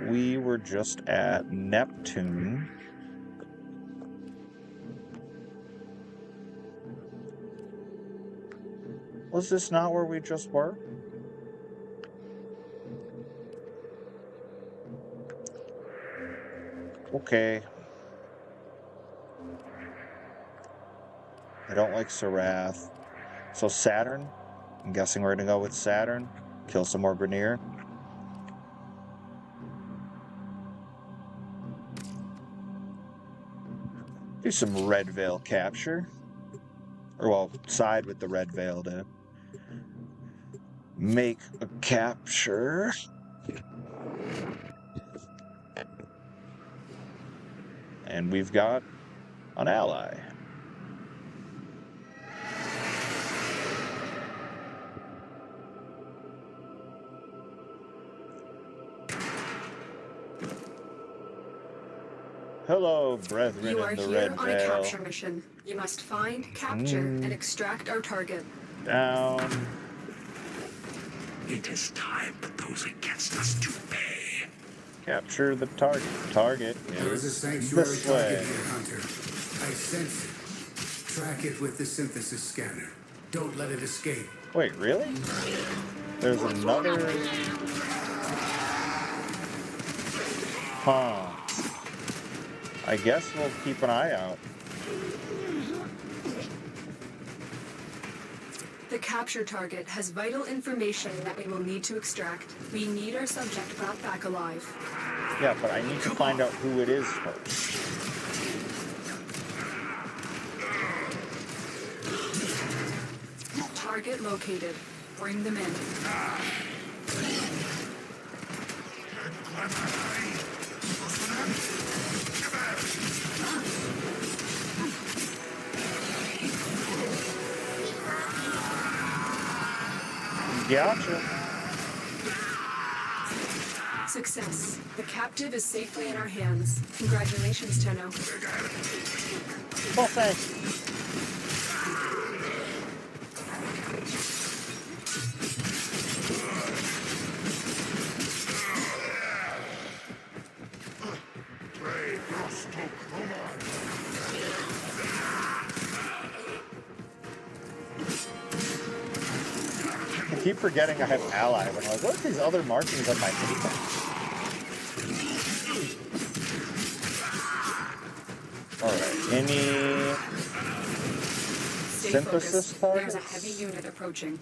Speaker 3: We were just at Neptune. Was this not where we just were? Okay. I don't like Sarath. So Saturn? I'm guessing we're going to go with Saturn. Kill some more Grenier. Do some Red Veil capture. Or, well, side with the Red Veil to make a capture. And we've got an ally. Hello, brethren
Speaker 2: You are
Speaker 3: in the
Speaker 2: here
Speaker 3: Red
Speaker 2: on a
Speaker 3: Veil.
Speaker 2: capture mission. You must find, capture, and extract our target.
Speaker 3: Down.
Speaker 10: It is time for those against us to pay.
Speaker 3: Capture the target. Target
Speaker 7: There is a
Speaker 3: is
Speaker 7: sanctuary
Speaker 3: this
Speaker 7: target
Speaker 3: way.
Speaker 7: here, Hunter. I sense it. Track it with the synthesis scanner. Don't let it escape.
Speaker 3: Wait, really? There's another... Huh. I guess we'll keep an eye out.
Speaker 2: The capture target has vital information that we will need to extract. We need our subject brought back alive.
Speaker 3: Yeah, but I need to find out who it is first.
Speaker 2: Target located. Bring them in.
Speaker 3: Gotcha.
Speaker 2: Success. The captive is safely in our hands. Congratulations, Tenno.
Speaker 3: Well, thanks. I keep forgetting I have ally. When I'm like, what are these other markings on my paper? Alright, any
Speaker 2: Stay
Speaker 3: synthesis
Speaker 2: focused.
Speaker 3: targets?
Speaker 2: There's a heavy unit approaching.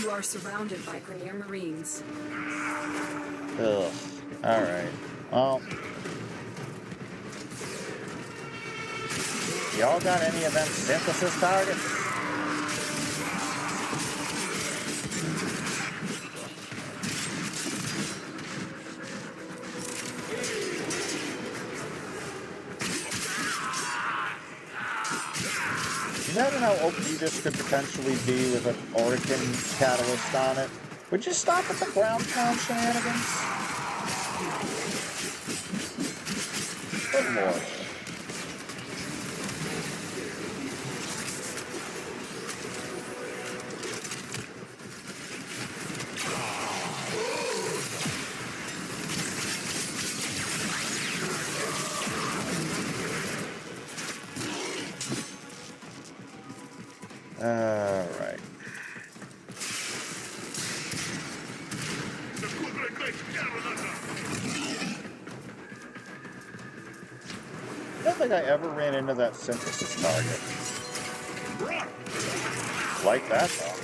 Speaker 2: You are surrounded by Grenier Marines.
Speaker 3: Ugh. Alright. Well. Y'all got any of them synthesis targets? Imagine how OP this could potentially be with an Orican catalyst on it. Would you stop at the ground pound shenanigans? Good lord. Alright. I don't think I ever ran into that synthesis target. Like that, though.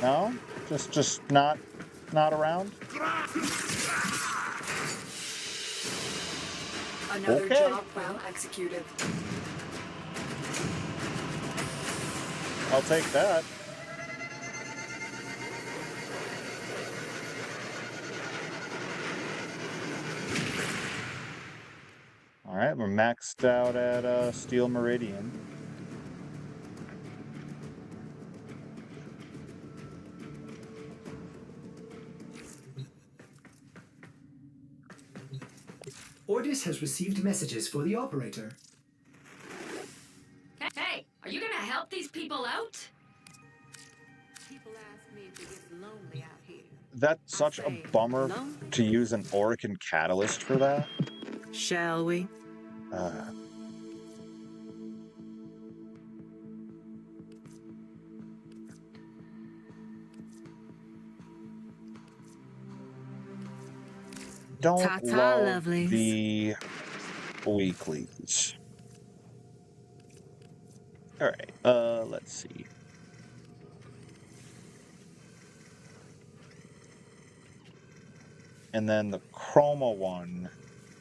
Speaker 3: No? Just not around?
Speaker 2: Another
Speaker 3: Okay.
Speaker 2: job well executed.
Speaker 3: I'll take that. Alright, we're maxed out at Steel Meridian.
Speaker 6: Ordis has received messages for the operator.
Speaker 11: Hey, are you gonna help these people out?
Speaker 8: People ask me if it gets lonely out here.
Speaker 3: That's such a bummer to use an Orican catalyst for that.
Speaker 8: Shall we?
Speaker 3: Don't
Speaker 8: Ta-ta,
Speaker 3: love
Speaker 8: lovelies.
Speaker 3: the weeklies. Alright, let's see. And then the chroma one,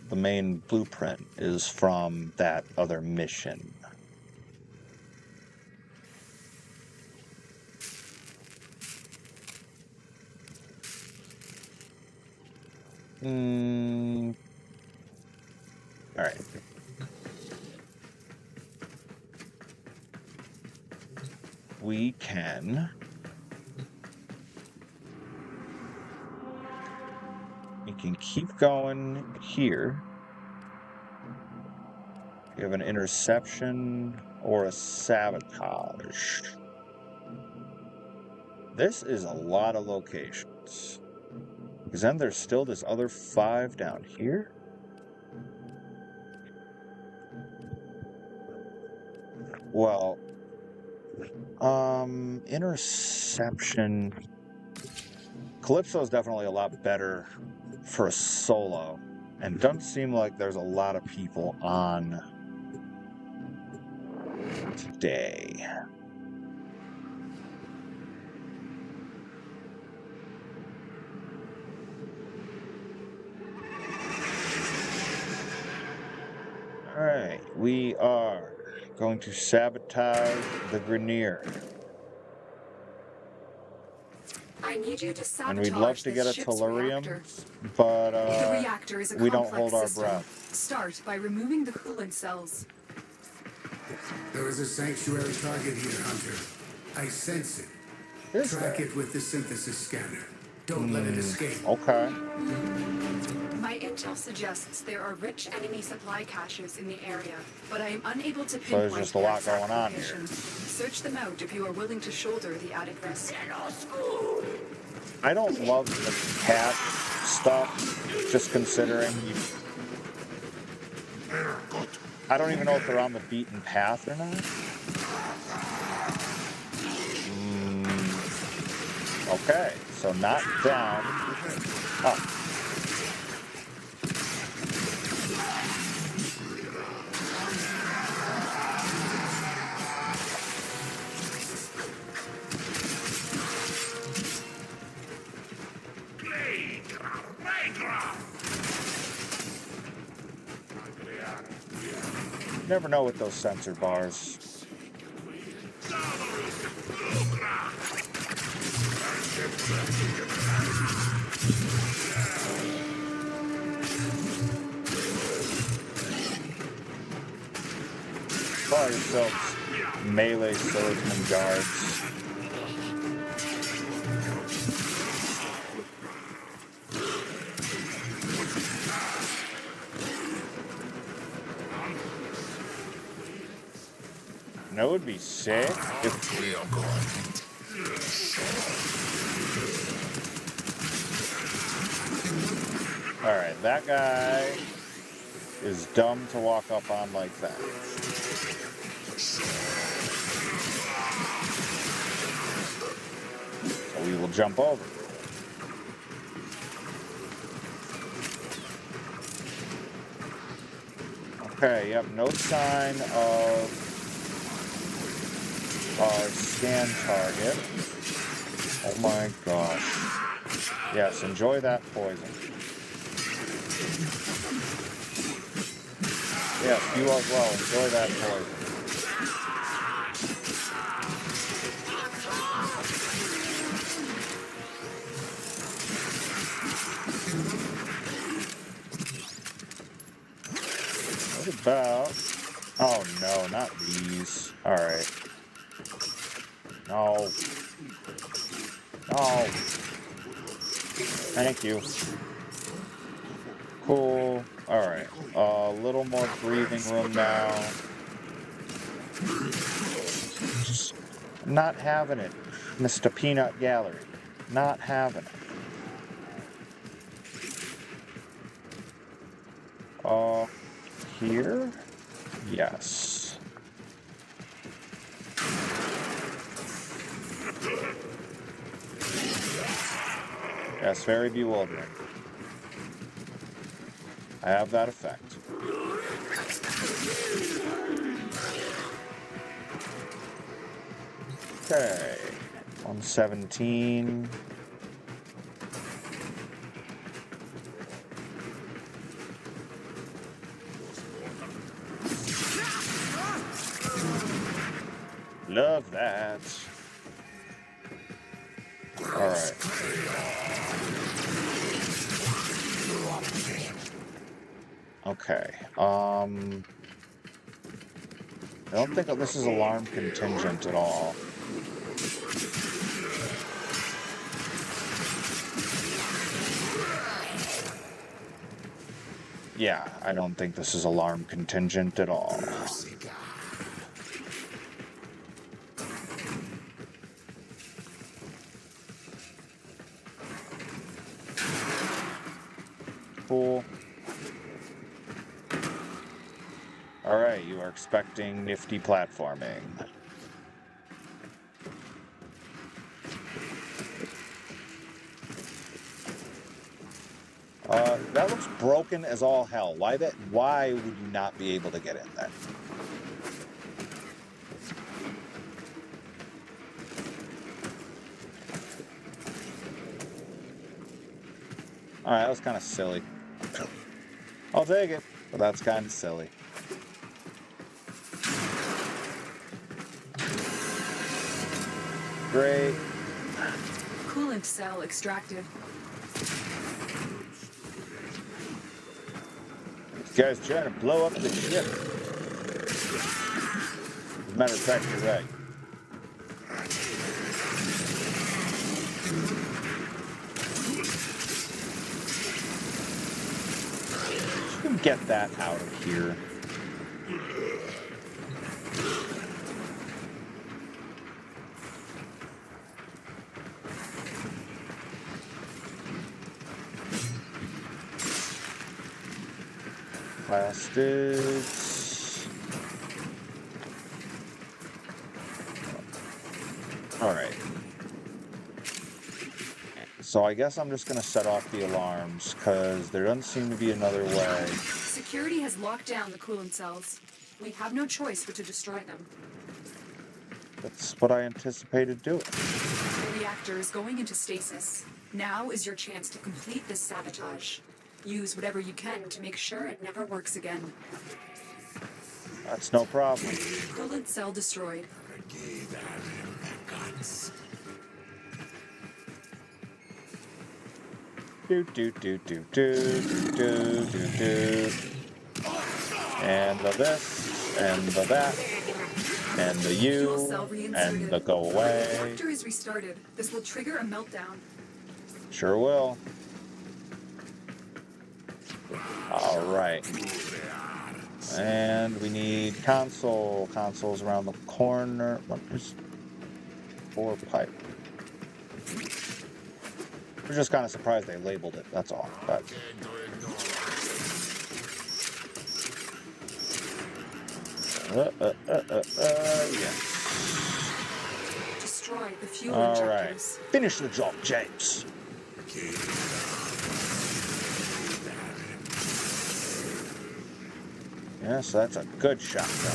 Speaker 3: the main blueprint, is from that other mission. Alright. We can keep going here. You have an interception or a sabotage. This is a lot of locations. Because then there's still this other 5 down here. Well, interception. Calypso is definitely a lot better for a solo. And doesn't seem like there's a lot of people on today. Alright, we are going to sabotage the Grenier.
Speaker 2: I need you to sabotage
Speaker 3: And we'd love to get a
Speaker 2: this ship's
Speaker 3: tellurium,
Speaker 2: reactor.
Speaker 3: but
Speaker 2: The reactor is a
Speaker 3: we don't
Speaker 2: complex
Speaker 3: hold our
Speaker 2: system.
Speaker 3: breath.
Speaker 2: Start by removing the coolant cells.
Speaker 7: There is a sanctuary target here, Hunter. I sense it. Track it with the synthesis scanner. Don't let it escape.
Speaker 3: Okay.
Speaker 2: My intel suggests there are rich enemy supply caches in the area, but I am unable to
Speaker 3: So
Speaker 2: pinpoint
Speaker 3: there's just a
Speaker 2: their
Speaker 3: lot
Speaker 2: exact
Speaker 3: going on here.
Speaker 2: location. Search them out if you are willing to shoulder the added risk.
Speaker 3: I don't love the cat stuff, just considering you... I don't even know if they're on the beaten path or not. Okay, so not down. Up. Never know with those sensor bars. Call yourselves melee swordsman guards. That would be sick if we are going. Alright, that guy is dumb to walk up on like that. So we will jump over. Okay, yep, no sign of our scan target. Oh my gosh. Yes, enjoy that poison. Yes, you as well. Enjoy that poison. What about... Oh no, not these. Alright. No. No. Thank you. Cool. Alright. A little more breathing room now. Just not having it, Mr. Peanut Gallery. Not having it. Here? Yes. Yes, very bewildering. I have that effect. Okay. 117. Love that. All right. Okay. I don't think this is alarm contingent at all. Yeah, I don't think this is alarm contingent at all. Cool. Alright, you are expecting nifty platforming. It's broken as all hell. Why would you not be able to get in there? Alright, that was kind of silly. I'll take it, but that's kind of silly. Great.
Speaker 2: Coolant cell extracted.
Speaker 3: This guy's trying to blow up the ship. As a matter of fact, you're right. You can get that out of here. Plastics. Alright. So I guess I'm just going to set off the alarms, because there doesn't seem to be another way.
Speaker 2: Security has locked down the coolant cells. We have no choice but to destroy them.
Speaker 3: That's what I anticipated doing.
Speaker 2: The reactor is going into stasis. Now is your chance to complete this sabotage. Use whatever you can to make sure it never works again.
Speaker 3: That's no problem.
Speaker 2: Coolant cell destroyed.
Speaker 3: Do do do do do do do do. And the this, and the that, and the
Speaker 2: Fuel
Speaker 3: you,
Speaker 2: cell reinserted.
Speaker 3: and the go away.
Speaker 2: The reactor is restarted. This will trigger a meltdown.
Speaker 3: Sure will. Alright. And we need console. Console's around the corner. There's 4 pipe. We're just kind of surprised they labeled it, that's all. But yeah.
Speaker 2: Destroy the fuel
Speaker 3: Alright.
Speaker 2: injectors.
Speaker 3: Finish the job, James. Yes, that's a good shotgun.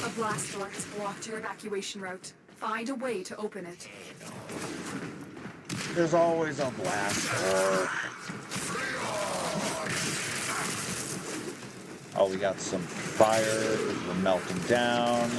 Speaker 2: A blast door has blocked your evacuation route. Find a way to open it.
Speaker 3: There's always a blast door. Oh, we got some fire. We're melting down.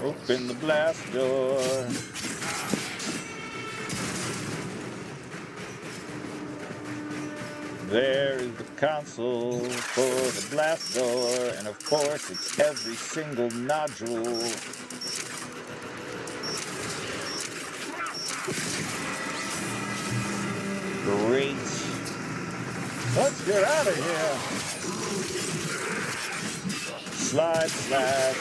Speaker 3: Open the blast door. There is the console for the blast door, and of course it's every single nodule. Great. Let's get out of here. Slide, slide.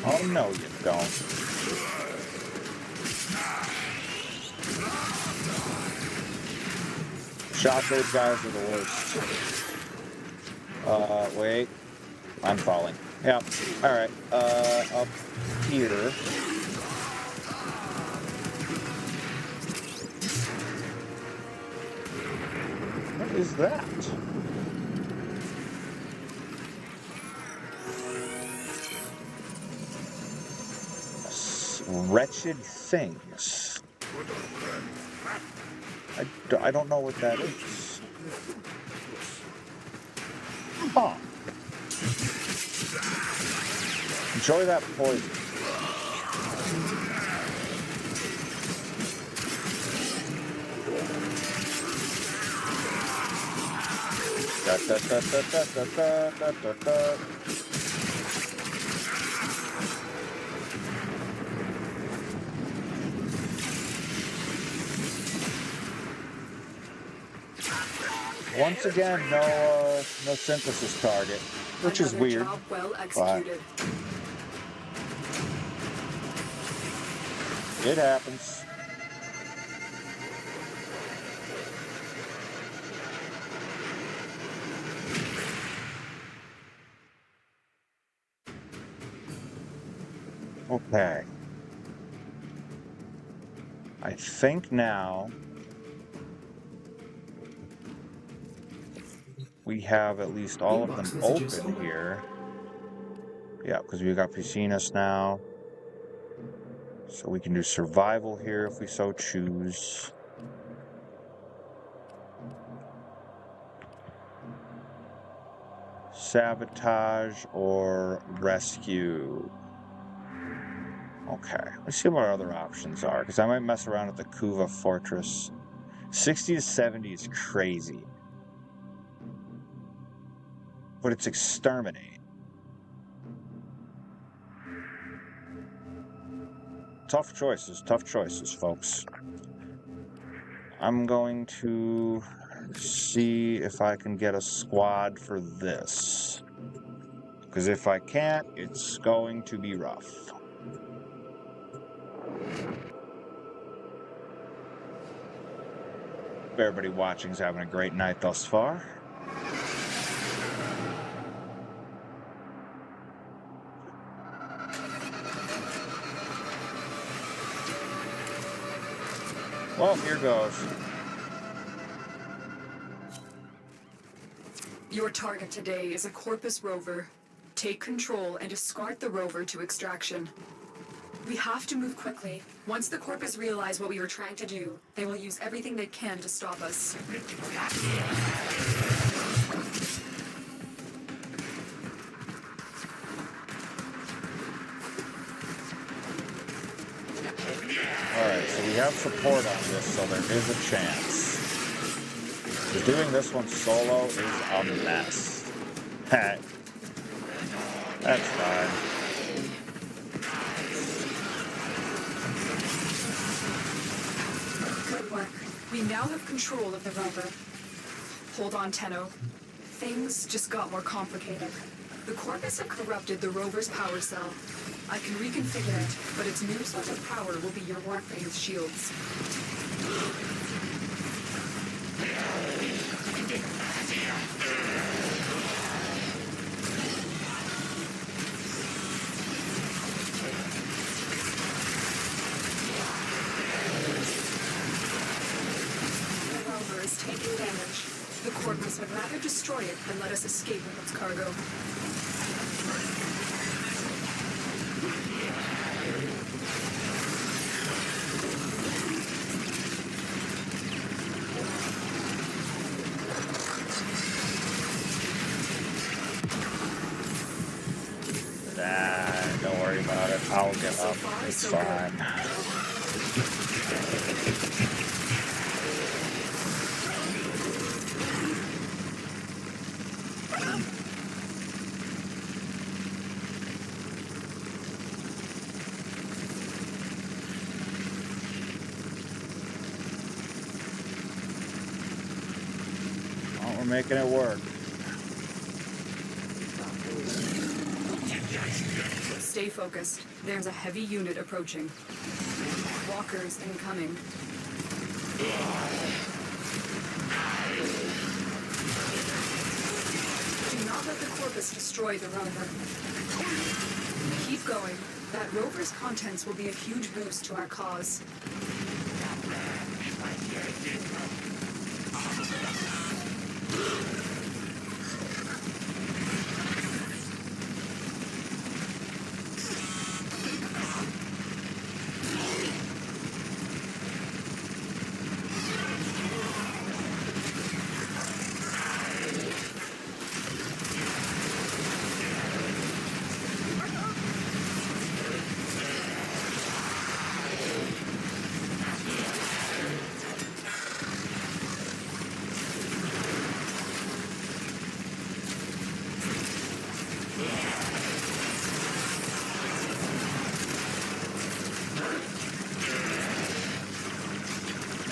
Speaker 3: Oh, no, you don't. Shockwave guys are the worst. Wait. I'm falling. Yep. Alright. Up here. What is that? Wretched things. I don't know what that is. Huh. Enjoy that poison. Da, da, da, da, da, da, da, da, da. Once again, no synthesis target, which is weird.
Speaker 2: Job well
Speaker 3: But
Speaker 2: executed.
Speaker 3: it happens. Okay. I think now we have at least all of them open here. Yeah, because we got Piscinas now. So we can do survival here if we so choose. Sabotage or rescue. Okay, let's see what our other options are, because I might mess around with the Kuva Fortress. 60 to 70 is crazy. But it's exterminate. Tough choices, folks. I'm going to see if I can get a squad for this. Because if I can't, it's going to be rough. Everybody watching's having a great night thus far. Well, here goes.
Speaker 2: Your target today is a Corpus rover. Take control and escort the rover to extraction. We have to move quickly. Once the Corpus realize what we were trying to do, they will use everything they can to stop us.
Speaker 3: Alright, so we have support on this, so there is a chance. Because doing this one solo is a mess. Hey, that's fine.
Speaker 2: Good work. We now have control of the rover. Hold on, Tenno. Things just got more complicated. The Corpus have corrupted the rover's power cell. I can reconfigure it, but its new source of power will be your Warframe's shields. The rover is taking damage. The Corpus would rather destroy it than let us escape with its cargo.
Speaker 3: Don't worry about it. I'll get up. It's fine. Well, we're making it work.
Speaker 2: Stay focused. There's a heavy unit approaching. Walkers incoming. Do not let the Corpus destroy the rover. Keep going. That rover's contents will be a huge boost to our cause.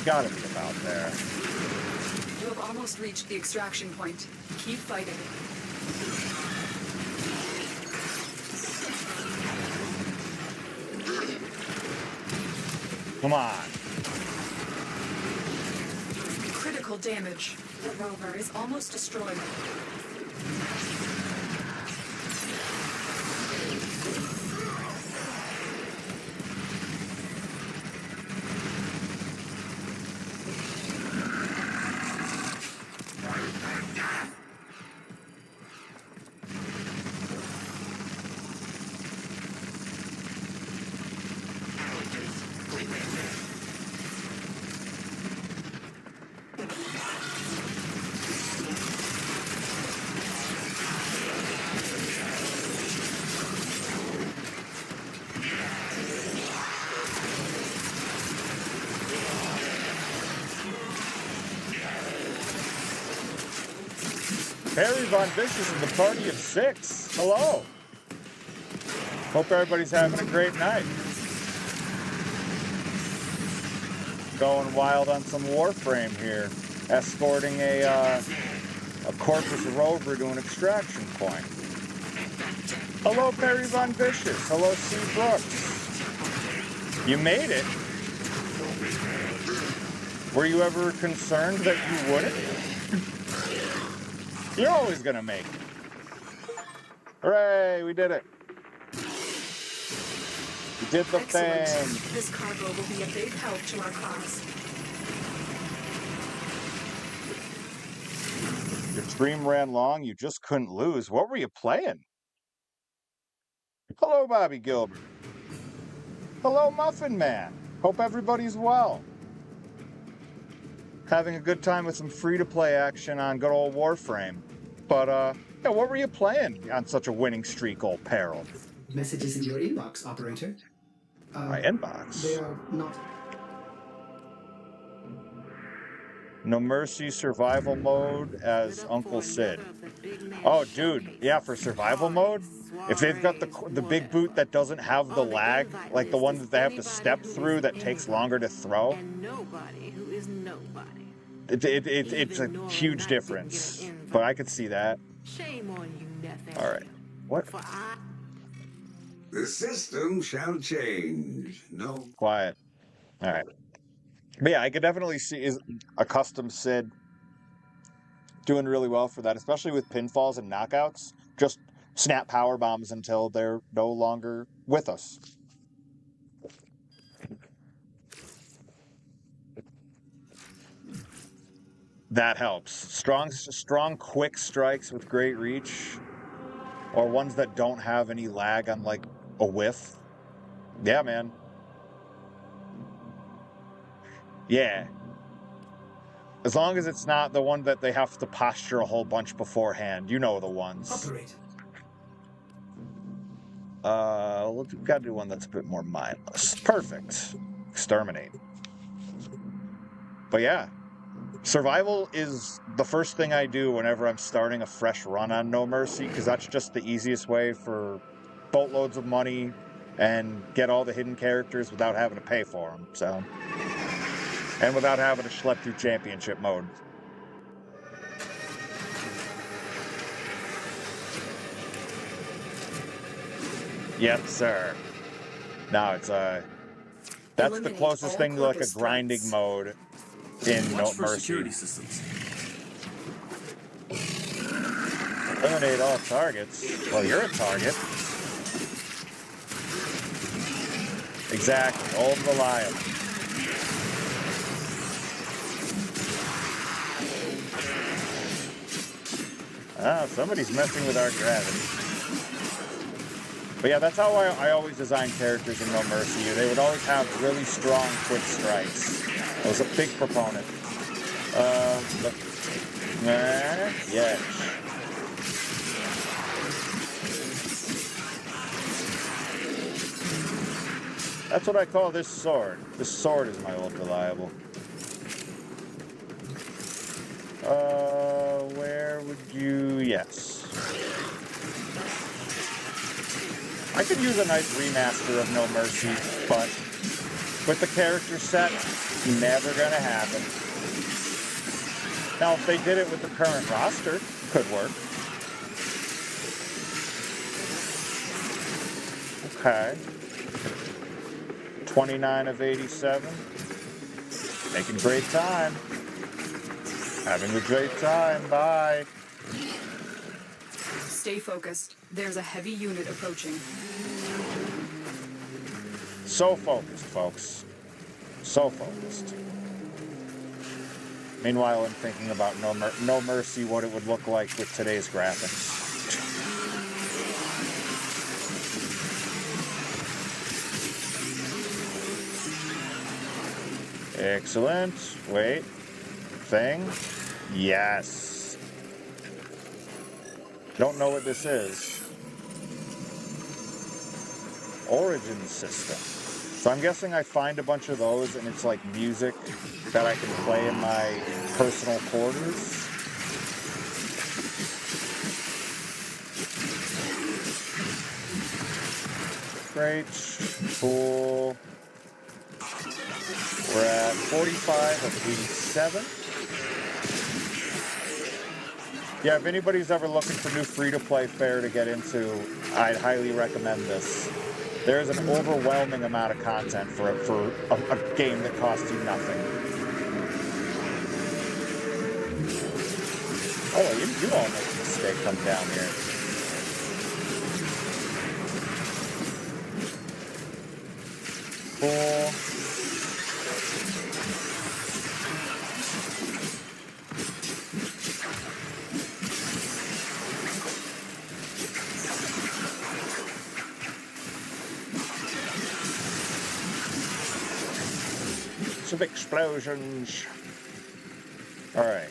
Speaker 3: gotta be about there.
Speaker 2: You have almost reached the extraction point. Keep fighting.
Speaker 3: Come on.
Speaker 2: Critical damage. The rover is almost destroyed.
Speaker 3: Harry Von Vicious and the party of 6. Hello. Hope everybody's having a great night. Going wild on some Warframe here. Escorting a Corpus rover to an extraction point. Hello, Perry Von Vicious. Hello, C. Brooks. You made it. Were you ever concerned that you wouldn't? You're always gonna make it. Hooray, we did it. We did the
Speaker 2: Excellent.
Speaker 3: thing.
Speaker 2: This cargo will be a big help to our cause.
Speaker 3: Your stream ran long, you just couldn't lose. What were you playing? Hello, Bobby Gilbert. Hello, Muffin Man. Hope everybody's well. Having a good time with some free-to-play action on good old Warframe. But, yeah, what were you playing on such a winning streak, old Peril?
Speaker 14: Messages in your inbox, operator.
Speaker 3: My inbox?
Speaker 14: They are not...
Speaker 3: No Mercy survival mode as Uncle Sid. Oh, dude, yeah, for survival mode, if they've got the big boot that doesn't have the lag, like the one that they have to step through that takes longer to throw, it's a huge difference. But I could see that. All right. What?
Speaker 10: The system shall change. No.
Speaker 3: Quiet. All right. But yeah, I could definitely see a custom Sid doing really well for that, especially with pinfalls and knockouts. Just snap power bombs until they're no longer with us. That helps. Strong, quick strikes with great reach, or ones that don't have any lag on like a whiff. Yeah, man. Yeah. As long as it's not the one that they have to posture a whole bunch beforehand. You know the ones.
Speaker 14: Operate.
Speaker 3: We've got to do one that's a bit more mindless. Perfect. Exterminate. But yeah. Survival is the first thing I do whenever I'm starting a fresh run on No Mercy, because that's just the easiest way for boatloads of money and get all the hidden characters without having to pay for them, so. And without having to schlep through championship mode. Yes, sir. No, it's that's the closest thing to like a grinding mode in No Mercy.
Speaker 4: Security systems.
Speaker 3: Eliminate all targets. Well, you're a target. Exactly. Old reliable. Ah, somebody's messing with our gravity. But yeah, that's how I always design characters in No Mercy. They would always have really strong, quick strikes. I was a big proponent. Yeah. That's what I call this sword. This sword is my old reliable. Where would you... Yes. I could use a nice remaster of No Mercy, but with the character set, never gonna happen. Now, if they did it with the current roster, could work. Okay. 29 of 87. Making great time. Having a great time. Bye.
Speaker 2: Stay focused. There's a heavy unit approaching.
Speaker 3: So focused, folks. So focused. Meanwhile, I'm thinking about No Mercy, what it would look like with today's graphics. Excellent. Wait. Thing. Yes. Don't know what this is. Origin system. So I'm guessing I find a bunch of those and it's like music that I can play in my personal quarters. Great. Cool. We're at 45 of 87. Yeah, if anybody's ever looking for new free-to-play fare to get into, I'd highly recommend this. There is an overwhelming amount of content for a game that costs you nothing. Oh, you all make a mistake. Come down here. Cool. Of explosions. All right.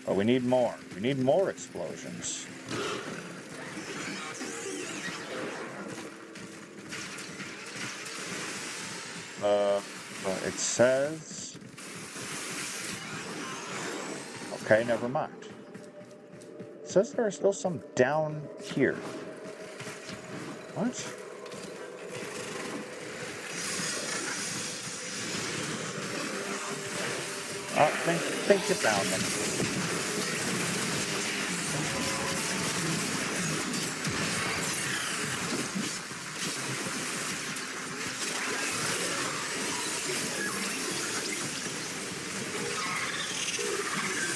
Speaker 3: Oh, we need more. We need more explosions. It says. Okay, never mind. It says there are still some down here. What? Think you found them.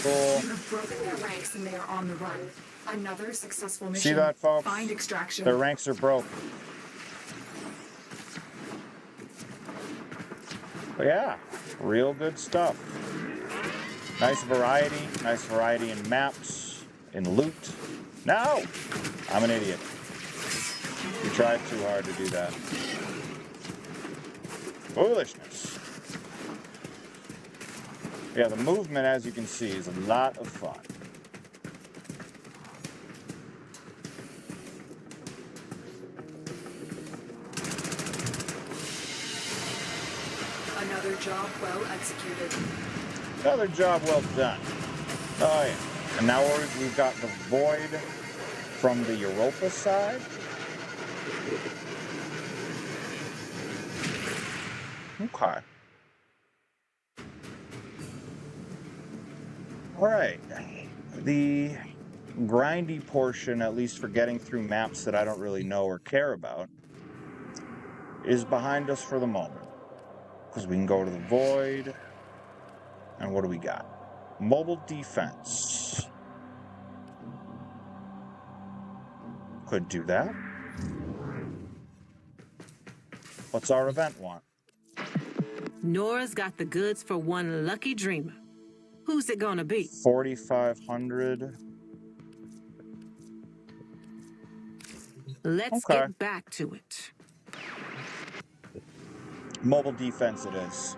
Speaker 3: Cool.
Speaker 2: You have broken their ranks and they are on the run. Another successful mission.
Speaker 3: See that, folks?
Speaker 2: Find extraction.
Speaker 3: Their ranks are broken. But yeah, real good stuff. Nice variety in maps, in loot. No! I'm an idiot. You tried too hard to do that. Foolishness. Yeah, the movement, as you can see, is a lot of fun.
Speaker 2: Another job well executed.
Speaker 3: Another job well done. Oh yeah. And now we've got the Void from the Europa side. Okay. Alright. The grindy portion, at least for getting through maps that I don't really know or care about, is behind us for the moment. Because we can go to the Void. And what do we got? Mobile defense. Could do that. What's our event want?
Speaker 8: Nora's got the goods for one lucky dreamer. Who's it gonna be?
Speaker 3: 4,500.
Speaker 8: Let's get back to it.
Speaker 3: Mobile defense it is.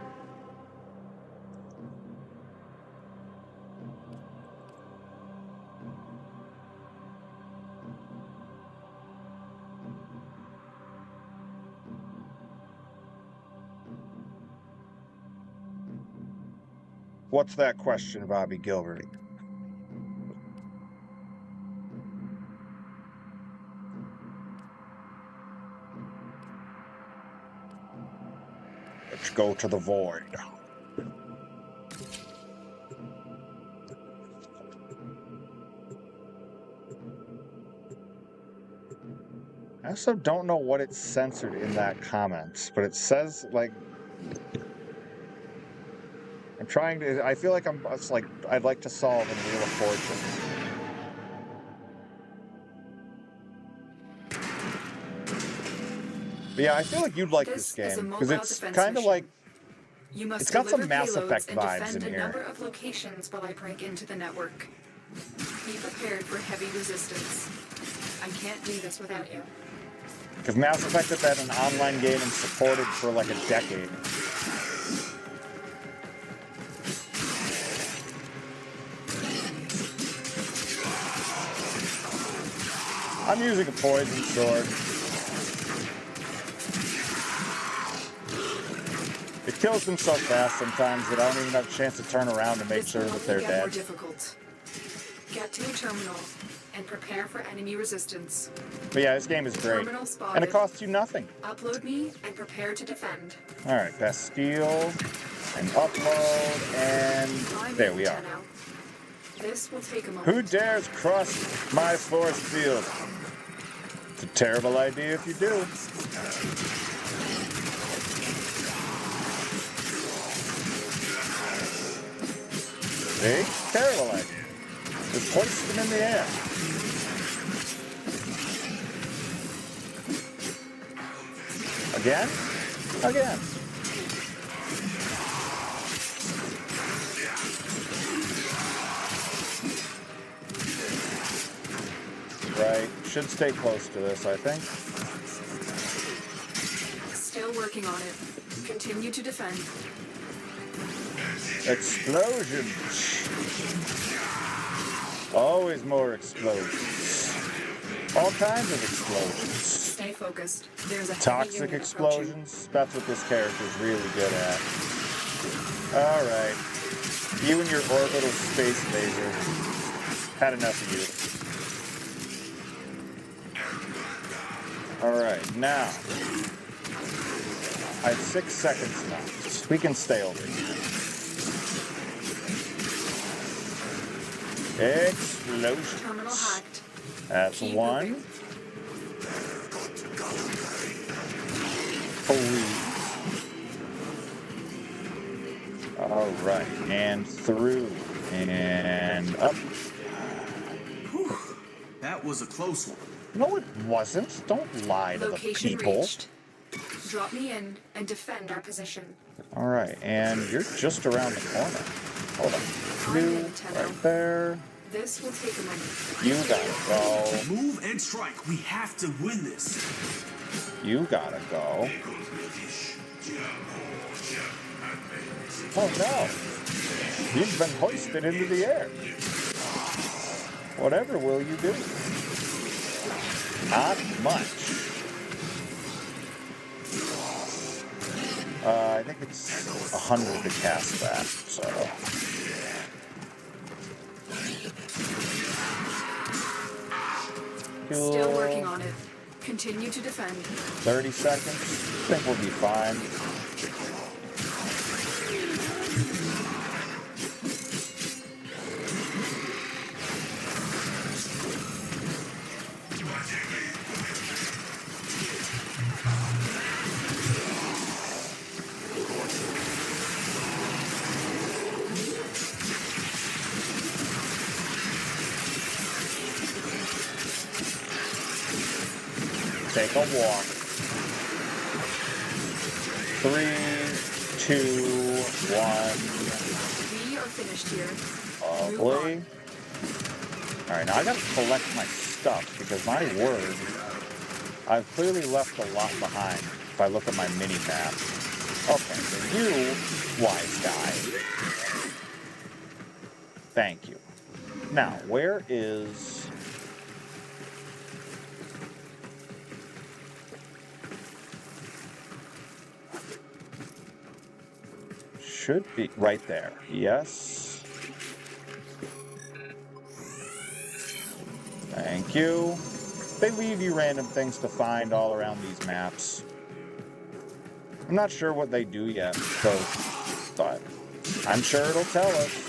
Speaker 3: What's that question, Bobby Gilbert? which go to the void. I also don't know what it's censored in that comment, but it says, like, I'm trying to, I feel like it's like, I'd like to solve in Wheel of Fortune. But yeah, I feel like you'd like this game, because it's kind of like, it's got some Mass Effect vibes in
Speaker 2: a
Speaker 3: here.
Speaker 2: number of locations while I break into the network. Be prepared for heavy resistance. I can't do this without you.
Speaker 3: Because Mass Effect has been an online game and supported for like a decade. I'm using a poison sword. It kills them so fast sometimes that I don't even have a chance to turn around to make sure that they're dead.
Speaker 2: More difficult. Get to a terminal and prepare for enemy resistance.
Speaker 3: But yeah, this game is great. And it costs you nothing.
Speaker 2: Upload me and prepare to defend.
Speaker 3: Alright, Bastille, and upload, and there we are.
Speaker 2: This will take a moment.
Speaker 3: Who dares cross my force field? It's a terrible idea if you do. See? Terrible idea. Just hoist them in the air. Again? Again. Right. Should stay close to this, I think.
Speaker 2: Still working on it. Continue to defend.
Speaker 3: Explosions. Always more explosions. All kinds of explosions.
Speaker 2: Stay focused. There's a
Speaker 3: Toxic explosions. That's what this character's really good at. Alright. You and your orbital space laser. Had enough of you. Alright, now. I have 6 seconds left. We can stay over here. Explosions.
Speaker 2: Terminal hacked.
Speaker 3: That's
Speaker 2: Keep
Speaker 3: one.
Speaker 2: moving.
Speaker 3: 3. Alright, and through. And up.
Speaker 4: Whew. That was a close one.
Speaker 3: No, it wasn't. Don't lie to
Speaker 2: Location
Speaker 3: the people.
Speaker 2: reached. Drop me in and defend our position.
Speaker 3: Alright, and you're just around the corner. Hold on. You, right there.
Speaker 2: This will take a moment.
Speaker 3: You gotta go.
Speaker 4: Move and strike. We have to win this.
Speaker 3: You gotta go. Oh no. You've been hoisted into the air. Whatever will you do? Not much. I think it's 100 to cast that, so.
Speaker 2: Still working on it. Continue to defend.
Speaker 3: 30 seconds. I think we'll be fine. Take a walk. 3, 2, 1.
Speaker 2: We are finished here.
Speaker 3: Lovely. Alright, now I gotta collect my stuff because my word, I've clearly left a lot behind if I look at my mini map. Okay, so you, wise guy. Thank you. Now, where is... Should be right there. Yes. Thank you. They leave you random things to find all around these maps. I'm not sure what they do yet, but I'm sure it'll tell us.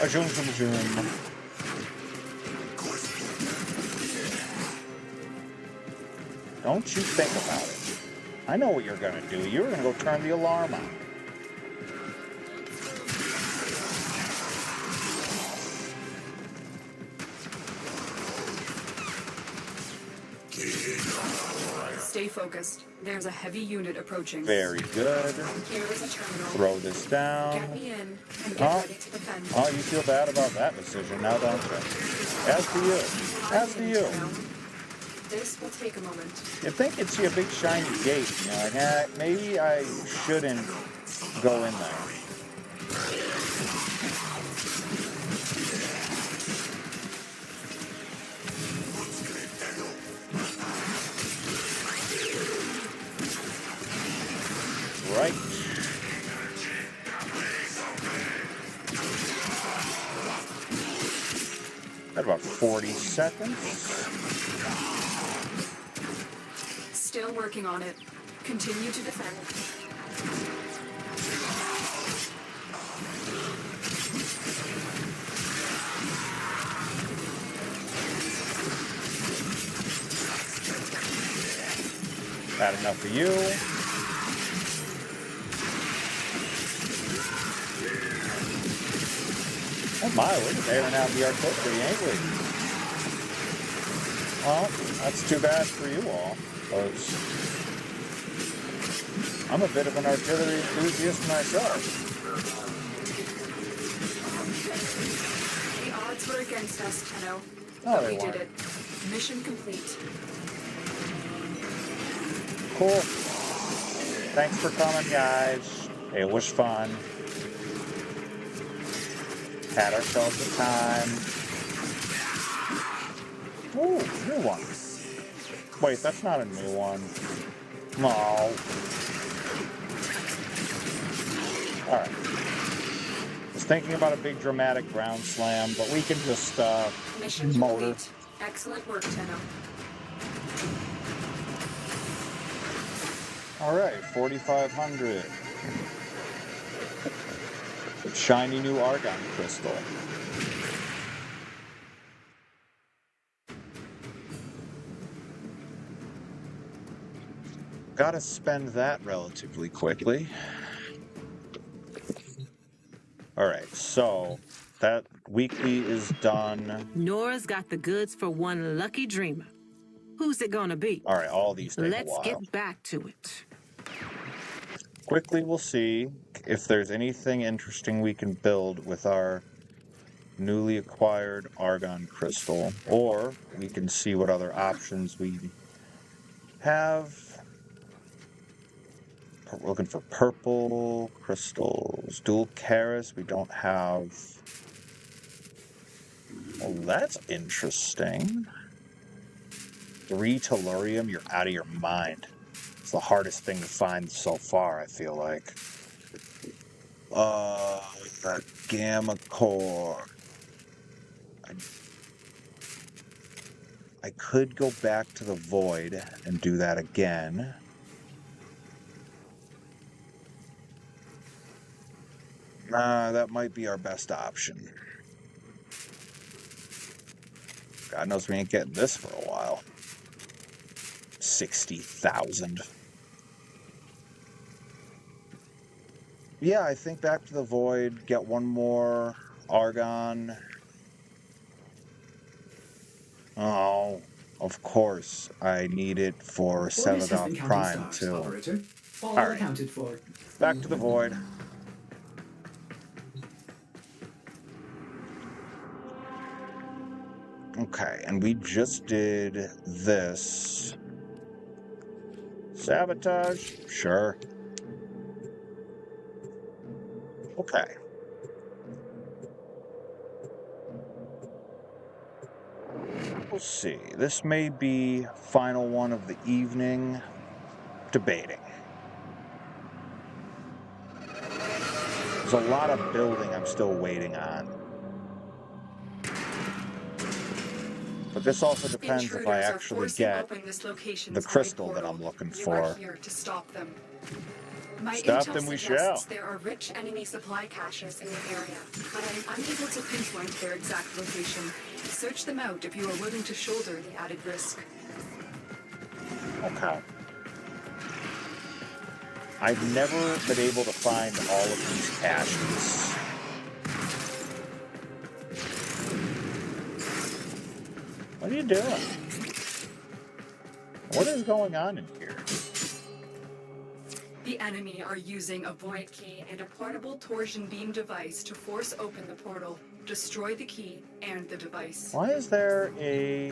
Speaker 3: Zoom, zoom, zoom. Don't you think about it. I know what you're going to do. You're going to go turn the alarm on.
Speaker 2: Stay focused. There's a heavy unit approaching.
Speaker 3: Very good.
Speaker 2: Here is a terminal.
Speaker 3: Throw this down.
Speaker 2: Get me in and get ready to defend.
Speaker 3: Oh, you feel bad about that decision now, don't you? As do you. As do you.
Speaker 2: This will take a moment.
Speaker 3: You'd think you'd see a big shiny gate, you know, like, maybe I shouldn't go in there. Right. Got about 40 seconds.
Speaker 2: Still working on it. Continue to defend.
Speaker 3: Bad enough for you. Oh my, we're just airing out the artillery, ain't we? Well, that's too bad for you all, because I'm a bit of an artillery enthusiast myself.
Speaker 2: The odds were against us, Tenno.
Speaker 3: Oh,
Speaker 2: But
Speaker 3: they
Speaker 2: we did
Speaker 3: weren't.
Speaker 2: it. Mission complete.
Speaker 3: Cool. Thanks for coming, guys. It was fun. Had ourselves a time. Ooh, new one. Wait, that's not a new one. No. Alright. Was thinking about a big dramatic ground slam, but we can just,
Speaker 2: Mission
Speaker 3: motor.
Speaker 2: complete. Excellent work, Tenno.
Speaker 3: Alright, 4,500. Shiny new argon crystal. Gotta spend that relatively quickly. Alright, so that weekly is done.
Speaker 8: Nora's got the goods for one lucky dreamer. Who's it gonna be?
Speaker 3: Alright, all these take a
Speaker 8: Let's
Speaker 3: while.
Speaker 8: get back to it.
Speaker 3: Quickly we'll see if there's anything interesting we can build with our newly acquired argon crystal, or we can see what other options we have. We're looking for purple crystals. Dual Karis, we don't have. Well, that's interesting. 3 tellurium, you're out of your mind. It's the hardest thing to find so far, I feel like. The gamma core. I could go back to the void and do that again. That might be our best option. God knows we ain't getting this for a while. 60,000. Yeah, I think back to the void, get one more argon. Oh, of course. I need it for
Speaker 14: Orders have been
Speaker 3: Sevadoth
Speaker 14: counting
Speaker 3: Prime,
Speaker 14: stars,
Speaker 3: too.
Speaker 14: Operator. All
Speaker 3: All right.
Speaker 14: accounted for.
Speaker 3: Back to the void. Okay, and we just did this. Sabotage? Sure. Okay. We'll see. This may be final one of the evening. Debating. There's a lot of building I'm still waiting on. But this also depends if I
Speaker 2: Intruders are
Speaker 3: actually
Speaker 2: forcing
Speaker 3: get
Speaker 2: open this location's
Speaker 3: the
Speaker 2: void
Speaker 3: crystal that
Speaker 2: portal.
Speaker 3: I'm looking
Speaker 2: You are
Speaker 3: for.
Speaker 2: here to stop them. My
Speaker 3: Stop
Speaker 2: intel
Speaker 3: them we
Speaker 2: suggests
Speaker 3: shall.
Speaker 2: there are rich enemy supply caches in the area, but I am unable to pinpoint their exact location. Search them out if you are willing to shoulder the added risk.
Speaker 3: Okay. I've never been able to find all of these caches. What are you doing? What is going on in here?
Speaker 2: The enemy are using a void key and a portable torsion beam device to force open the portal, destroy the key and the device.
Speaker 3: Why is there a...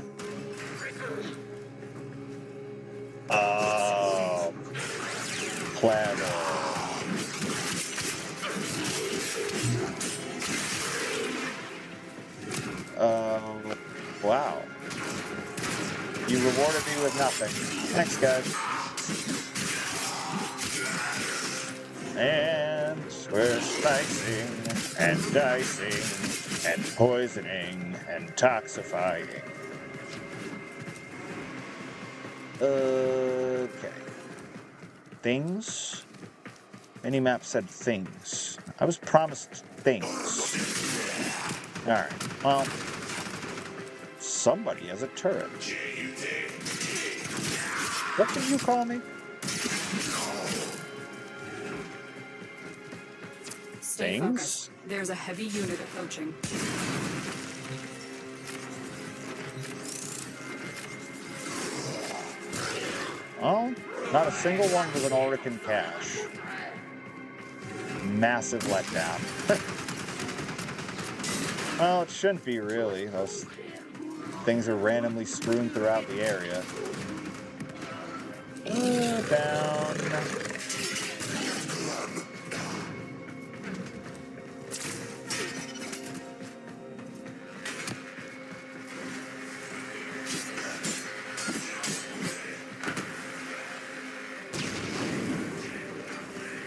Speaker 3: platter. Wow. You rewarded me with nothing. Thanks, guys. And we're slicing and dicing and poisoning and toxifying. Okay. Things? Minimap said things. I was promised things. Alright, well, somebody has a turret. What did you call me?
Speaker 2: Stay focused. There's a heavy unit approaching.
Speaker 3: Oh, not a single one with an Orican cache. Massive letdown. Well, it shouldn't be, really. Those things are randomly strewn throughout the area. Down.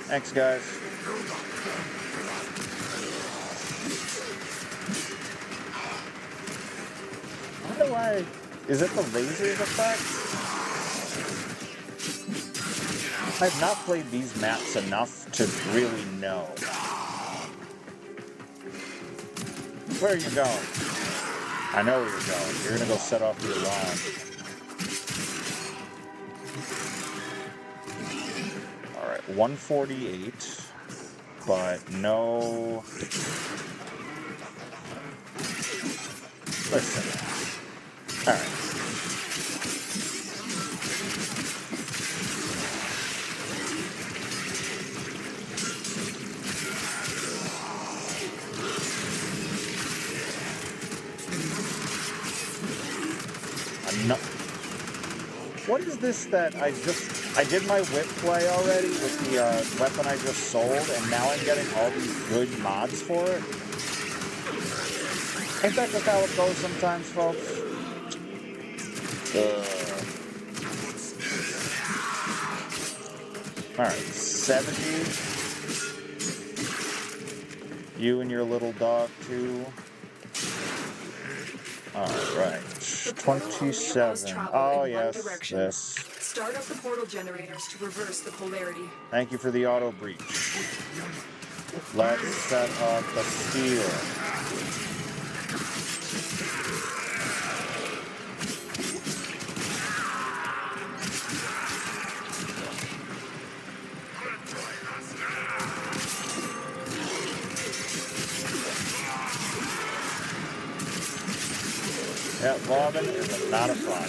Speaker 3: Thanks, guys. I wonder why. Is it the lasers effect? I've not played these maps enough to really know. Where are you going? I know where you're going. You're gonna go set off the alarm. Alright, 148. But no... Listen. Alright. No. What is this that I did my whip play already with the weapon I just sold, and now I'm getting all these good mods for it? Ain't that just how it goes sometimes, folks? Alright, 70. You and your little dog, too. Alright. 27. Oh, yes, this.
Speaker 2: Start up the portal generators to reverse the polarity.
Speaker 3: Thank you for the auto breach. Let's set up the steel. Yeah, Vauban is not a fun.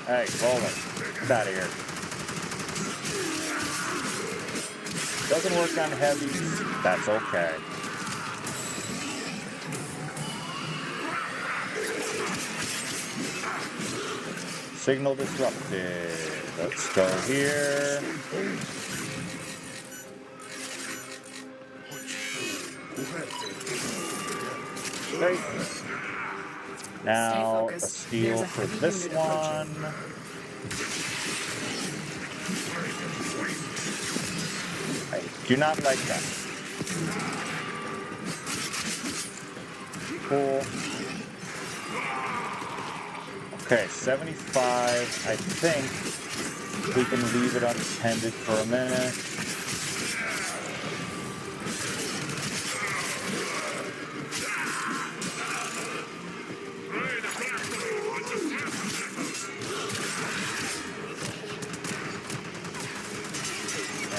Speaker 3: Hey, Vauban, get out of here. Doesn't work on heavies. That's okay. Signal disrupted. Let's go here. Okay. Now a steel for this one. I do not like that. Cool. Okay, 75. I think we can leave it unattended for a minute.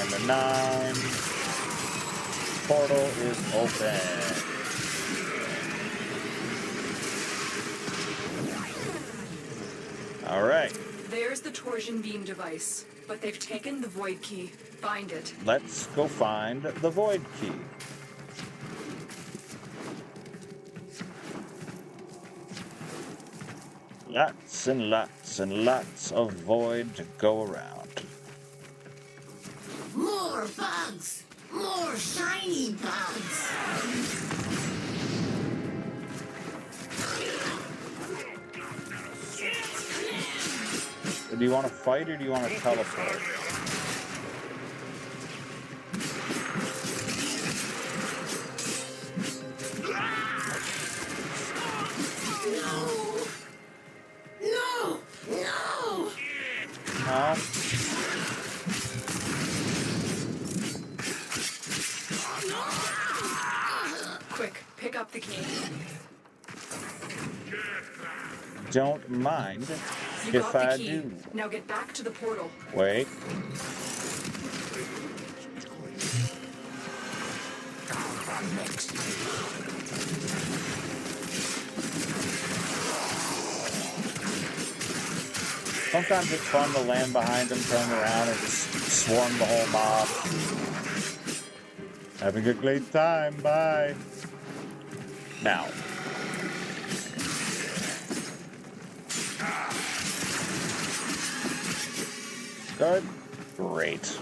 Speaker 3: And the 9 portal is open. All right.
Speaker 2: There's the torsion beam device, but they've taken the void key. Find it.
Speaker 3: Let's go find the void key. Lots and lots of void to go around.
Speaker 15: More bugs! More shiny bugs!
Speaker 3: Do you want to fight or do you want to teleport?
Speaker 15: No! No!
Speaker 3: Huh?
Speaker 2: Quick, pick up the key.
Speaker 3: Don't mind
Speaker 2: You
Speaker 3: if
Speaker 2: got the
Speaker 3: I
Speaker 2: key.
Speaker 3: do.
Speaker 2: Now get back to the portal.
Speaker 3: Wait. Sometimes it's fun to land behind them, turn around, and just swarm the whole mob. Having a great time. Bye. Now. Good. Great.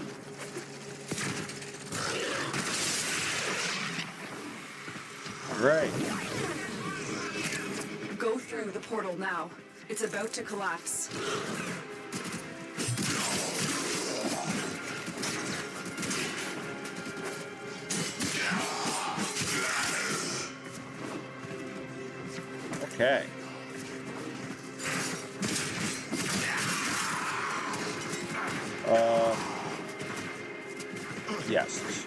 Speaker 3: Great.
Speaker 2: Go through the portal now. It's about to collapse.
Speaker 3: Okay. Yes.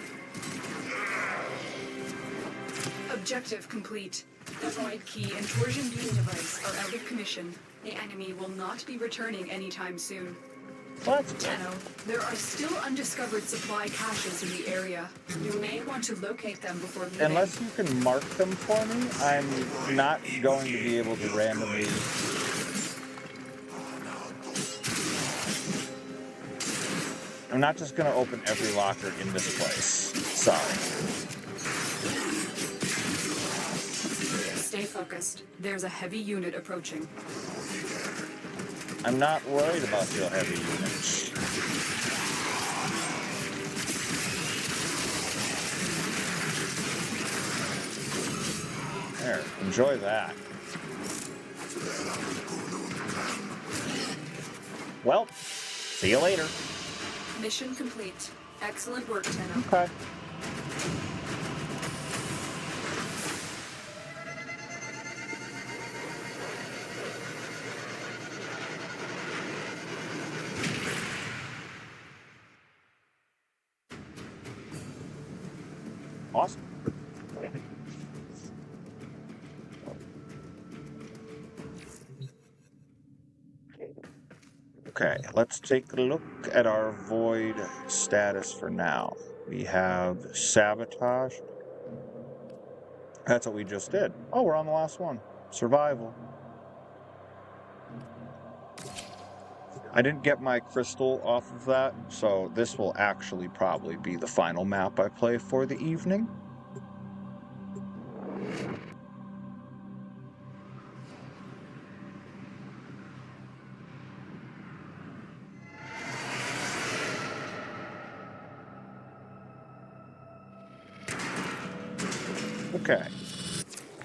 Speaker 2: Objective complete. The void key and torsion beam device are out of commission. The enemy will not be returning anytime soon.
Speaker 3: What?
Speaker 2: Tenno, there are still undiscovered supply caches in the area. You may want to locate them before leaving.
Speaker 3: Unless you can mark them for me, I'm not going to be able to randomly... I'm not just going to open every locker in this place. Sorry.
Speaker 2: Stay focused. There's a heavy unit approaching.
Speaker 3: I'm not worried about your heavy units. There, enjoy that. Well, see you later.
Speaker 2: Mission complete. Excellent work, Tenno.
Speaker 3: Okay. Awesome. Okay, let's take a look at our void status for now. We have sabotage. That's what we just did. Oh, we're on the last one. Survival. I didn't get my crystal off of that, so this will actually probably be the final map I play for the evening. Okay.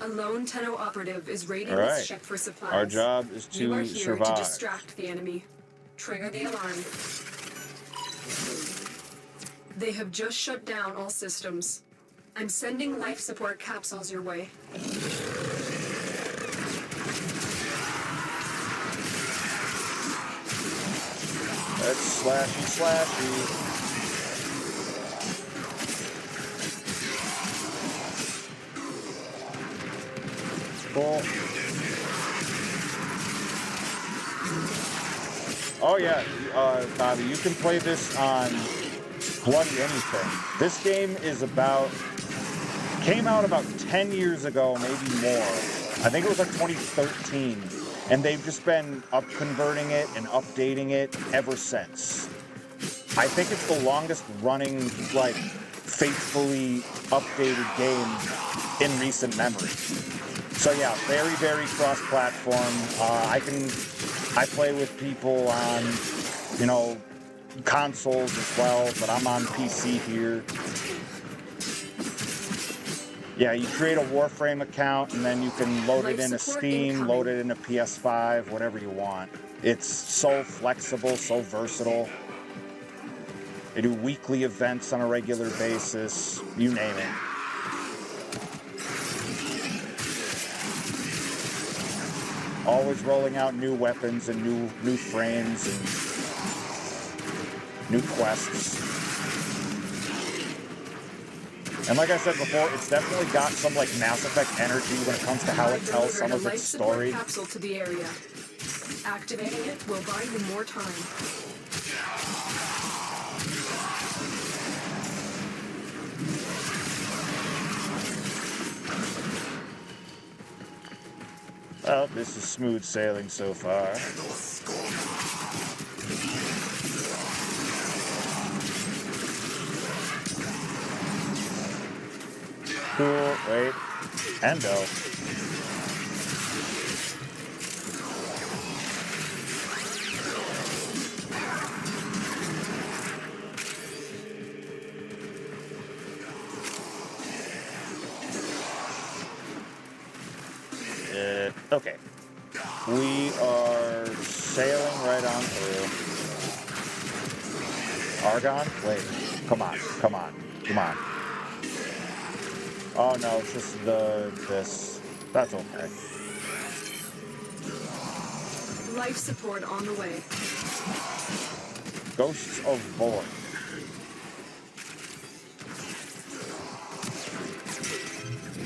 Speaker 2: A lone Tenno operative is raiding
Speaker 3: All right.
Speaker 2: this ship for supplies.
Speaker 3: Our job is
Speaker 2: You are
Speaker 3: to
Speaker 2: here
Speaker 3: survive.
Speaker 2: to distract the enemy. Trigger the alarm. They have just shut down all systems. I'm sending life support capsules your way.
Speaker 3: That's slashy. Cool. Oh yeah, Bobby, you can play this on bloody anything. This game is came out about 10 years ago, maybe more. I think it was like 2013. And they've just been converting it and updating it ever since. I think it's the longest running, like, faithfully updated game in recent memory. So yeah, very, very cross-platform. I play with people on, you know, consoles as well, but I'm on PC here. Yeah, you create a Warframe account, and then you can load it into Steam, load it into PS5, whatever you want. It's so flexible, so versatile. They do weekly events on a regular basis, you name it. Always rolling out new weapons and new frames and new quests. And like I said before, it's definitely got some like Mass Effect energy when it comes to how it tells some of its story.
Speaker 2: Capsule to the area. Activating it will buy you more time.
Speaker 3: Well, this is smooth sailing so far. Cool, wait. Endo. Okay. We are sailing right on through. Argon? Wait. Come on. Oh no, it's just this. That's okay.
Speaker 2: Life support on the way.
Speaker 3: Ghosts of Vauban.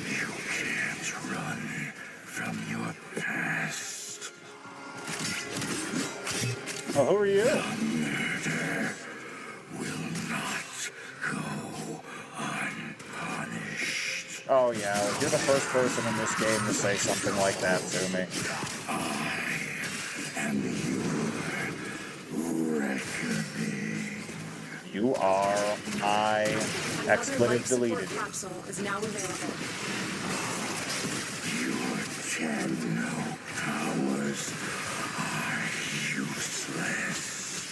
Speaker 9: You can't run from your past.
Speaker 3: Oh, who are you?
Speaker 9: The murder will not go unpunished.
Speaker 3: Oh yeah, well, you're the first person in this game to say something like that to me.
Speaker 9: I am your reckoning.
Speaker 3: You are my expletive deleted.
Speaker 2: Capsule is now available.
Speaker 9: Your general powers are useless.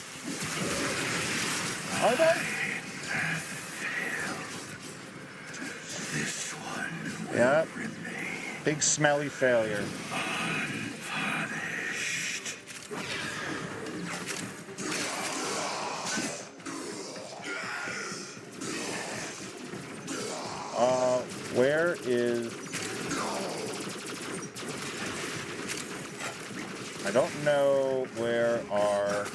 Speaker 3: Are they?
Speaker 9: This one will
Speaker 3: Yeah.
Speaker 9: remain
Speaker 3: Big smelly failure.
Speaker 9: unpunished.
Speaker 3: Where is... I don't know where our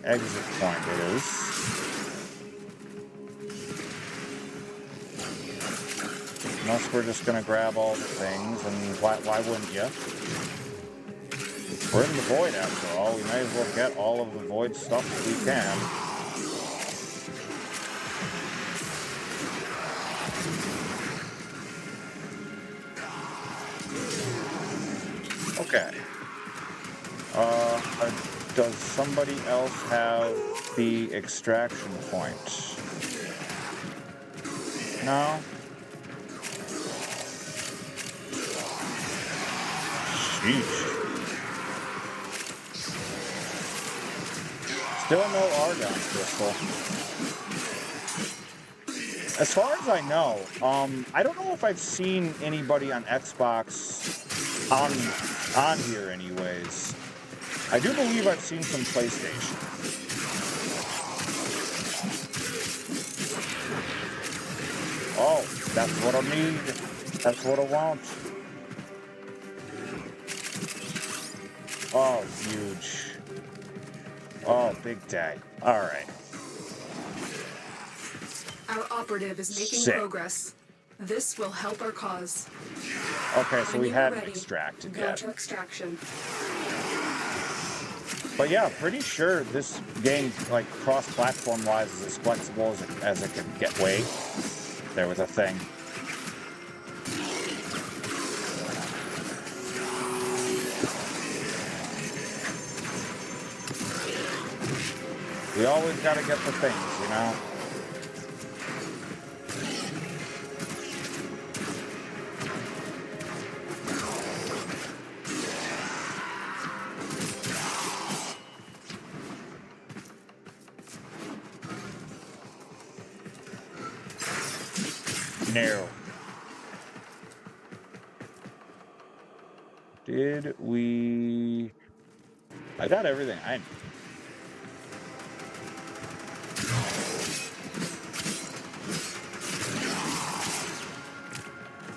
Speaker 3: exit point is. Unless we're just gonna grab all the things, and why wouldn't you? We're in the void after all. We may as well get all of the void stuff that we can. Okay. Does somebody else have the extraction point? No? Sheesh. Still no argon crystal. As far as I know, I don't know if I've seen anybody on Xbox on here anyways. I do believe I've seen some PlayStation. That's what I need. That's what I want. Oh, huge. Oh, big day. All right.
Speaker 2: Our operative is making
Speaker 3: Sick.
Speaker 2: progress. This will help our cause.
Speaker 3: Okay, so
Speaker 2: When
Speaker 3: we
Speaker 2: you are
Speaker 3: hadn't
Speaker 2: ready,
Speaker 3: extracted
Speaker 2: go
Speaker 3: yet.
Speaker 2: to extraction.
Speaker 3: But yeah, pretty sure this game, like cross-platform wise, is as flexible as it can get. Wait, there was a thing. We always gotta get the things, you know? No. Did we... I got everything I need.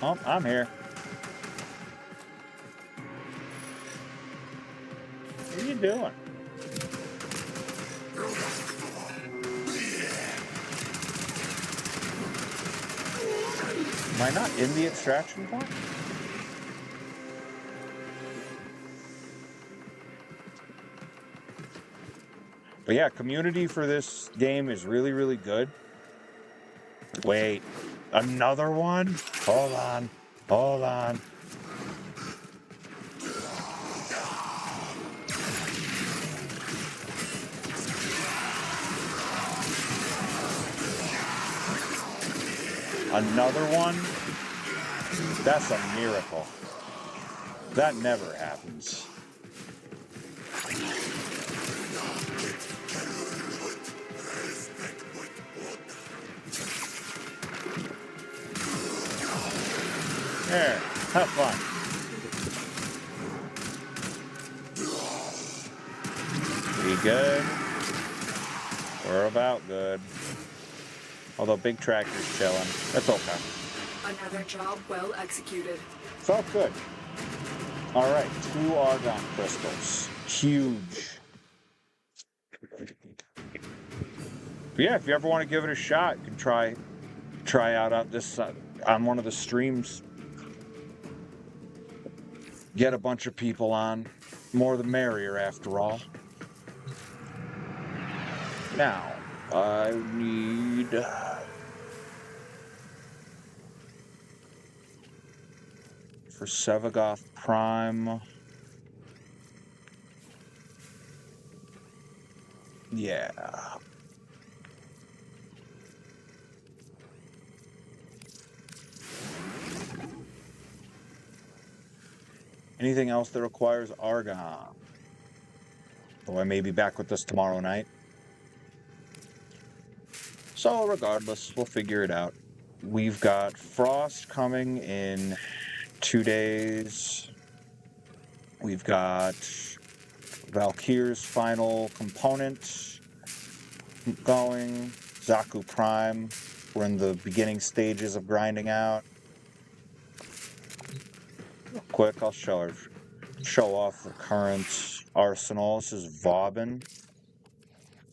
Speaker 3: Oh, I'm here. What are you doing? Am I not in the extraction point? But yeah, community for this game is really, really good. Wait, another one? Hold on. Hold on. Another one? That's a miracle. That never happens. There, have fun. We good? We're about good. Although Big Tractor's chilling. That's okay.
Speaker 2: Another job well executed.
Speaker 3: Felt good. Alright, 2 argon crystals. Huge. But yeah, if you ever want to give it a shot, you can try out this on one of the streams. Get a bunch of people on. More the merrier, after all. Now, I need... for Sevagoth Prime... Yeah. Anything else that requires argon? Though I may be back with this tomorrow night. So regardless, we'll figure it out. We've got Frost coming in 2 days. We've got Valkyr's final component going. Zaku Prime. We're in the beginning stages of grinding out. Real quick, I'll show off the current arsenal. This is Vauban.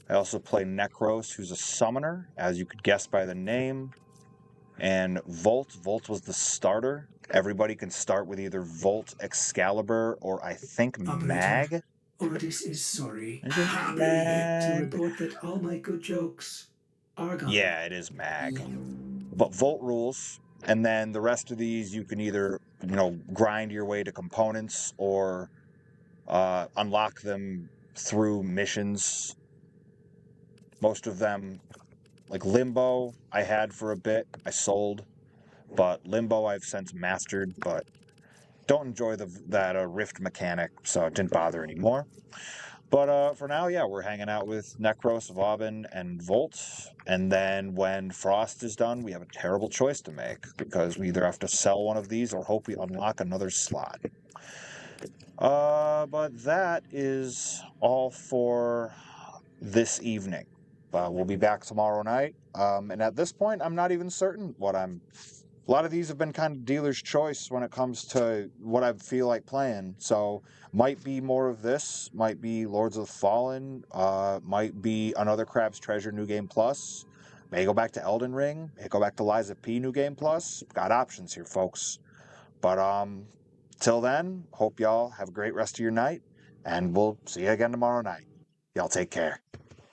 Speaker 3: I also play Necros, who's a summoner, as you could guess by the name. And Volt. Volt was the starter. Everybody can start with either Volt, Excalibur, or I think Mag.
Speaker 14: Ordis is sorry.
Speaker 3: Is it
Speaker 14: Happy to
Speaker 3: Mag?
Speaker 14: report that all my good jokes are gone.
Speaker 3: Yeah, it is Mag. But Volt rules. And then the rest of these, you can either, grind your way to components or unlock them through missions. Most of them, like Limbo, I had for a bit. I sold. But Limbo I've since mastered, but don't enjoy that Rift mechanic, so it didn't bother anymore. But for now, yeah, we're hanging out with Necros, Vauban, and Volt. And then when Frost is done, we have a terrible choice to make, because we either have to sell one of these or hope we unlock another slot. But that is all for this evening. We'll be back tomorrow night. And at this point, I'm not even certain what I'm a lot of these have been kind of dealer's choice when it comes to what I feel like playing. So might be more of this, might be Lords of the Fallen, might be another Crab's Treasure New Game Plus, may go back to Elden Ring, may go back to Lies of P New Game Plus. Got options here, folks. But till then, hope y'all have a great rest of your night, and we'll see you again tomorrow night. Y'all take care.